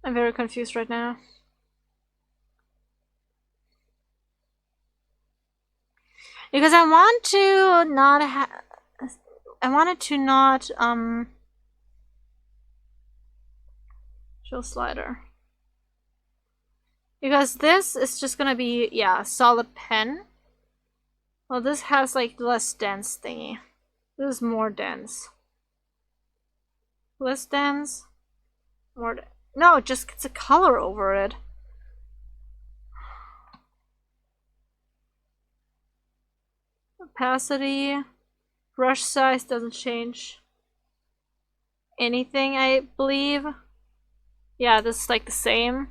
I'm very confused right now. Because I want to not I wanted to not, show slider. Because this is just gonna be, yeah, a solid pen. Well, this has, like, less dense thingy. This is more dense. Less dense. More no, it just gets a color over it. Opacity. Brush size doesn't change anything, I believe. Yeah, this is like the same.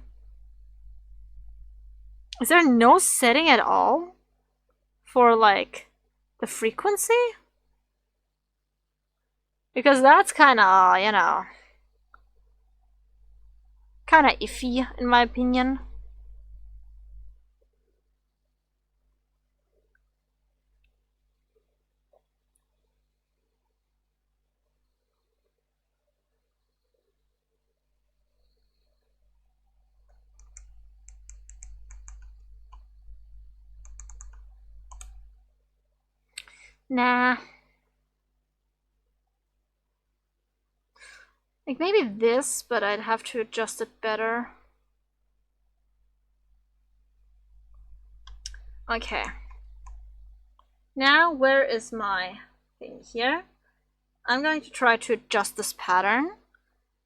Is there no setting at all for, like, the frequency? Because that's kinda, you know, kinda iffy, in my opinion. Nah. Like, maybe this, but I'd have to adjust it better. Okay. Now, where is my thing here? I'm going to try to adjust this pattern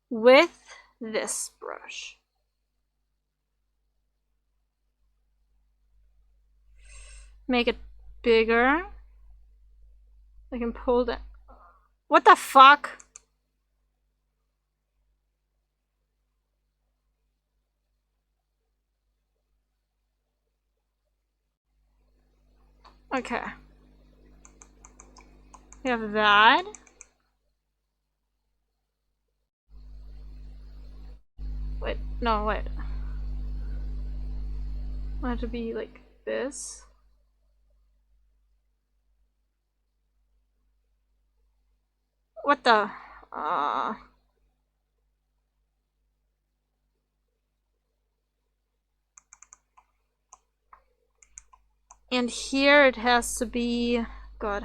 with this brush. Make it bigger. I can pull that. What the fuck? Okay. We have that. Wait, no, wait. I want it to be like this. What the? And here it has to be. God.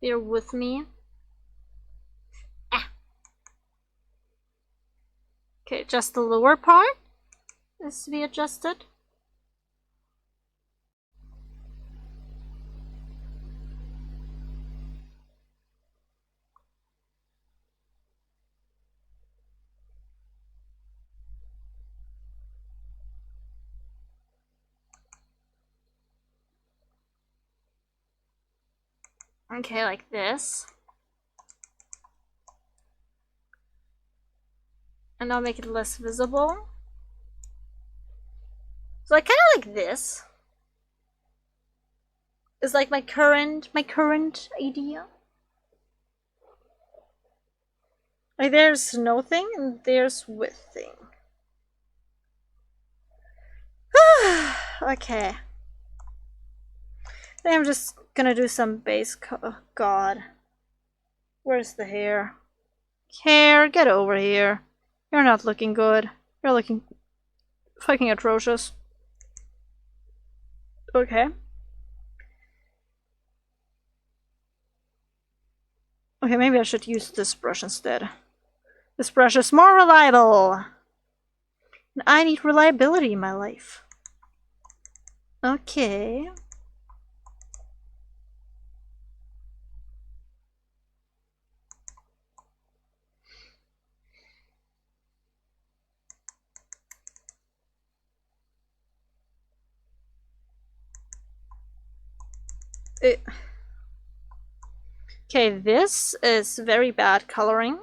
Bear with me. Ah. Okay, just the lower part is to be adjusted. Okay, like this. And I'll make it less visible. So I kind of like this. Is like my current idea. Like, there's no thing and there's with thing. Okay. Then I'm just gonna do some base. Oh, God. Where's the hair? Hair, get over here. You're not looking good. You're looking fucking atrocious. Okay. Okay, maybe I should use this brush instead. This brush is more reliable. And I need reliability in my life. Okay. Okay, this is very bad coloring.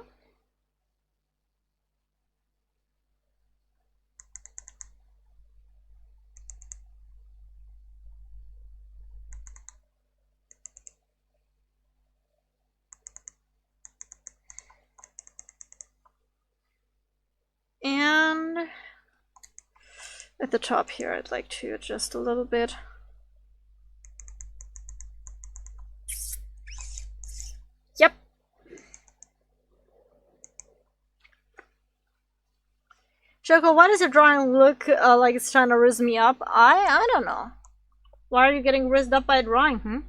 And at the top here, I'd like to adjust a little bit. Yep. Choko, why does your drawing look like it's trying to rizz me up? I don't know. Why are you getting rizzed up by a drawing,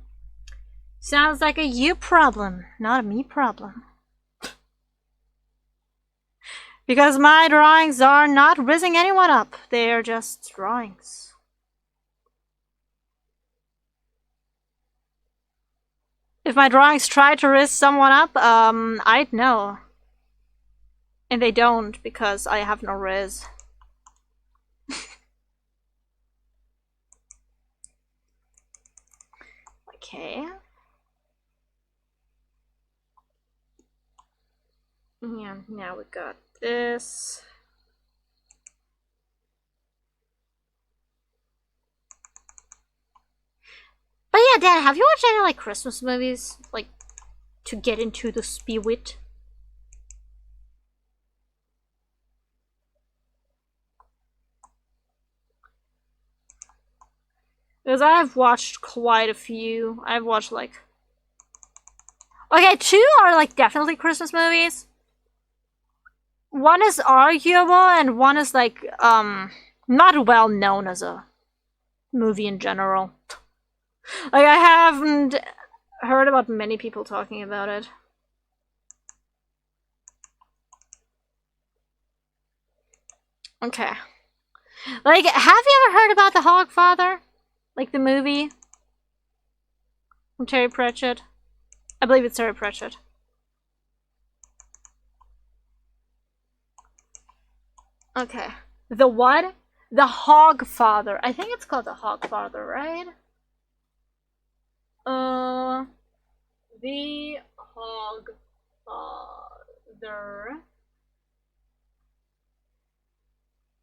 Sounds like a you problem, not a me problem. Because my drawings are not rizzing anyone up. They are just drawings. If my drawings try to rizz someone up, I'd know. And they don't, because I have no rizz. Okay. Yeah, now we got this. But yeah, Dad, have you watched any like Christmas movies? Like, to get into the spirit? Because I've watched quite a few. I've watched like... Okay, 2 are like definitely Christmas movies. One is arguable and one is like, not well known as a movie in general. Like, I haven't heard about many people talking about it. Okay. Like, have you ever heard about The Hogfather? Like the movie? From Terry Pratchett? I believe it's Terry Pratchett. Okay. The what? The Hogfather. I think it's called The Hogfather, right? The Hogfather.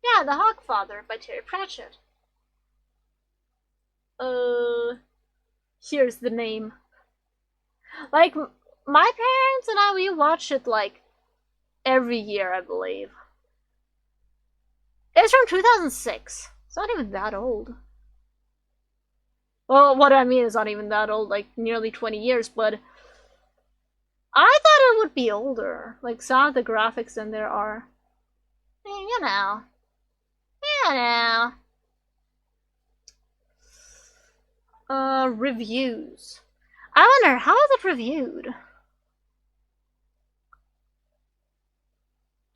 Yeah, The Hogfather by Terry Pratchett. Here's the name. Like, my parents and I, we watch it like every year, I believe. It's from 2006. It's not even that old. Well, what I mean is not even that old, like nearly 20 years, but I thought it would be older. Like, some of the graphics in there are, you know. Reviews. I wonder, how is it reviewed?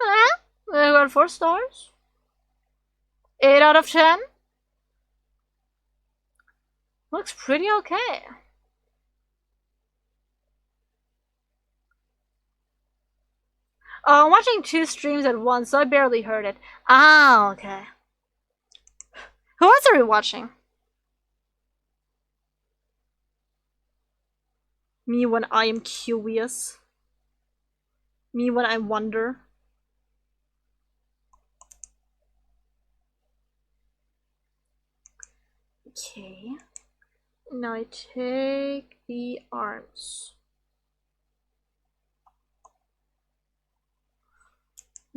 I got 4 stars. 8 out of 10. Looks pretty okay. Oh, I'm watching 2 streams at once, so I barely heard it. Ah, okay. Who else are we watching? Me when I am curious. Me when I wonder. Okay. Now I take the arms.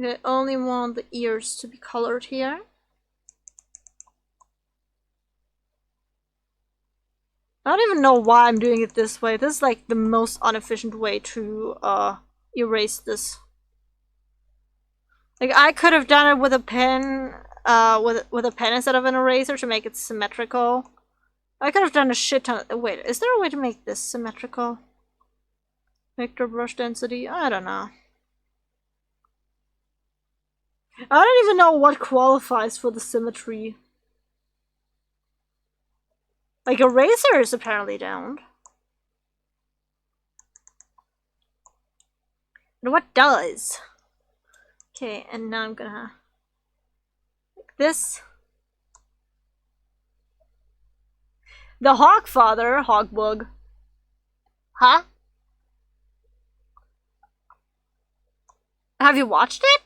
I only want the ears to be colored here. I don't even know why I'm doing it this way. This is like the most inefficient way to erase this. Like, I could have done it with a pen, with a pen instead of an eraser to make it symmetrical. I could have done a shit ton of, wait, is there a way to make this symmetrical? Vector brush density? I don't know. I don't even know what qualifies for the symmetry. Like, erasers apparently don't. But what does? Okay, and now I'm gonna... like this. The Hogfather, Hogbug. Huh? Have you watched it?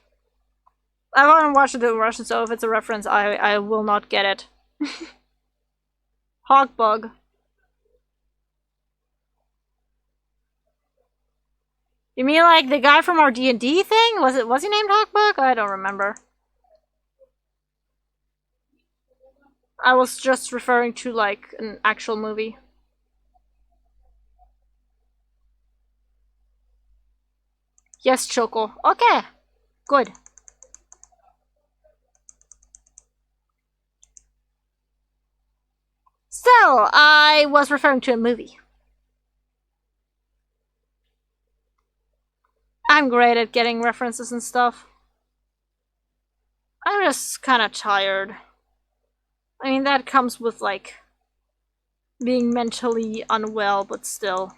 I haven't watched it in Russian, so if it's a reference, I will not get it. Hogbug. You mean like the guy from our D&D thing? Was he named Hawkbuck? I don't remember. I was just referring to like an actual movie. Yes, Choko. Okay. Good. So, I was referring to a movie. I'm great at getting references and stuff. I'm just kind of tired. I mean, that comes with, like, being mentally unwell, but still.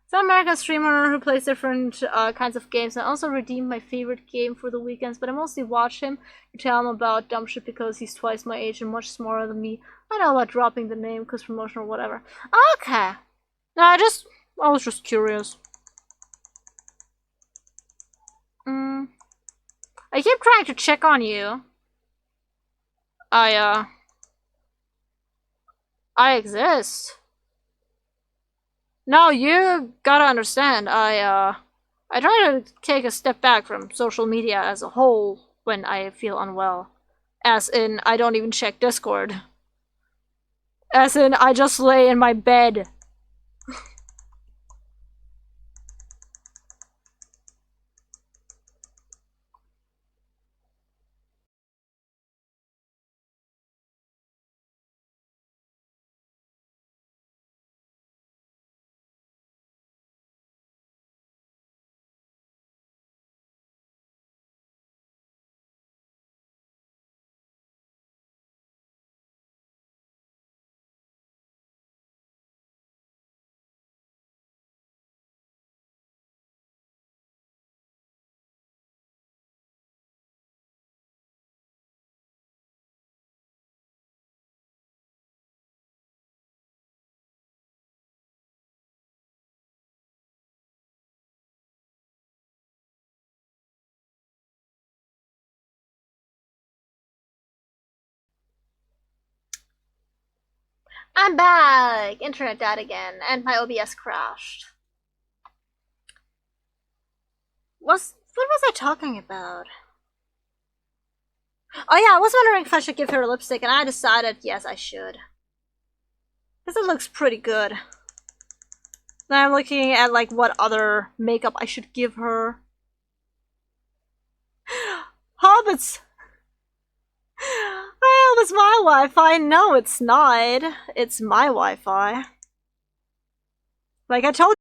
So American streamer who plays different kinds of games, and also redeemed my favorite game for the weekends, but I mostly watch him to tell him about dumb shit because he's twice my age and much smarter than me. I know about dropping the name because promotion or whatever. Okay. No, I was just curious. I keep trying to check on you. I exist. No, you gotta understand, I try to take a step back from social media as a whole when I feel unwell. As in, I don't even check Discord. As in, I just lay in my bed. I'm back! Internet died again, and my OBS crashed. What was I talking about? Oh yeah, I was wondering if I should give her a lipstick, and I decided yes, I should. Because it looks pretty good. Now I'm looking at like what other makeup I should give her. Hobbits! Well, it's my Wi-Fi. No, it's not. It's my Wi-Fi. Like I told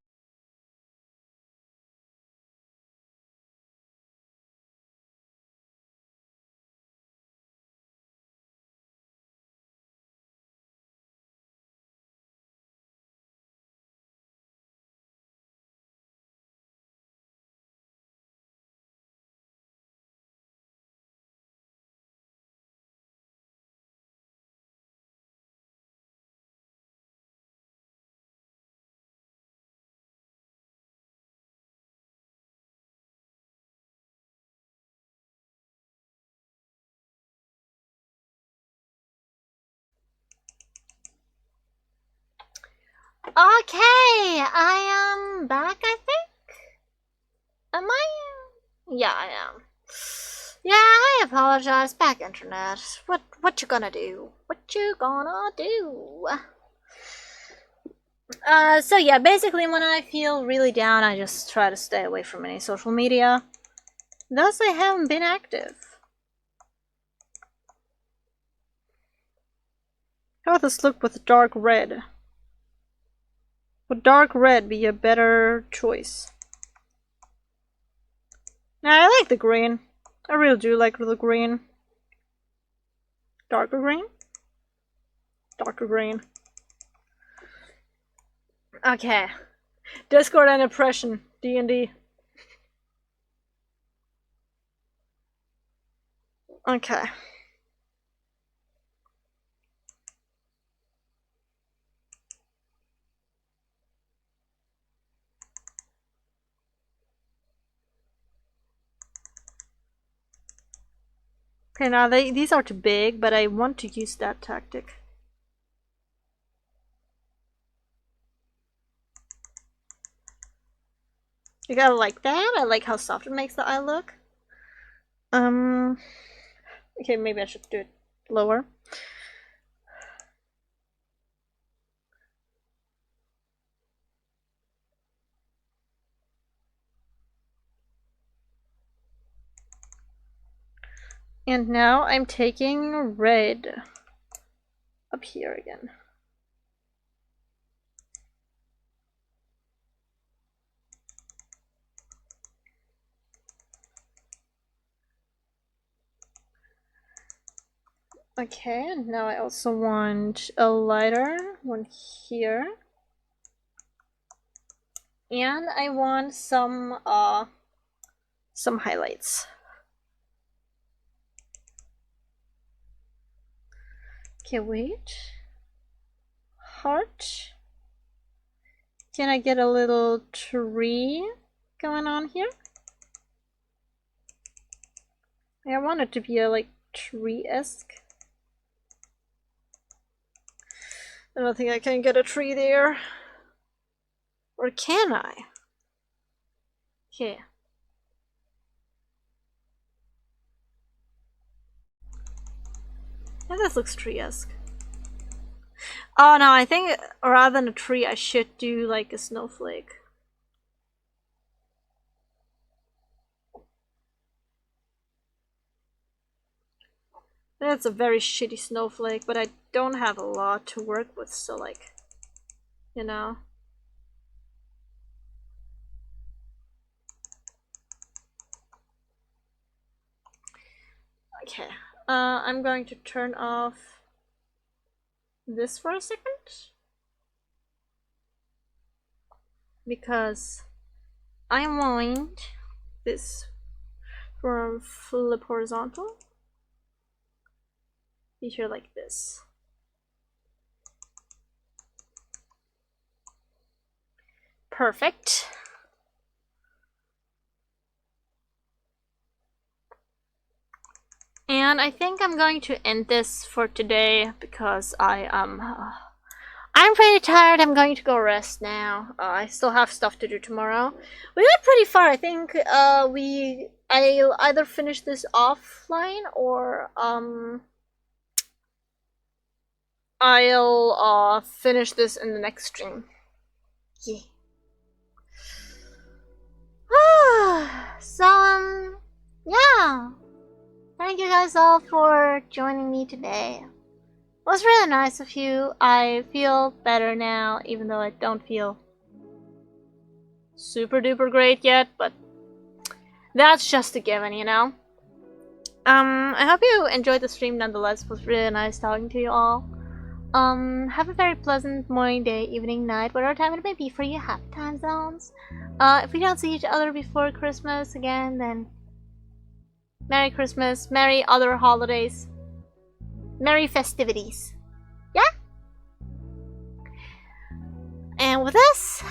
Okay, I am back, I think? Am I? Yeah, I am. Yeah, I apologize. Back internet. What you gonna do? What you gonna do? So yeah, basically when I feel really down, I just try to stay away from any social media. Thus I haven't been active. How about this look with dark red? Would dark red be a better choice? Nah, I like the green. I really do like the green. Darker green? Darker green. Okay. Discord and oppression. D&D. Okay. Okay, now these are too big, but I want to use that tactic. You gotta like that. I like how soft it makes the eye look. Okay, maybe I should do it lower. And now I'm taking red up here again. Okay, and now I also want a lighter one here. And I want some highlights. Okay, wait. Heart. Can I get a little tree going on here? I want it to be a like tree-esque. I don't think I can get a tree there. Or can I? Okay. Yeah, this looks tree-esque. Oh no, I think rather than a tree, I should do like a snowflake. That's a very shitty snowflake, but I don't have a lot to work with, so like, you know. Okay, I'm going to turn off this for a second. Because I want this from flip horizontal. Be here like this. Perfect. And I think I'm going to end this for today because I'm pretty tired. I'm going to go rest now. I still have stuff to do tomorrow. We got pretty far. I think I'll either finish this offline or I'll finish this in the next stream. Yeah. So yeah. Thank you guys all for joining me today. It was really nice of you. I feel better now, even though I don't feel super duper great yet, but that's just a given, you know? I hope you enjoyed the stream nonetheless. It was really nice talking to you all. Have a very pleasant morning, day, evening, night, whatever time it may be for you. Happy time zones. If we don't see each other before Christmas again, then Merry Christmas, Merry other holidays, Merry festivities. Yeah? And with this,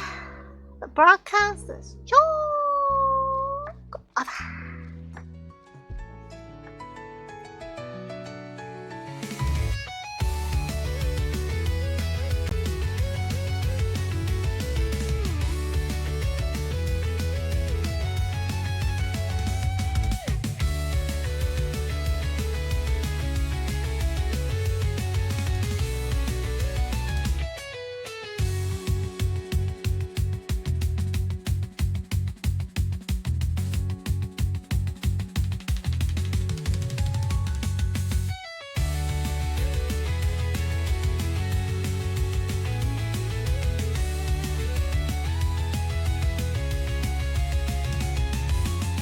the broadcast is Choko.